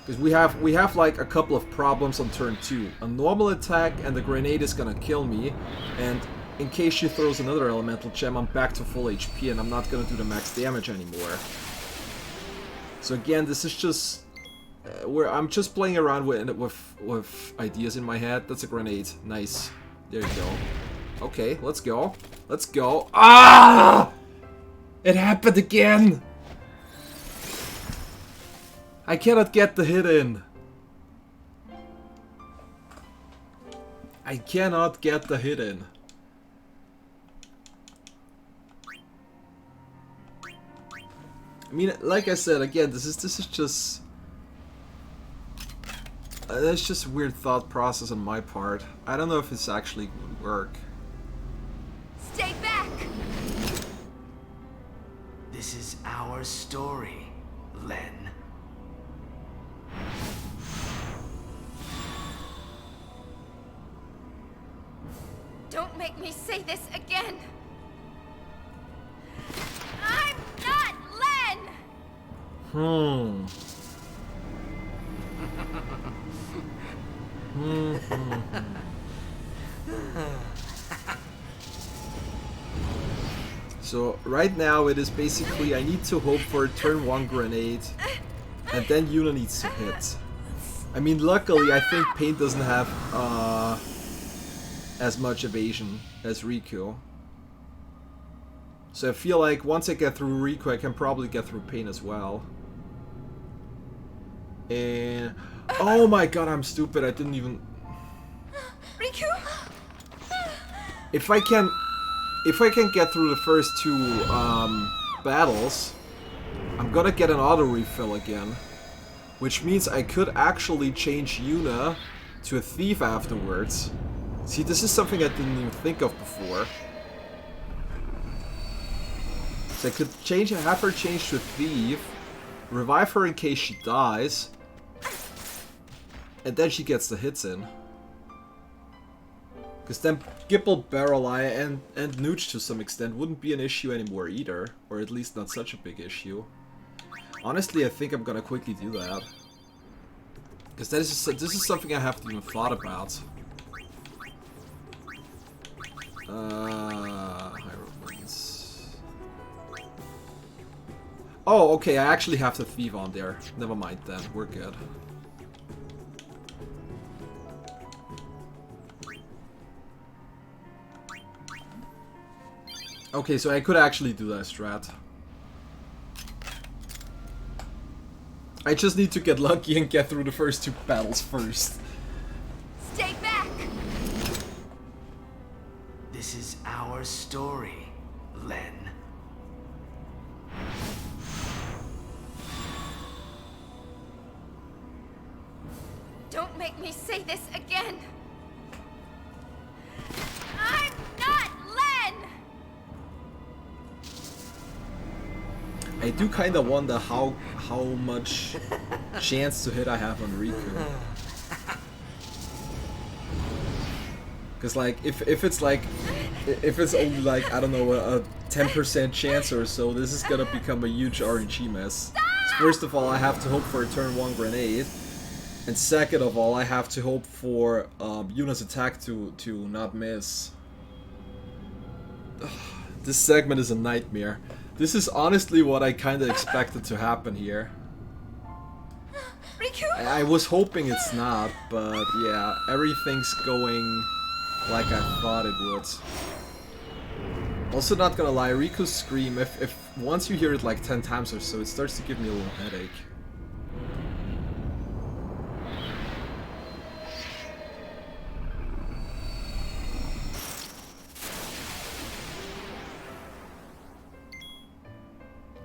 Because we have like a couple of problems on turn 2. A normal attack and the grenade is gonna kill me, and in case she throws another elemental gem, I'm back to full HP and I'm not gonna do the max damage anymore. So again, this is just where I'm just playing around with ideas in my head. That's a grenade. Nice. There you go. Okay, let's go. Let's go. Ah! It happened again! I cannot get the hit in. I cannot get the hit in. I mean, like I said, again, this is just that's just a weird thought process on my part. I don't know if it's actually going to work. Stay back! This is our story, Len. Don't make me say this again. I'm not Len! So right now it is basically I need to hope for a turn 1 grenade, and then Yuna needs to hit. I mean, luckily I think Pain doesn't have as much evasion as Riku. So I feel like once I get through Riku, I can probably get through Pain as well. And oh my god, I'm stupid. I didn't even. Riku? If I can get through the first 2 battles, I'm gonna get an auto refill again, which means I could actually change Yuna to a thief afterwards. See, this is something I didn't even think of before. So I could have her change to a thief, revive her in case she dies, and then she gets the hits in. Because then Gipple, Barrel Eye, and Nooch to some extent wouldn't be an issue anymore either. Or at least not such a big issue. Honestly, I think I'm gonna quickly do that. Because this is something I haven't even thought about. Hieroglyphs. Oh, okay, I actually have the thief on there. Never mind then, we're good. Okay, so I could actually do that strat. I just need to get lucky and get through the first 2 battles first. Stay back! This is our story, Len. Don't make me say this again. I'm not Len! I do kind of wonder how much chance to hit I have on Riku. Because like if it's only like, I don't know, a 10% chance or so, this is gonna become a huge RNG mess. First of all, I have to hope for a turn 1 grenade, and second of all, I have to hope for Yuna's attack to not miss. This segment is a nightmare. This is honestly what I kind of expected to happen here. Riku? I was hoping it's not, but yeah, everything's going like I thought it would. Also, not gonna lie, Riku's scream, if once you hear it like 10 times or so, it starts to give me a little headache.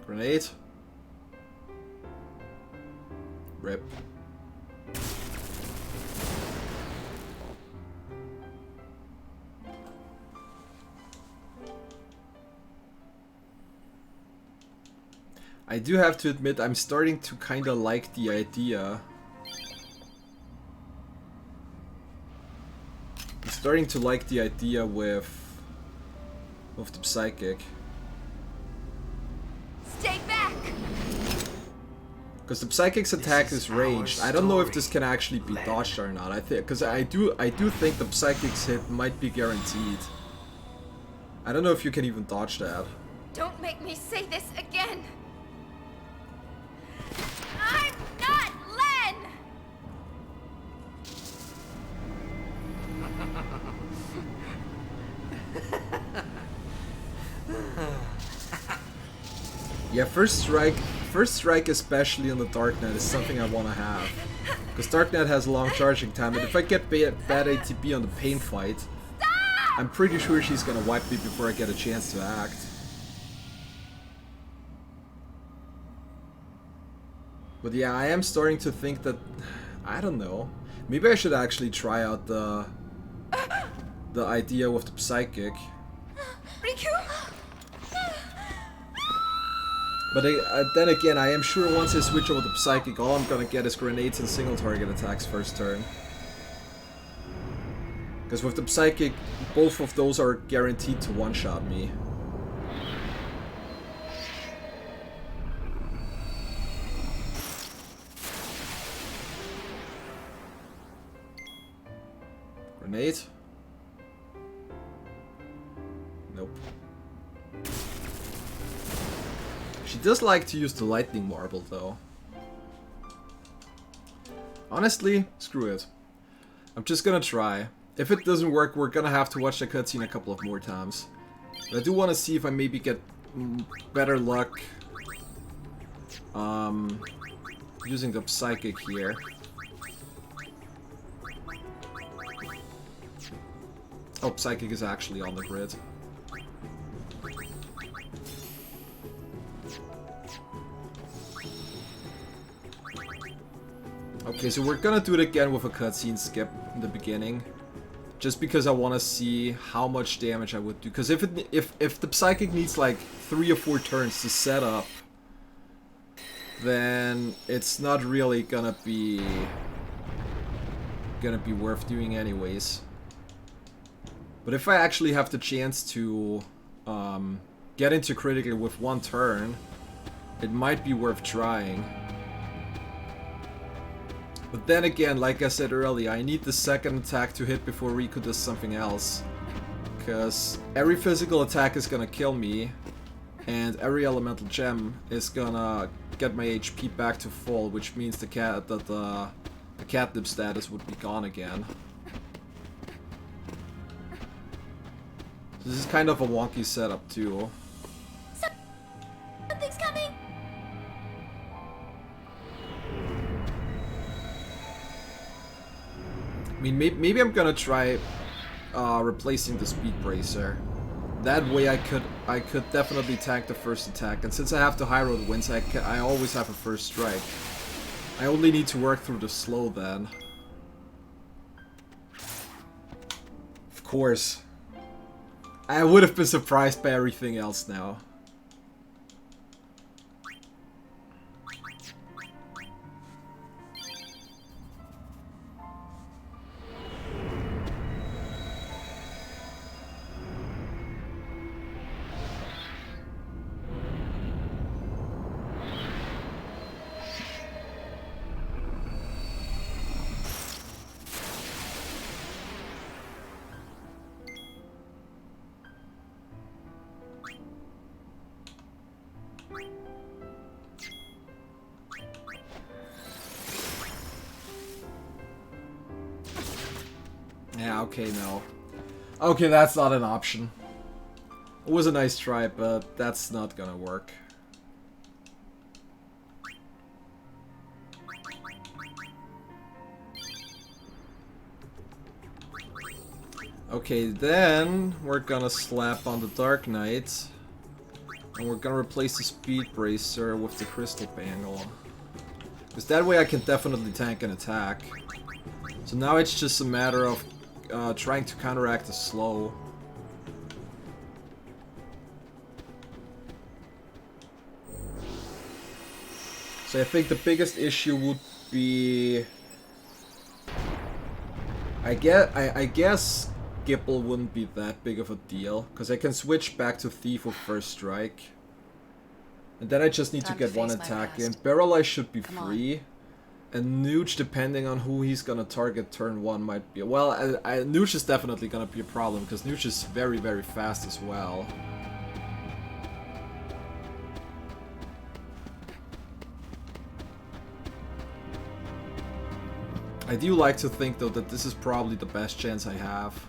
Grenade. Rip. I do have to admit, I'm starting to kind of like the idea. I'm starting to like the idea with the psychic. Stay back! Because the psychic's attack is ranged. I don't know if this can actually be dodged or not. I think, because I do think the psychic's hit might be guaranteed. I don't know if you can even dodge that. Don't make me say this again! I'm not Len! Yeah, first strike especially on the Darknet is something I want to have. Because Darknet has a long charging time, and if I get bad ATB on the pain fight, I'm pretty sure she's gonna wipe me before I get a chance to act. But yeah, I am starting to think that, I don't know, maybe I should actually try out the idea with the psychic. Riku? But then again, I am sure once I switch over to psychic, all I'm gonna get is grenades and single target attacks first turn. Because with the psychic, both of those are guaranteed to one-shot me. Grenade? Nope. She does like to use the lightning marble though. Honestly, screw it. I'm just gonna try. If it doesn't work, we're gonna have to watch the cutscene a couple of more times. But I do want to see if I maybe get better luck using the psychic here. Oh, psychic is actually on the grid. Okay, so we're gonna do it again with a cutscene skip in the beginning. Just because I want to see how much damage I would do. Because if the psychic needs like 3 or 4 turns to set up, then it's not really gonna be worth doing anyways. But if I actually have the chance to get into critical with 1 turn, it might be worth trying. But then again, like I said earlier, I need the second attack to hit before Riku does something else. Because every physical attack is gonna kill me, and every elemental gem is gonna get my HP back to full, which means the catnip status would be gone again. This is kind of a wonky setup too. Something's coming! I mean, maybe I'm gonna try replacing the speed bracer. That way I could definitely tank the first attack, and since I have the high road winds, I always have a first strike. I only need to work through the slow then. Of course. I would have been surprised by everything else now. Yeah, okay, no. Okay, that's not an option. It was a nice try, but that's not gonna work. Okay, then we're gonna slap on the Dark Knight. And we're gonna replace the Speed Bracer with the Crystal Bangle. Because that way I can definitely tank an attack. So now it's just a matter of trying to counteract the slow. So I think the biggest issue would be... I guess Gipple wouldn't be that big of a deal, because I can switch back to Thief with First Strike. And then I just need to get one attack in. Barrel Eye should be free. And Nooch, depending on who he's gonna target turn 1, might be... Well, Nooch is definitely gonna be a problem, because Nooch is very, very fast as well. I do like to think, though, that this is probably the best chance I have.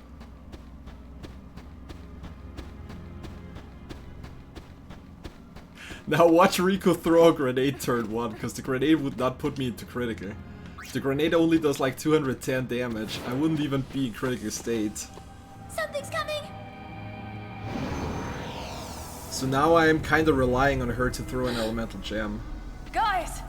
Now watch Riku throw a grenade turn 1, because the grenade would not put me into critical. If the grenade only does like 210 damage, I wouldn't even be in critical state. Something's coming! So now I am kind of relying on her to throw an elemental gem. Guys!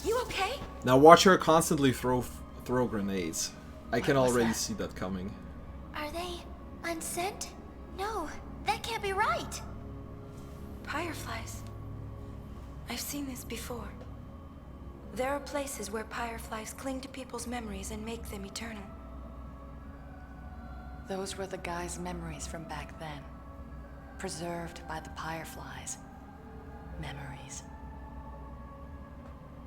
You okay? Now watch her constantly throw grenades. I can already see that coming. Are they unsent? No, that can't be right. Fireflies. I've seen this before. There are places where fireflies cling to people's memories and make them eternal. Those were the guys' memories from back then. Preserved by the fireflies. Memories.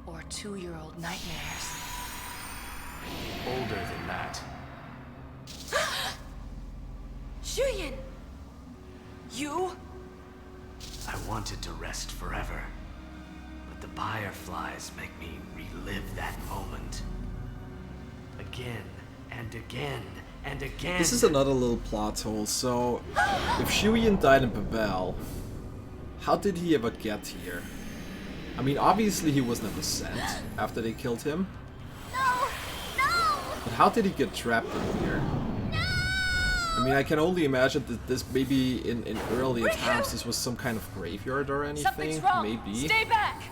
Or 2-year-old nightmares. Older than that. Shuyin! You? I wanted to rest forever, but the fireflies make me relive that moment. Again and again and again. This is another little plot hole. So, if Shuyin died in Babel, how did he ever get here? I mean, obviously he was never sent after they killed him. But how did he get trapped in here? I mean, I can only imagine that this maybe in earlier times this was some kind of graveyard or anything. Something's wrong. Maybe. Stay back!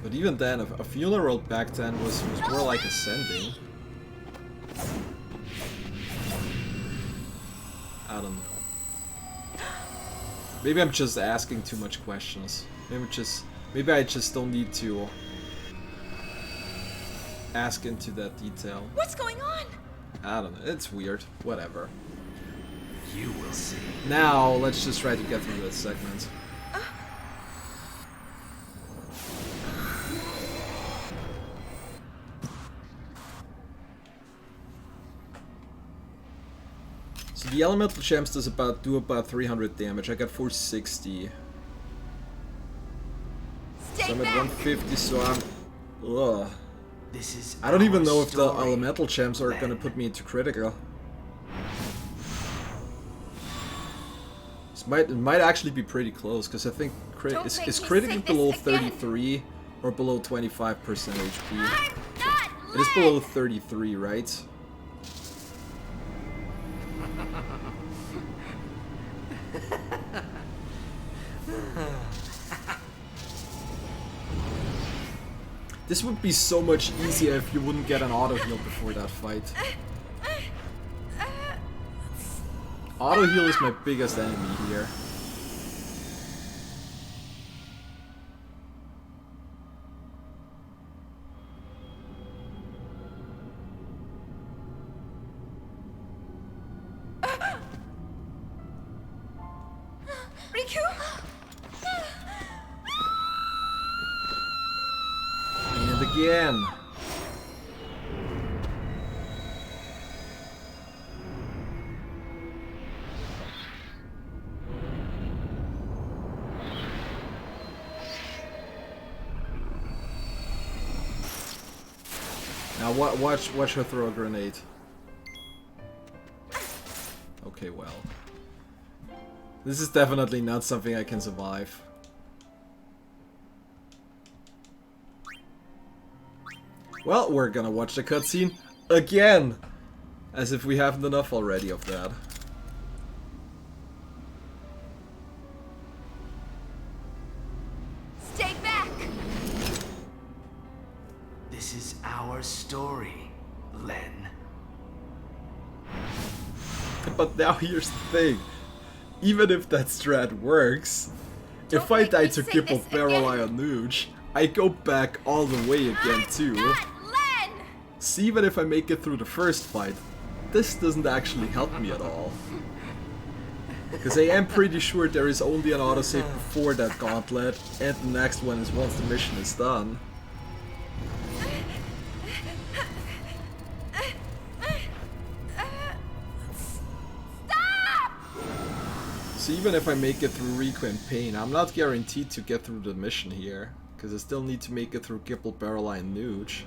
But even then, a funeral back then was more like ascending. I don't know. Maybe I'm just asking too much questions. Maybe I just don't need to ask into that detail. What's going on? I don't know. It's weird. Whatever. You will see. Now, let's just try to get through that segment. So the elemental gems do about 300 damage. I got 460. So I'm at 150, so I'm... Ugh. This is I don't even our know if the story, elemental gems are Len. gonna put me into critical. It might actually be pretty close, because I think is critical below 33 or below 25% HP? It is below 33, right? This would be so much easier if you wouldn't get an auto heal before that fight. Auto heal is my biggest enemy here. Riku? And again. Now watch her throw a grenade. Okay, well. This is definitely not something I can survive. Well, we're gonna watch the cutscene again! As if we haven't enough already of that. Stay back! This is our story, Len. But now here's the thing. Even if that strat works, if I die to Kipple Barreleye on Nuge, I go back all the way again too. So even if I make it through the first fight, this doesn't actually help me at all. Because I am pretty sure there is only an autosave before that gauntlet, and the next one is once the mission is done. So even if I make it through Riku and Pain, I'm not guaranteed to get through the mission here, because I still need to make it through Kipple Barreleye and Nuge.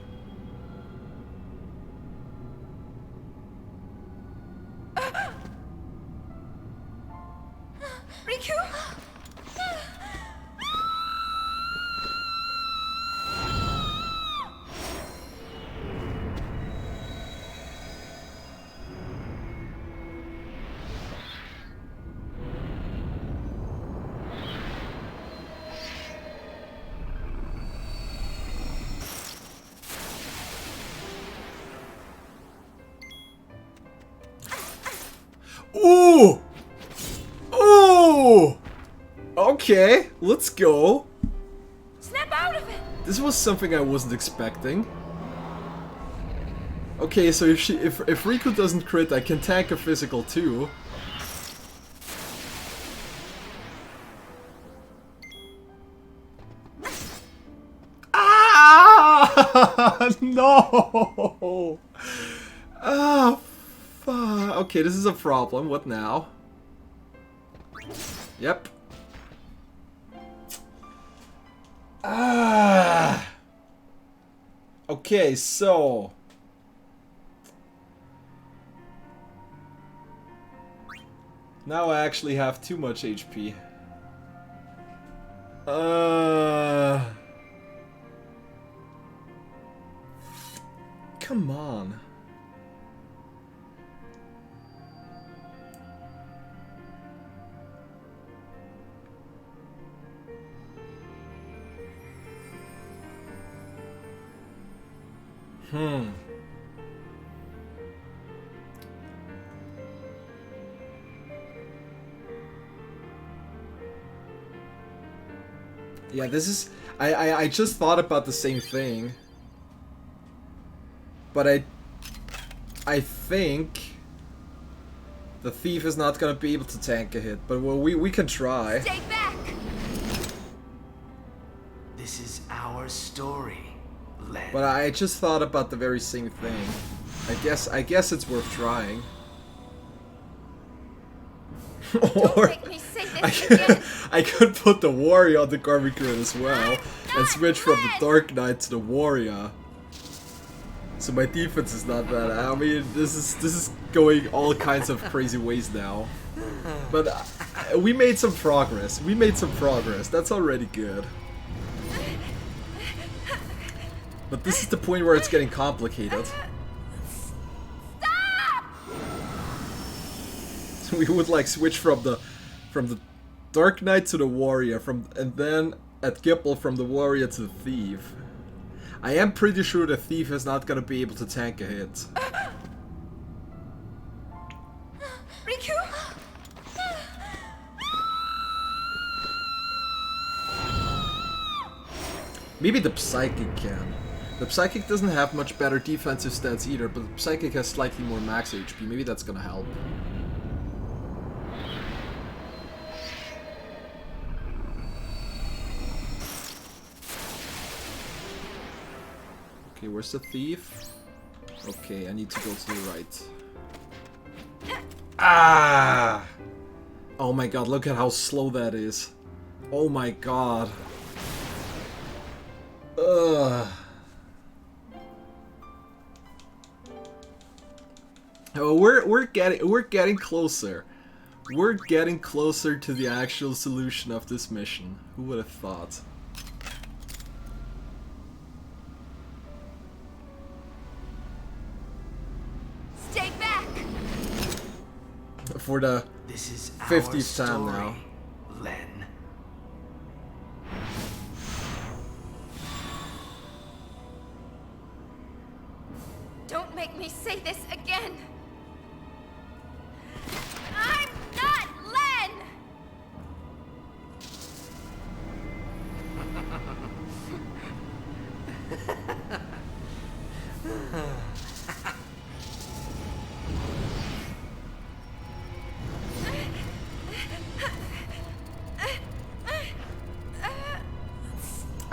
Riku? Ooh! Ooh! Okay, let's go. Snap out of it! This was something I wasn't expecting. Okay, so if Riku doesn't crit, I can tank a physical too. Ah! No! Ah! Okay, this is a problem. What now? Yep. Ah. Okay, so now I actually have too much HP. Come on. Yeah, this is... I just thought about the same thing. But I think the thief is not gonna be able to tank a hit, but well, we can try. Stay back! This is our story, Len. But I just thought about the very same thing. I guess it's worth trying. Or Make me say this again. I could put the warrior on the Garmy Grid as well and switch from the Dark Knight to the warrior. So my defense is not bad. I mean, this is going all kinds of crazy ways now. But we made some progress. We made some progress. That's already good. But this is the point where it's getting complicated. Stop! So we would like switch from the Dark Knight to the Warrior, and then at Gipple from the Warrior to the Thief. I am pretty sure the Thief is not gonna be able to tank a hit. Riku? Maybe the Psychic can. The Psychic doesn't have much better defensive stats either, but the Psychic has slightly more max HP. Maybe that's gonna help. Okay, where's the Thief? Okay, I need to go to the right. Ah! Oh my god, look at how slow that is. Oh my god. Ugh. Oh, we're getting closer. We're getting closer to the actual solution of this mission. Who would have thought? Stay back! For the This is 50th our time story, now. Len. Don't make me say this again! I'm not Len!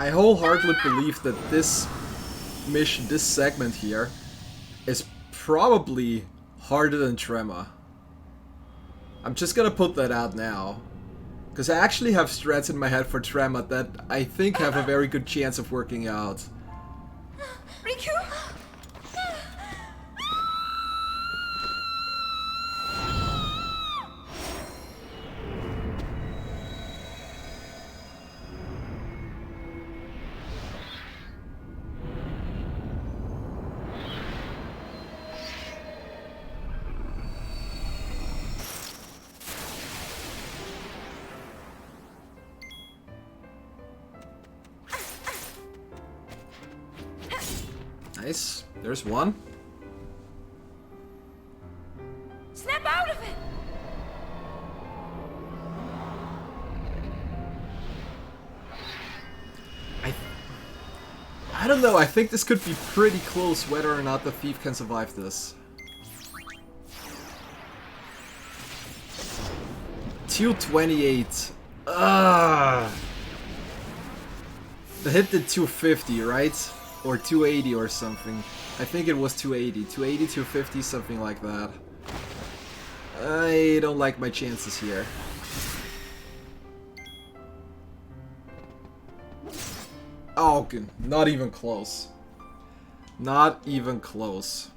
I wholeheartedly believe that this mission, this segment here, is probably harder than Tremor. I'm just gonna put that out now. Because I actually have strats in my head for Tremor that I think have a very good chance of working out. Riku? Nice. There's one. Snap out of it! I don't know, I think this could be pretty close whether or not the Thief can survive this. 228. Ugh. The hit did 250, right? Or 280 or something. I think it was 280. 280, 250, something like that. I don't like my chances here. Oh, good. Not even close. Not even close.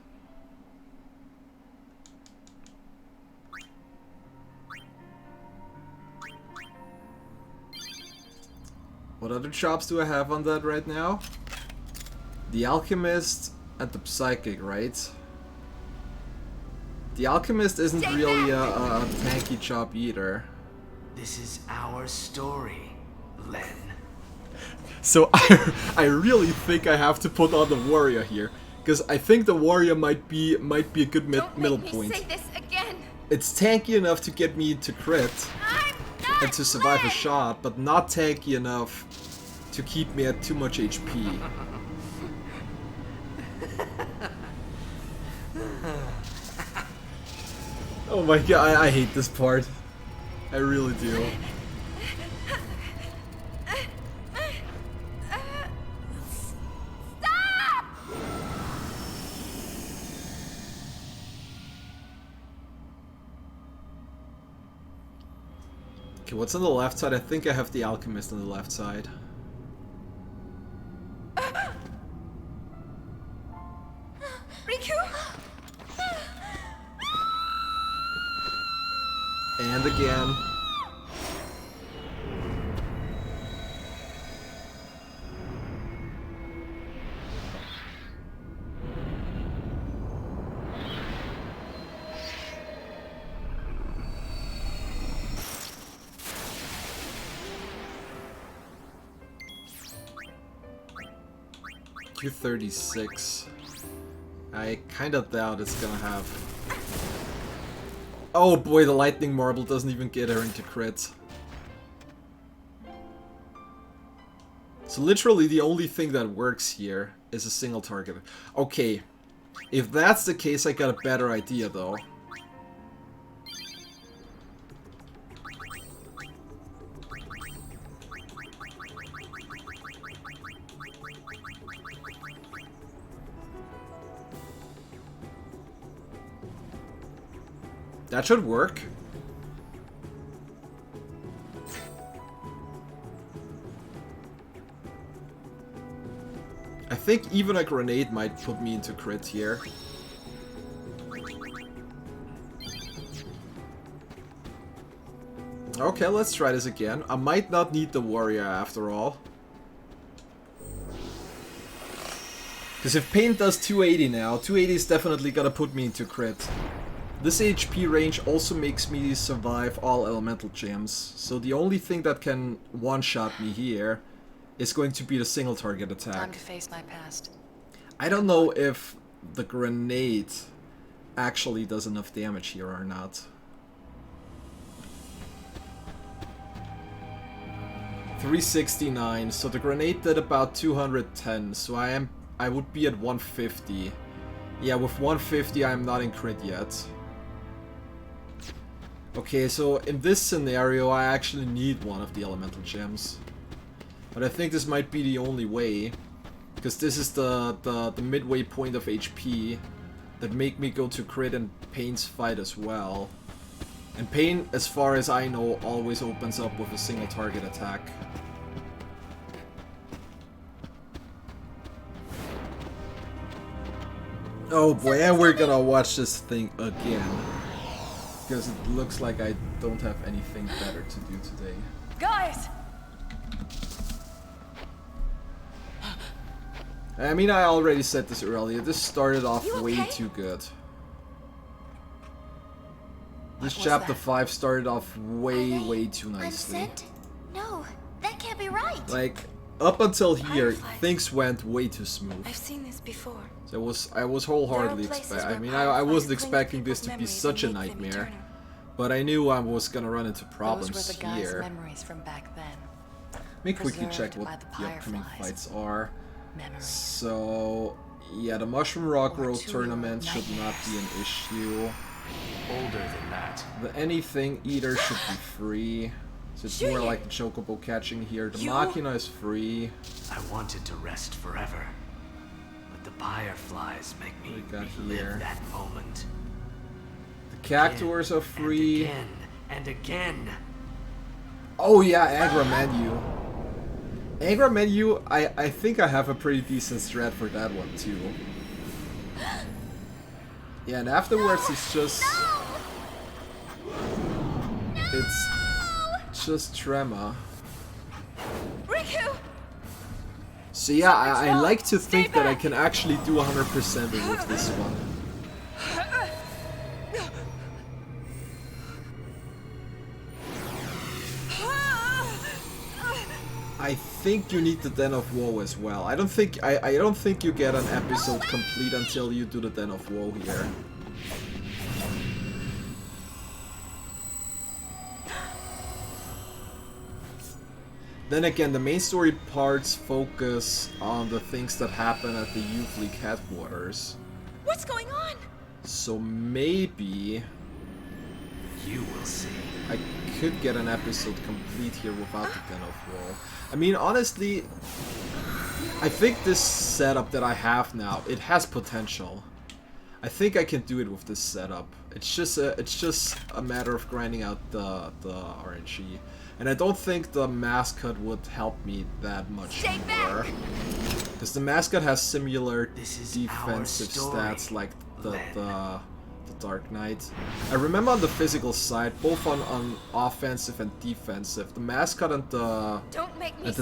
What other chops do I have on that right now? The Alchemist and the Psychic, right? The Alchemist isn't really a tanky chop either. This is our story, Len. So I really think I have to put on the Warrior here, because I think the Warrior might be a good middle point. Say this again. It's tanky enough to get me to crit and to survive a shot, but not tanky enough to keep me at too much HP. Oh my god, I hate this part. I really do. Stop! Okay, what's on the left side? I think I have the Alchemist on the left side. And again. $236. I kinda doubt it's gonna have... Oh boy, the lightning marble doesn't even get her into crits. So literally the only thing that works here is a single target. Okay, if that's the case, I got a better idea though. That should work. I think even a grenade might put me into crit here. Okay, let's try this again. I might not need the warrior after all. Because if Pain does 280 now, 280 is definitely gonna put me into crit. This HP range also makes me survive all elemental gems, so the only thing that can one-shot me here is going to be the single target attack. Time to face my past. I don't know if the grenade actually does enough damage here or not. 369, so the grenade did about 210, so I would be at 150. Yeah, with 150 I'm not in crit yet. Okay, so in this scenario I actually need one of the elemental gems. But I think this might be the only way. Because this is the midway point of HP that make me go to crit and Pain's fight as well. And Pain, as far as I know, always opens up with a single target attack. Oh boy, and we're gonna watch this thing again. Because it looks like I don't have anything better to do today. Guys! I mean, I already said this earlier. This started off way too good. This chapter 5 started off way too nicely. No, that can't be right. Like, up until here, things went way too smooth. I've seen this before. So I was wholeheartedly I wasn't expecting this to be such a nightmare, but I knew I was gonna run into problems Those were the guys' here. memories from back then. Let me quickly check what the upcoming fights are. So, yeah, the Mushroom Rock Roll tournament should not be an issue. Older than that. The Anything Eater should be free. So it's more like the Chocobo catching here. The Machina is free. I wanted to rest forever, but the fireflies make me relive that moment. The Cactuars are free. Again and again. Oh yeah, Agra Menu. Agra Menu, I think I have a pretty decent strat for that one too. Yeah, and afterwards it's just... It's just Tremor. Riku! So yeah, I like to think that I can actually do 100% with this one. I think you need the Den of Woe as well. I don't think you get an episode complete until you do the Den of Woe here. Then again, the main story parts focus on the things that happen at the Youth League headquarters. What's going on? So maybe you will see. I could get an episode complete here without the Den of Woe. I mean, honestly, I think this setup that I have now, it has potential. I think I can do it with this setup. It's just a matter of grinding out the RNG. And I don't think the mascot would help me that much more. Because the mascot has similar defensive stats like the Dark Knight. I remember on the physical side, both on offensive and defensive, the mascot and the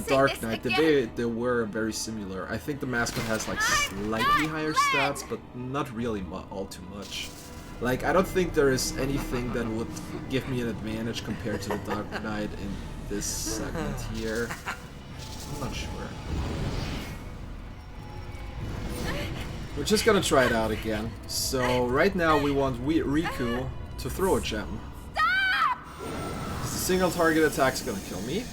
Dark Knight, they were very similar. I think the mascot has like slightly higher stats, but not really all too much. Like, I don't think there is anything that would give me an advantage compared to the Dark Knight in this segment here. I'm not sure. We're just gonna try it out again. So right now we want Riku to throw a gem. The single target attack's gonna kill me.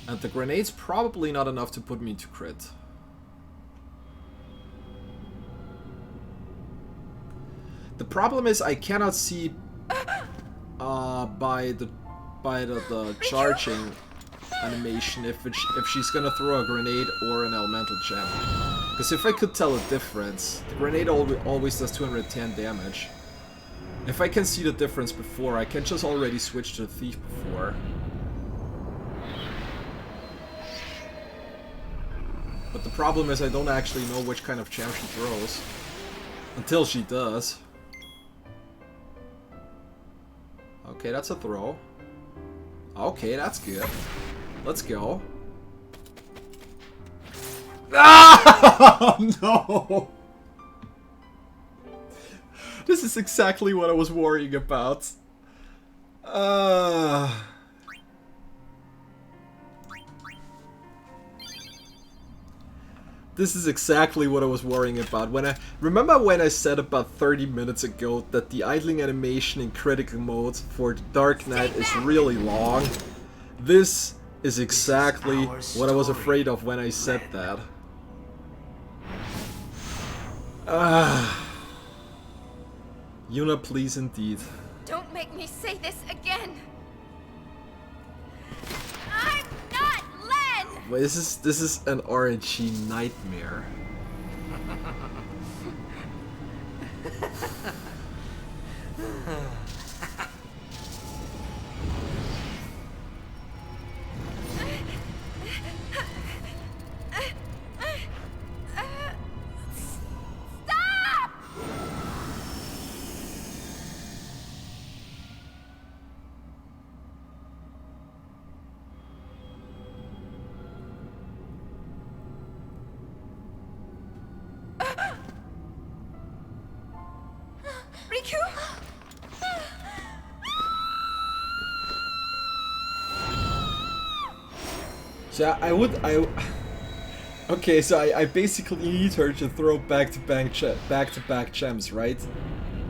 And the grenade's probably not enough to put me to crit. The problem is I cannot see by the charging animation if she's gonna throw a grenade or an elemental gem. Because if I could tell a difference, the grenade always does 210 damage. If I can see the difference before, I can just already switch to the thief before. But the problem is I don't actually know which kind of gem she throws. Until she does. Okay, that's a throw. Okay, that's good. Let's go. Ah! No! This is exactly what I was worrying about. This is exactly what I was worrying about. Remember when I said about 30 minutes ago that the idling animation in critical mode for the Dark Knight is really long? This is exactly what I was afraid of when I said that. Yuna, please indeed. Don't make me say this again. I'm not Len! Wait, this is an RNG nightmare. So okay, so I basically need her to throw back-to-back gems, right?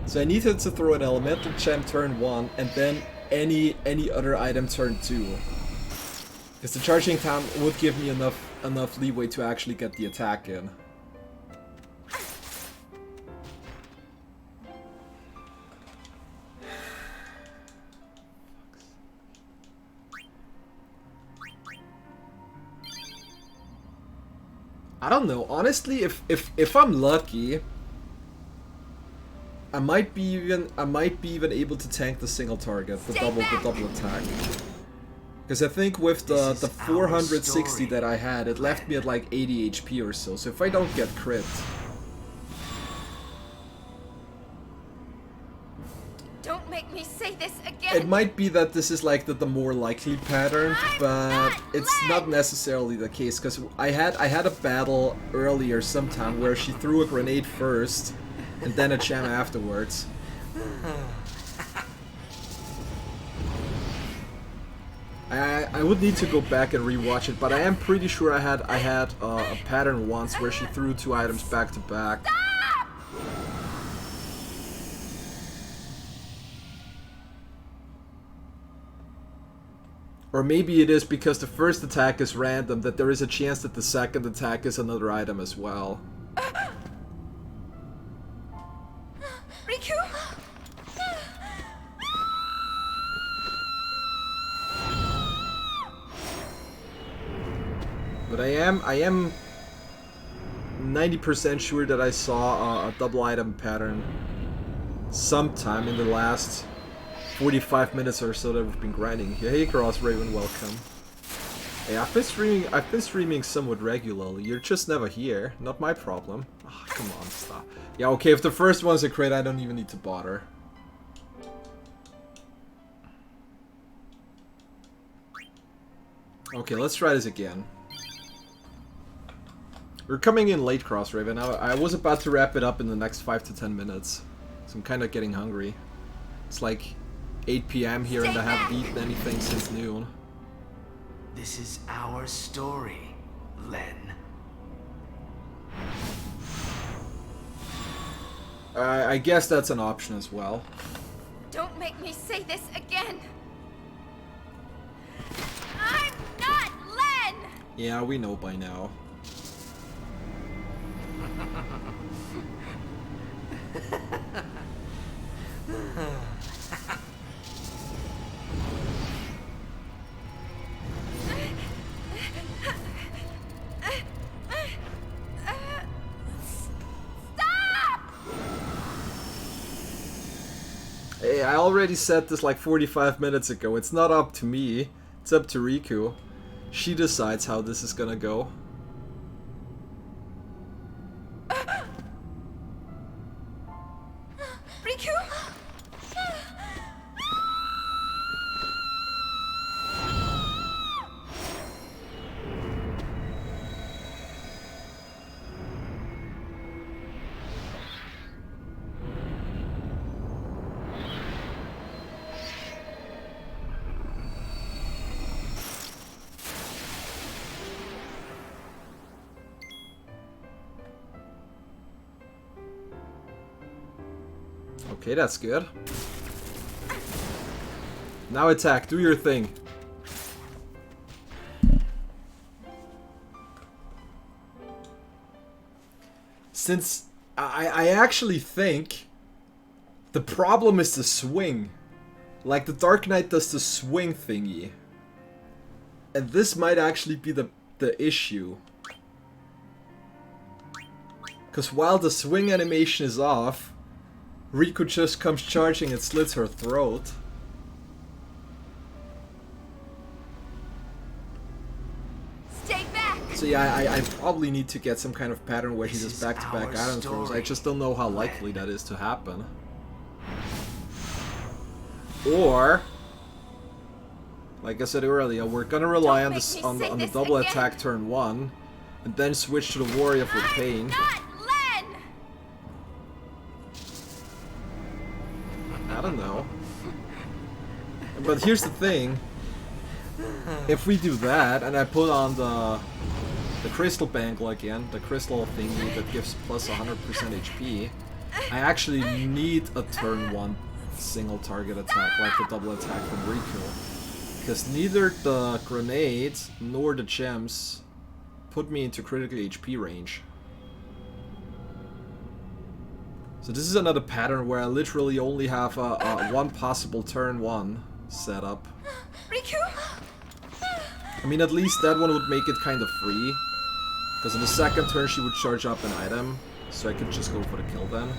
So I need her to throw an elemental gem turn 1 and then any other item turn 2. Because the charging time would give me enough leeway to actually get the attack in. I don't know. Honestly, if I'm lucky, I might be even able to tank the single target, the double attack. Because I think with the 460 that I had, it left me at like 80 HP or so. So if I don't get crit, don't make me say this again. It might be that this is like the more likely pattern, but it's not necessarily the case. Because I had a battle earlier sometime where she threw a grenade first and then a gem afterwards. I would need to go back and rewatch it, but I am pretty sure I had a pattern once where she threw 2 items back to back. Or maybe it is because the first attack is random that there is a chance that the second attack is another item as well. Riku? But I am 90% sure that I saw a double item pattern sometime in the last 45 minutes or so that we've been grinding here. Hey Cross Raven, welcome. Hey, I've been streaming somewhat regularly. You're just never here. Not my problem. Oh, come on, stop. Yeah, okay, if the first one's a crit, I don't even need to bother. Okay, let's try this again. We're coming in late, Crossraven. I was about to wrap it up in the next 5 to 10 minutes. So I'm kind of getting hungry. It's like 8 PM here and I haven't eaten anything since noon. This is our story, Len. I guess that's an option as well. Don't make me say this again. I'm not Len! Yeah, we know by now. Hey, I already said this like 45 minutes ago. It's not up to me. It's up to Riku. She decides how this is gonna go. Riku? Okay, that's good. Now attack, do your thing. Since I actually think the problem is the swing. Like the Dark Knight does the swing thingy. And this might actually be the issue. Because while the swing animation is off, Riku just comes charging and slits her throat. Stay back. So yeah, I probably need to get some kind of pattern where he does back-to-back item throws. I just don't know how likely that is to happen. Or, like I said earlier, we're gonna rely on this on the double attack turn 1, and then switch to the Warrior for pain. I don't know. But here's the thing. If we do that, and I put on the crystal bangle again, the crystal thingy that gives plus 100% HP, I actually need a turn 1 single target attack, like the double attack from Riku. Because neither the grenades nor the gems put me into critical HP range. So this is another pattern where I literally only have one possible turn 1 setup. Riku? I mean, at least that one would make it kind of free. Because in the second turn she would charge up an item, so I could just go for the kill then.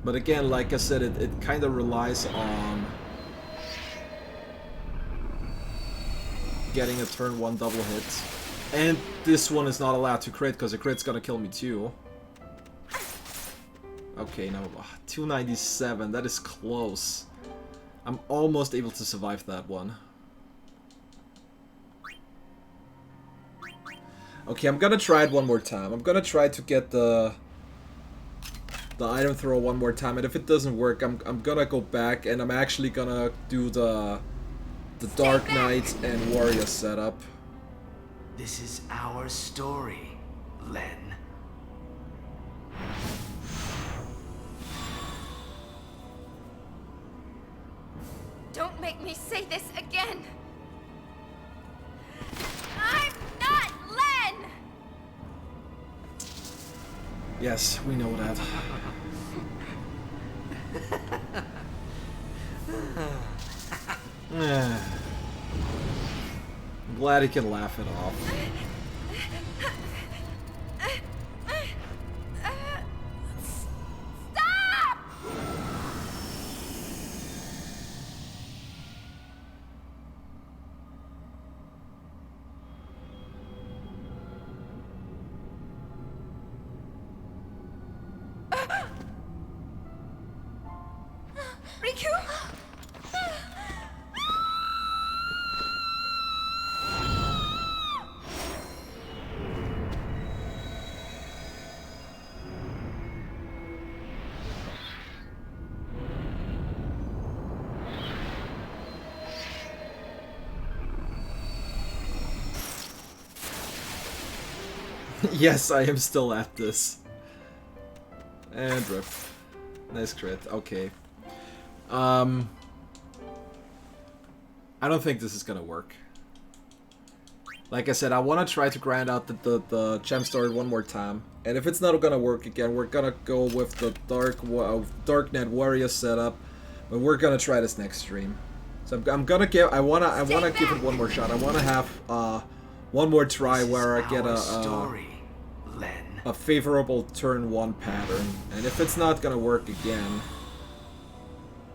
But again, like I said, it kind of relies on getting a turn 1 double hit. And this one is not allowed to crit, because a crit's gonna kill me too. Okay, now 297, that is close. I'm almost able to survive that one. Okay, I'm gonna try it one more time. I'm gonna try to get the item throw one more time, and if it doesn't work, I'm gonna go back and I'm actually gonna do the Dark Knight and Warrior setup. This is our story, Len. Don't make me say this again. I'm not Len! Yes, we know that. I'm glad he can laugh it off. Stop! Yes, I am still at this. And rip. Nice crit. Okay. I don't think this is gonna work. Like I said, I want to try to grind out the gem story one more time. And if it's not gonna work again, we're gonna go with the Darknet Warrior setup. But we're gonna try this next stream. So I'm gonna give. I wanna give it one more shot. I wanna have one more try where I get a favorable turn 1 pattern. And if it's not gonna work again,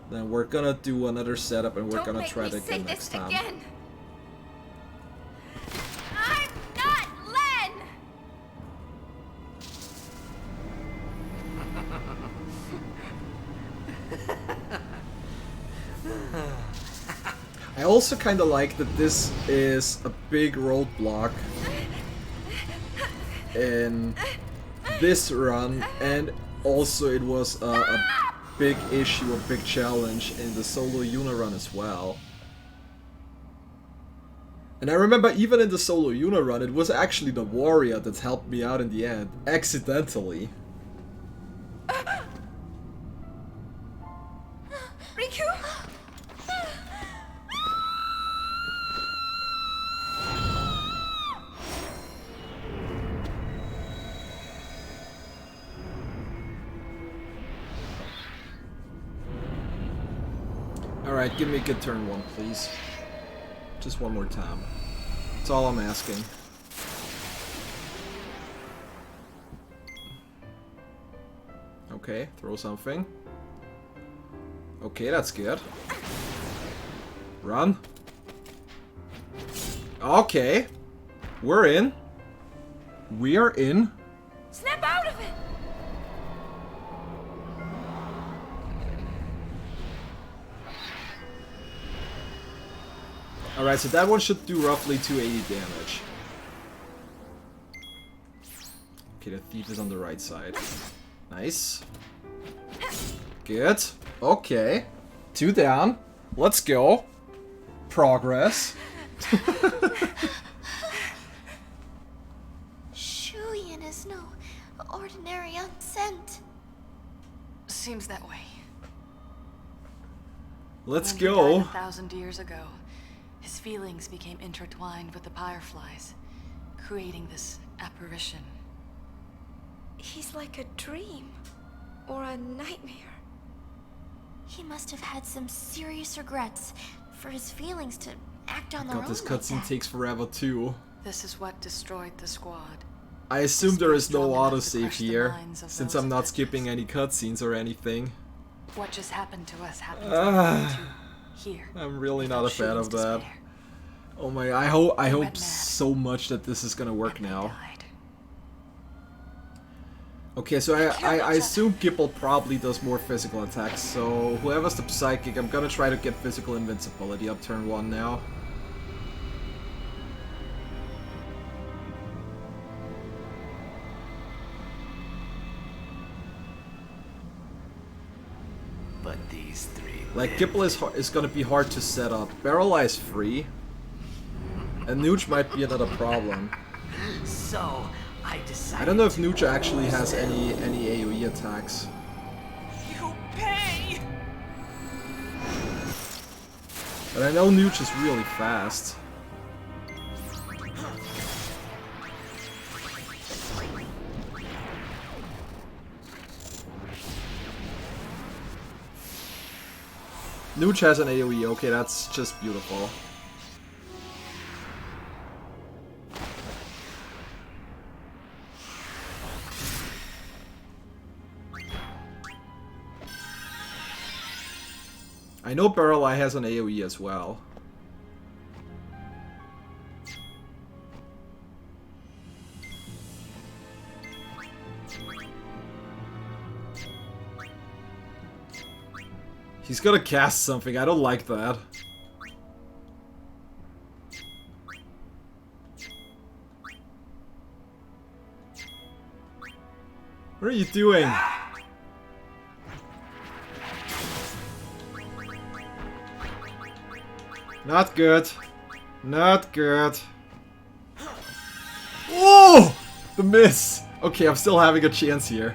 then we're gonna do another setup and we're gonna try it again next time. Again. I'm not Len! I also kind of like that this is a big roadblock in this run, and also it was a big issue, a big challenge in the solo Yuna run as well. And I remember even in the solo Yuna run, it was actually the warrior that helped me out in the end, accidentally. Riku? Alright, give me a good turn 1, please. Just one more time. That's all I'm asking. Okay, throw something. Okay, that's good. Run. Okay. We're in. We are in. Snap out of it! Alright, so that one should do roughly 280 damage. Okay, the thief is on the right side. Nice. Good. Okay. 2 down. Let's go. Progress. Shuyin is no ordinary unsent. Seems that way. Let's When he go. died 1,000 years ago, his feelings became intertwined with the fireflies, creating this apparition. He's like a dream. Or a nightmare. He must have had some serious regrets for his feelings to act on their own God, this like cutscene that. takes forever too. This is what destroyed the squad. I assume there is no strong enough to autosave crush the here, minds of since those I'm not skipping any cutscenes or anything. What just happened to us happened to them too. Here. I'm really not a fan Shuyin's of that. despair. Oh my, I hope so much that this is gonna work now. Okay, so I assume Gipple probably does more physical attacks, so whoever's the psychic, I'm gonna try to get physical invincibility up turn 1 now. But these three Like, Gipple is gonna be hard to set up. Barrel Eye is free. And Nooch might be another problem. So, I decided I don't know if Nooch actually has any AoE attacks. You pay! But I know Nooch is really fast. Nooch has an AoE, okay, that's just beautiful. I know Barrel Eye has an AoE as well. He's gonna cast something, I don't like that. What are you doing? Not good. Not good. Oh! The miss! Okay, I'm still having a chance here.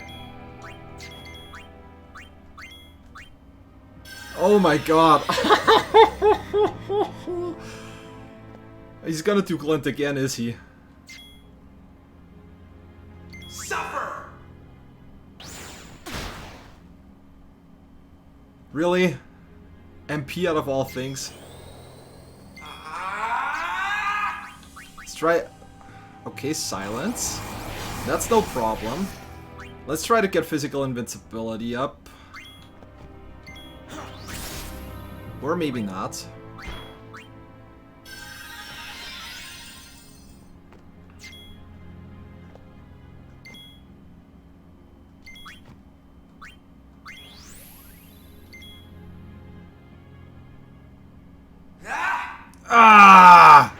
Oh my god. He's gonna do glint again, is he? Suffer! Really? MP out of all things? Let's try... Okay, silence. That's no problem. Let's try to get physical invincibility up. Or maybe not. Ah!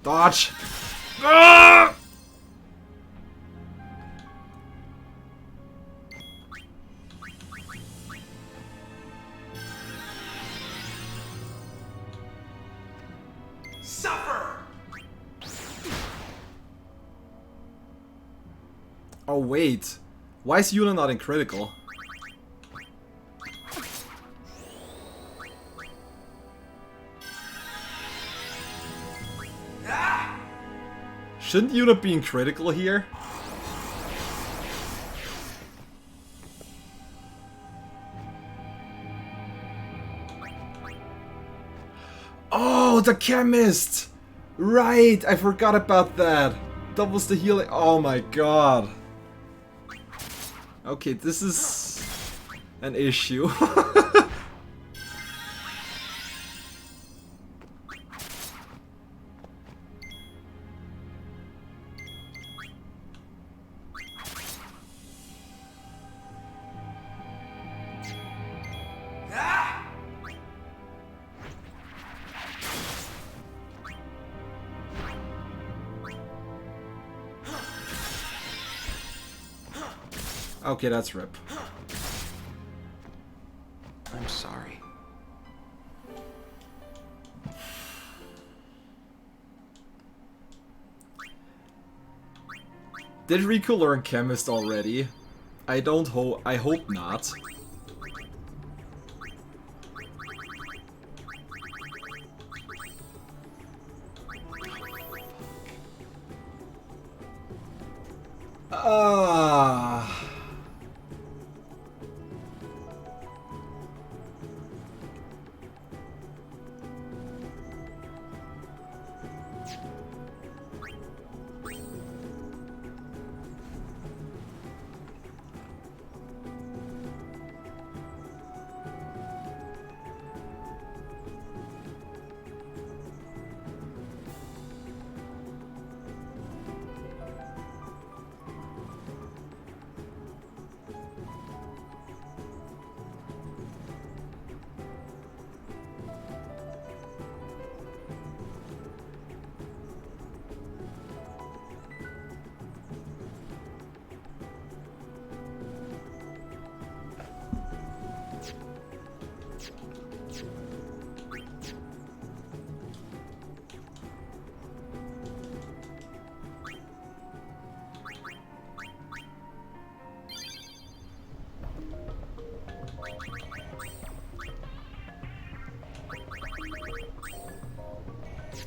Dodge! Ah! Suffer! Oh wait, why is Yuna not in critical? Shouldn't Yuna be in critical here? Oh, the chemist! Right, I forgot about that. Doubles the healing. Oh my god. Okay, this is an issue. Okay, that's rip. I'm sorry. Did Riku learn chemist already? I hope not.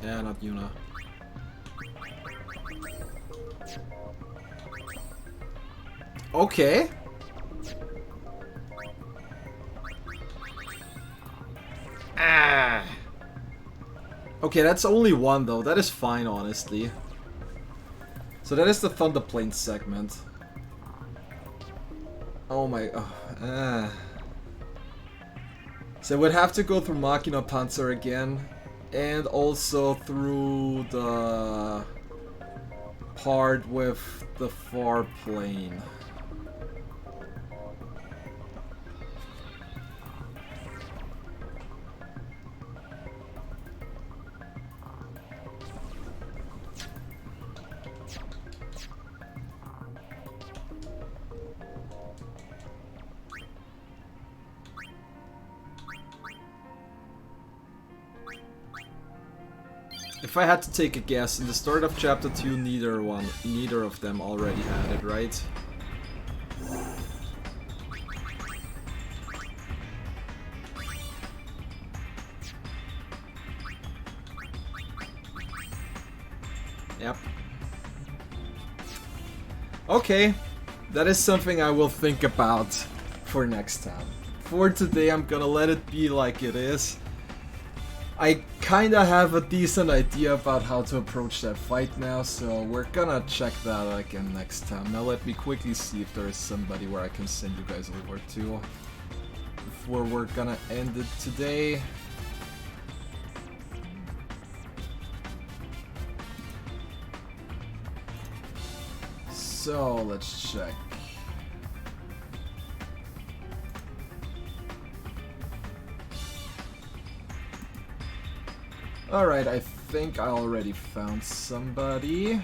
Yeah, not Yuna. Okay. Okay, that's only one though. That is fine, honestly. So that is the Thunderblades segment. Oh my... So we'd have to go through Machina Panzer again. And also through the part with the far plane. If I had to take a guess, in the start of chapter 2, neither of them already had it, right? Yep. Okay, that is something I will think about for next time. For today, I'm gonna let it be like it is. I kinda have a decent idea about how to approach that fight now, so we're gonna check that out again next time. Now let me quickly see if there is somebody where I can send you guys over to before we're gonna end it today. So let's check. Alright, I think I already found somebody.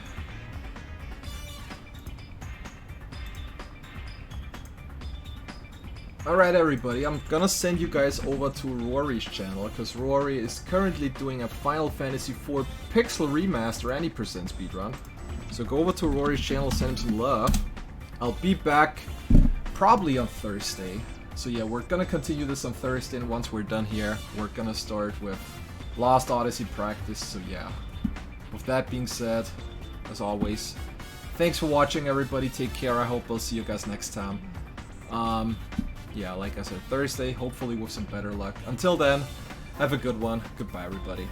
Alright everybody, I'm gonna send you guys over to Rory's channel, because Rory is currently doing a Final Fantasy IV Pixel Remaster and he presents speedrun. So go over to Rory's channel, send him some love. I'll be back probably on Thursday. So yeah, we're gonna continue this on Thursday, and once we're done here, we're gonna start with Lost Odyssey practice, so yeah. With that being said, as always, thanks for watching everybody, take care, I hope I'll see you guys next time. Yeah, like I said, Thursday, hopefully with some better luck. Until then, have a good one, goodbye everybody.